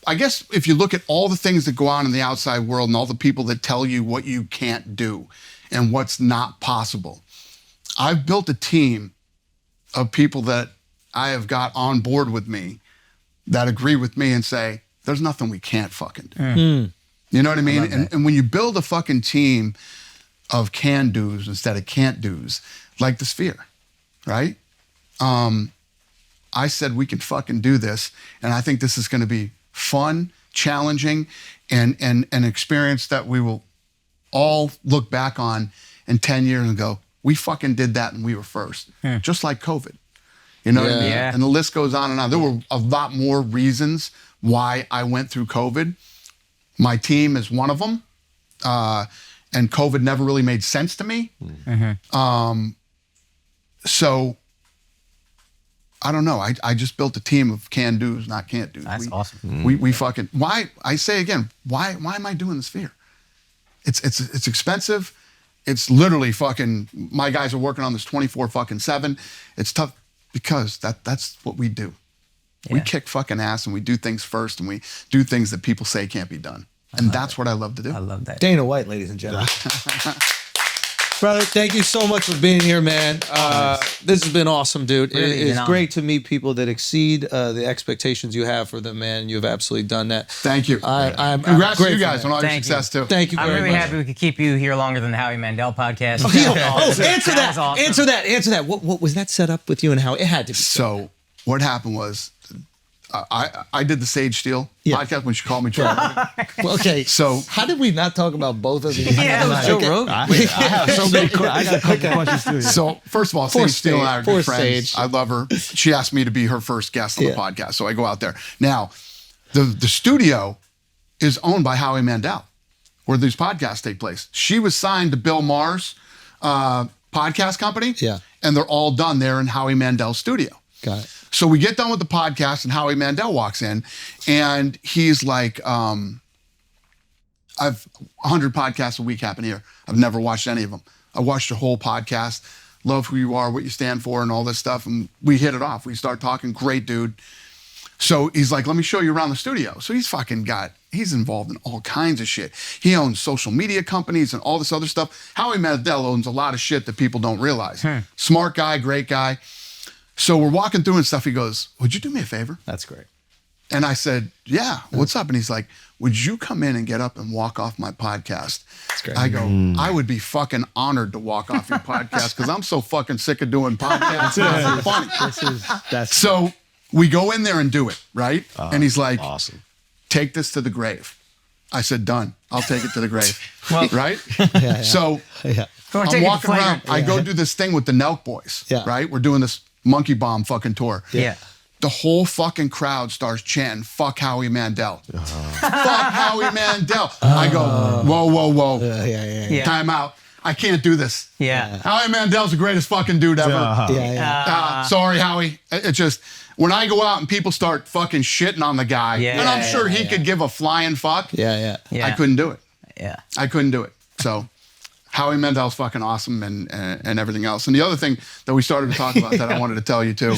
I guess if you look at all the things that go on in the outside world and all the people that tell you what you can't do and what's not possible, I've built a team of people that I have got on board with me that agree with me and say, there's nothing we can't fucking do. You know what I mean? And when you build a fucking team of can-dos instead of can't-dos, like the Sphere, right? I said we can fucking do this, and I think this is going to be fun, challenging, and an experience that we will all look back on in 10 years and go, we fucking did that and we were first. Just like COVID. You know what I mean? Yeah. And the list goes on and on. There were a lot more reasons why I went through COVID. My team is one of them. And COVID never really made sense to me. So I don't know. I just built a team of can-dos, not can't-dos. That's awesome. We fucking, why, I say again, why am I doing the Sphere? It's expensive. It's literally fucking, my guys are working on this 24/7. It's tough because that's what we do. We kick fucking ass and we do things first and we do things that people say can't be done. And that's what I love to do. I love that. Dana White, ladies and gentlemen. Brother, thank you so much for being here, man. This has been awesome, dude. Really, It's you know. great to meet people that exceed the expectations you have for them, man. You've absolutely done that. Thank you. I'm Congrats to grateful, you guys man. on all your Thank you. success too. Thank you I'm very really much. happy we could keep you here longer than the Howie Mandel podcast. Answer that. was awesome. Answer that. What was that set up with you and how it had to be? So what happened was I did the Sage Steel podcast when she called me Trevor. Well, okay. So How did we not talk about both of these? Yeah. That was Joe Rogan. I have so many. I got a couple questions too. So first of all, Poor Sage Steele and I are Poor good friends. Sage. I love her. She asked me to be her first guest on Yeah. the podcast, so I go out there. Now, the studio is owned by Howie Mandel, where these podcasts take place. She was signed to Bill Maher's podcast company, Yeah. and they're all done there in Howie Mandel's studio. Got it. So we get done with the podcast, and Howie Mandel walks in, and he's like, I've 100 podcasts a week happen here. I've never watched any of them. I watched your whole podcast, love who you are, what you stand for, and all this stuff. And we hit it off. We start talking. Great dude. So he's like, let me show you around the studio. So he's involved in all kinds of shit. He owns social media companies and all this other stuff. Howie Mandel owns a lot of shit that people don't realize. Smart guy, great guy. So we're walking through and stuff. He goes, would you do me a favor? That's great. And I said, yeah, what's up? And he's like, would you come in and get up and walk off my podcast? That's great. I go, I would be fucking honored to walk off your podcast because I'm so fucking sick of doing podcasts. It's funny. So we go in there and do it, right? And he's like, Awesome. take this to the grave. I said, done. I'll take it to the grave. Well- right? So Wanna take I'm it to walking around. Flagrant? I go do this thing with the Nelk Boys, Yeah. right? We're doing this monkey bomb fucking tour. Yeah. The whole fucking crowd starts chanting, fuck Howie Mandel. Fuck Howie Mandel. I go, whoa. Yeah. Time out. I can't do this. Yeah. Howie Mandel's the greatest fucking dude ever. Sorry, Howie. It's just when I go out and people start fucking shitting on the guy, Yeah. and I'm sure he could give a flying fuck. Yeah. I couldn't do it. Yeah. I couldn't do it. So Howie Mandel's fucking awesome and everything else. And the other thing that we started to talk about that I wanted to tell you too,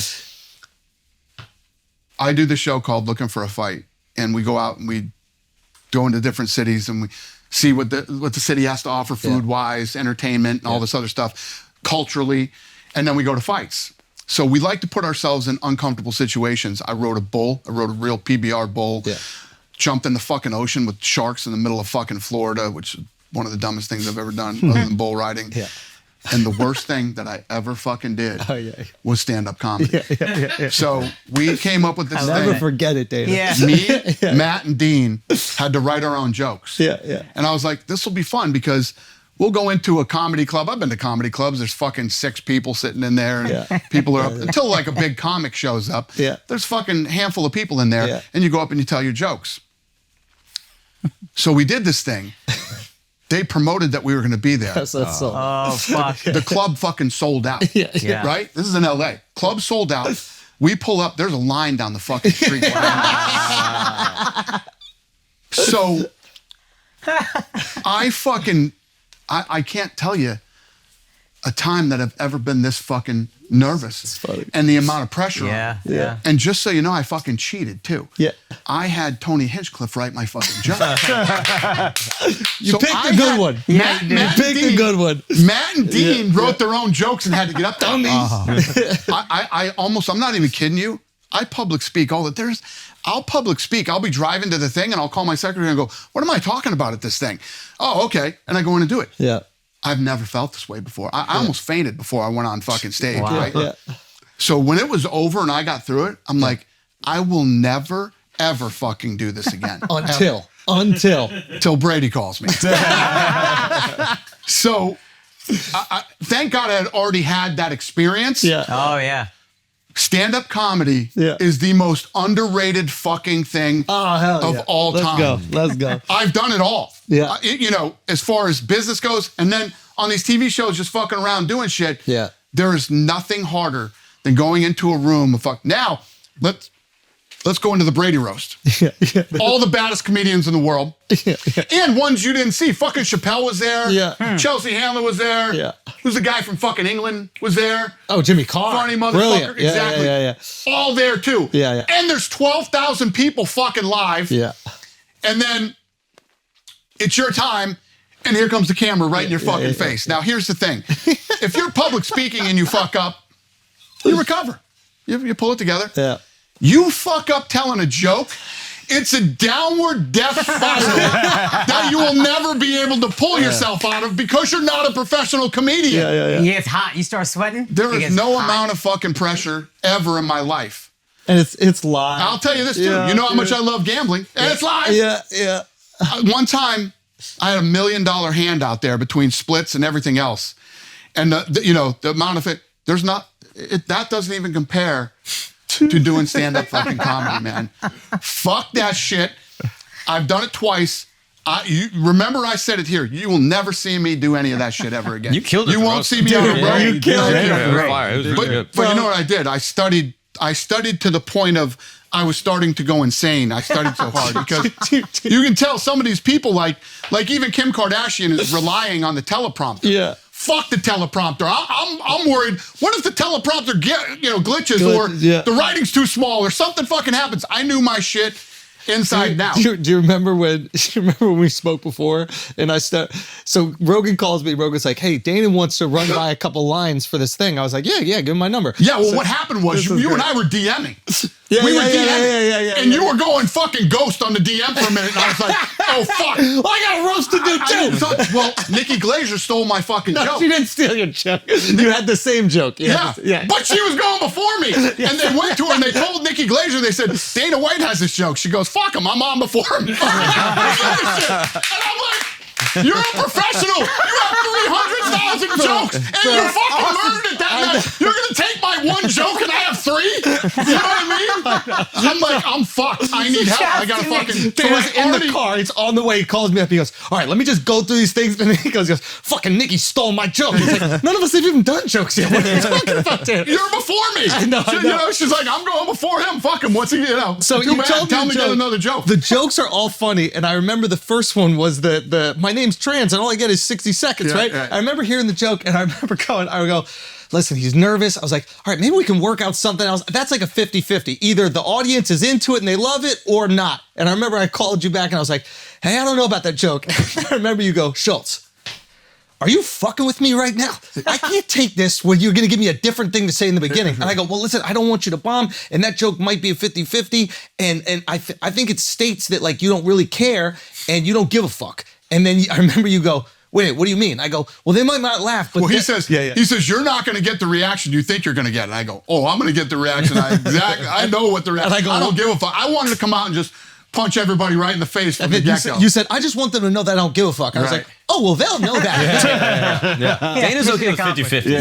I do this show called Looking for a Fight, and we go out and we go into different cities and we see what the city has to offer food-wise, entertainment, and all this other stuff, culturally, and then we go to fights. So we like to put ourselves in uncomfortable situations. I rode a bull. I rode a real PBR bull. Yeah. Jumped in the fucking ocean with sharks in the middle of fucking Florida, which is one of the dumbest things I've ever done other than bull riding. Yeah. And the worst thing that I ever fucking did was stand-up comedy. So we came up with this I'll never thing. forget it, Dana. Yeah. Me, Matt, and Dean had to write our own jokes. Yeah. And I was like, this will be fun because we'll go into a comedy club. I've been to comedy clubs. There's fucking 6 people sitting in there. And people are up until like a big comic shows up. Yeah. There's fucking handful of people in there. Yeah. And you go up and you tell your jokes. So we did this thing. They promoted that we were going to be there. That's so. Oh, fuck. The club fucking sold out. Yeah. Right? This is in LA. Club sold out. We pull up. There's a line down the fucking street. So I can't tell you a time that I've ever been this fucking nervous. It's funny. And the amount of pressure. Yeah. And just so you know, I fucking cheated too. Yeah. I had Tony Hinchcliffe write my fucking joke. You picked a good one. Matt You and picked a Dean- good one. Matt and Dean wrote their own jokes and had to get up there. I almost, I'm not even kidding you. I public speak all the, I'll public speak. I'll be driving to the thing and I'll call my secretary and go, what am I talking about at this thing? Oh, okay. And I go in and do it. Yeah. I've never felt this way before. I almost fainted before I went on fucking stage, right? Yeah. So when it was over and I got through it, I'm like, I will never, ever fucking do this again. Until Brady calls me. So thank God I had already had that experience. Yeah. Oh, yeah. Stand-up comedy is the most underrated fucking thing of all time. Let's go. I've done it all. Yeah. You know, as far as business goes, and then on these TV shows, just fucking around doing shit. Yeah. There is nothing harder than going into a room of fuck. Now, let's go into the Brady Roast. All the baddest comedians in the world. And ones you didn't see. Fucking Chappelle was there. Yeah. Chelsea Handler was there. Yeah. Who's the guy from fucking England was there. Oh, Jimmy Carr. Funny motherfucker. Brilliant. Yeah, Exactly. Yeah. All there too. Yeah. And there's 12,000 people fucking live. Yeah. And then it's your time, and here comes the camera right in your fucking face. Now, here's the thing. If you're public speaking and you fuck up, you recover. You pull it together. Yeah. You fuck up telling a joke, it's a downward death spiral that you will never be able to pull yourself out of because you're not a professional comedian. Yeah, it's hot. You start sweating. There It is gets no hot. amount of fucking pressure ever in my life. And it's live. I'll tell you this too. You know how much I love gambling, and it's live. Yeah. One time, I had $1 million hand out there between splits and everything else, and the amount of it. That doesn't even compare to doing stand-up fucking comedy, man. Fuck that shit. I've done it twice. Remember I said it here. You will never see me do any of that shit ever again. You killed it. You won't see me on the road. You killed it. It was fire. It was really good. But you know what I did? I studied to the point of I was starting to go insane. I studied so hard because you can tell some of these people, like even Kim Kardashian, is relying on the teleprompter. Yeah. Fuck the teleprompter. I'm worried. What if the teleprompter glitches or the writing's too small or something fucking happens? I knew my shit inside now. Do you remember when we spoke before? And so Rogan calls me. Rogan's like, "Hey, Dana wants to run by a couple lines for this thing." I was like, "Yeah, give him my number." Yeah. Well, what happened was you and I were DMing. Yeah, we were yeah, DMing, yeah, and you were going fucking ghost on the DM for a minute, and I was like, "Oh fuck, I got a roast to do too." Well, Nikki Glazer stole my fucking No, joke. she didn't steal your joke. You had the same joke. Yeah. But she was going before me. And they went to her and they told Nikki Glazer, they said, Dana White has this joke. She goes, fuck him, I'm on before him. And I'm like, you're a professional. You have 300,000 jokes and you fucking learned it that night. You're gonna take my one joke and I have 3? You know what I mean? I'm like, I'm fucked. I need help. I gotta fucking. Dana's in the car. He's on the way. He calls me up. He goes, all right, let me just go through these things. And then he goes, fucking Nicky stole my joke. He's like, none of us have even done jokes yet. What are you talking about, Dana? You're before me. I know. You know, she's like, I'm going before him. Fuck him. What's he? You know. So too you bad. Tell me to get another joke. The jokes are all funny, and I remember the first one was the my name's trans, and all I get is 60 seconds, right? I remember hearing the joke, and I remember I would go, listen, he's nervous. I was like, all right, maybe we can work out something else. That's like a 50-50. Either the audience is into it and they love it or not. And I remember I called you back and I was like, hey, I don't know about that joke. I remember you go, Schultz, are you fucking with me right now? I can't take this when you're going to give me a different thing to say in the beginning. And I go, well, listen, I don't want you to bomb. And that joke might be a 50-50. And I think it states that like you don't really care and you don't give a fuck. And then I remember you go, wait, what do you mean? I go, well, they might not laugh, but he says, he says, you're not going to get the reaction you think you're going to get. And I go, oh, I'm going to get the reaction. I know what the reaction. I don't give a fuck. I wanted to come out and just punch everybody right in the face from the get-go. You said, I just want them to know that I don't give a fuck. I was like, oh, well, they'll know that. Dana's okay with 50-50.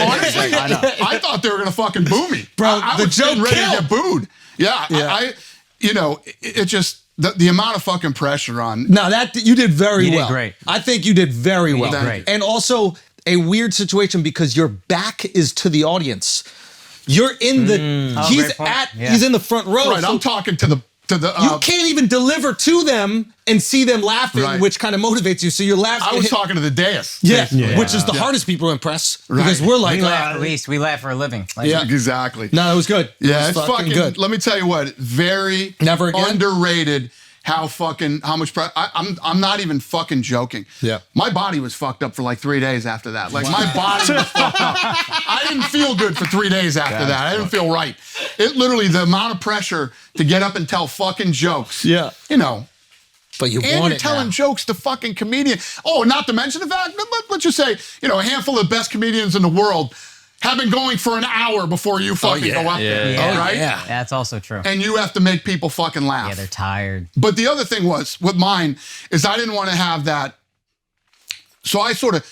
Honestly, I thought they were going to fucking boo me. Bro, I the was joke ready killed. to get booed. Yeah. You know, it just, the amount of fucking pressure on. No, that you did very well. You did great. I think you did very well. great. And also a weird situation because your back is to the audience. You're in the he's in the front row. Right, so I'm talking to the you can't even deliver to them and see them laughing, which kind of motivates you. So you're laughing. I was talking to the dais. Which is the hardest people to impress because we're like, we laugh, at least we laugh for a living. Like, exactly. No, it was good. Yeah, it was it's fucking good. Let me tell you what, very Never again? underrated. How much I'm not even fucking joking. Yeah. My body was fucked up for like 3 days after that. Like my body was fucked up. I didn't feel good for 3 days after that. I didn't feel right. It literally, the amount of pressure to get up and tell fucking jokes. Yeah. You know. But you and want you're it telling now. jokes to fucking comedians. Oh, not to mention the fact, let's just say, you know, a handful of the best comedians in the world have been going for an hour before you fucking go up there. Yeah. Right? Yeah. That's also true. And you have to make people fucking laugh. Yeah, they're tired. But the other thing was, with mine, is I didn't want to have that. So I sort of,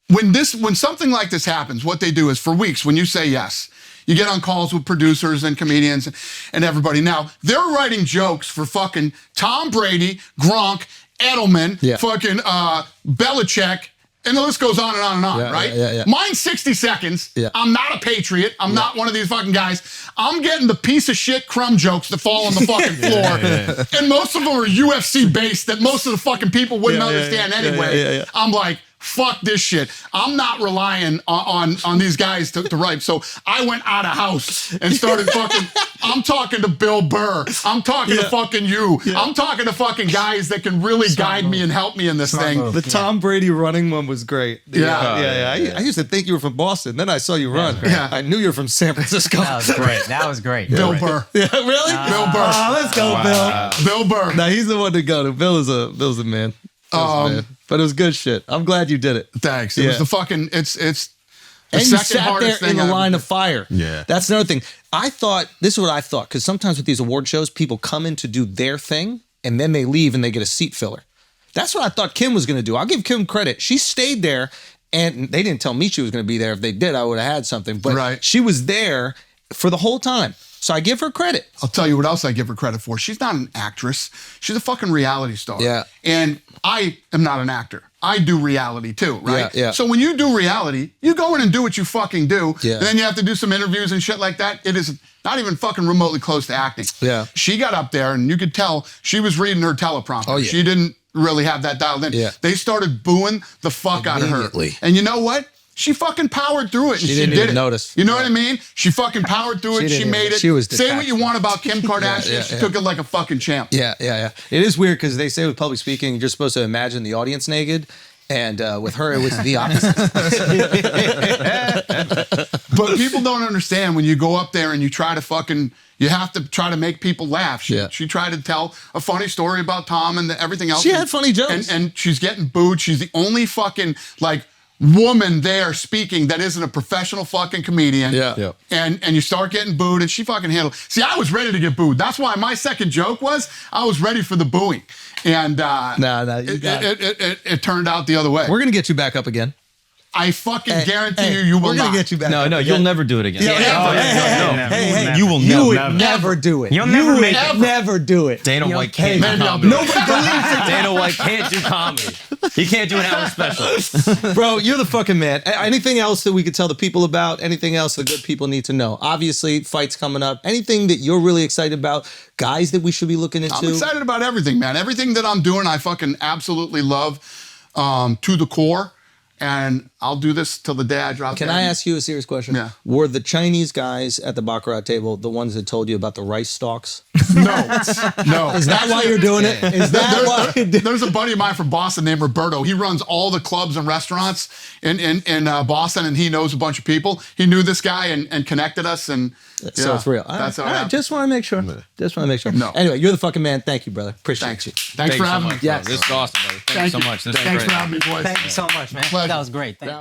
when something like this happens, what they do is for weeks, when you say yes, you get on calls with producers and comedians and everybody. Now, they're writing jokes for fucking Tom Brady, Gronk, Edelman, fucking Belichick, and the list goes on and on and on, right? Yeah. Mine's 60 seconds. Yeah. I'm not a patriot. I'm not one of these fucking guys. I'm getting the piece of shit crumb jokes that fall on the fucking floor. And most of them are UFC based that most of the fucking people wouldn't understand anyway. I'm like, fuck this shit. I'm not relying on these guys to write. So I went out of house and started fucking, I'm talking to Bill Burr. I'm talking to fucking you. I'm talking to fucking guys that can really guide me and help me in this thing. The Tom Brady running one was great. I used to think you were from Boston. Then I saw you run. I knew you were from San Francisco. That was great. Bill Burr. Yeah, really? Bill Burr. Let's go, Bill. Bill Burr. Nah, he's the one to go to. Bill's a man. But it was good shit. I'm glad you did it. Thanks. It was the fucking, it's the and you second sat there hardest in thing the I've line ever of fire. Yeah. That's another thing. I thought, this is what I thought, because sometimes with these award shows, people come in to do their thing, and then they leave and they get a seat filler. That's what I thought Kim was going to do. I'll give Kim credit. She stayed there, and they didn't tell me she was going to be there. If they did, I would have had something. But she was there for the whole time. So I give her credit. I'll tell you what else I give her credit for. She's not an actress. She's a fucking reality star. Yeah. And I am not an actor. I do reality too, right? Yeah. So when you do reality, you go in and do what you fucking do. Yeah. And then you have to do some interviews and shit like that. It is not even fucking remotely close to acting. Yeah. She got up there and you could tell she was reading her teleprompter. Oh, yeah. She didn't really have that dialed in. Yeah. They started booing the fuck out of her. Immediately. And you know what? She fucking powered through it. And She didn't did even it. notice. You know what I mean? She fucking powered through it. She She didn't made even- it. she was Say what you detached. want about Kim Kardashian. She took it like a fucking champ. Yeah. It is weird because they say with public speaking, you're supposed to imagine the audience naked. And with her, it was the opposite. But people don't understand when you go up there and you try to fucking, you have to try to make people laugh. She tried to tell a funny story about Tom and everything else. She had funny jokes. And she's getting booed. She's the only fucking, like, woman there speaking that isn't a professional fucking comedian. Yeah. And you start getting booed, and she fucking handled. See, I was ready to get booed. That's why my second joke was I was ready for the booing, and it turned out the other way. We're gonna get you back up again. I fucking guarantee you will We're not. gonna get you back. No, up again. you'll never do it again. Hey, You will you would never. never do it. You'll never make would it. never do it. Dana White can't. maybe do I'll comedy. do it. Nobody believes it. Dana White can't do comedy. He can't do an hour special. Bro, you're the fucking man. Anything else that we could tell the people about? Anything else the good people need to know? Obviously, fights coming up. Anything that you're really excited about? Guys that we should be looking into? I'm excited about everything, man. Everything that I'm doing, I fucking absolutely love to the core. And I'll do this till the day I drop Can dead. I ask you a serious question? Yeah. Were the Chinese guys at the Baccarat table the ones that told you about the rice stalks? No. No. Is that why you're doing it? Is that why you're doing it? There's a buddy of mine from Boston named Roberto. He runs all the clubs and restaurants in Boston, and he knows a bunch of people. He knew this guy and connected us, and So it's real. That's how it All right. happened. Just want to make sure. Just want to make sure. No. Anyway, you're the fucking man. Thank you, brother. Appreciate Thanks. you. Thanks for so having much, me. bro. This is awesome, brother. Thank you so much. This is Thanks great. for having me, boys. Thank you so much, man. Pleasure. That was great. Thank you.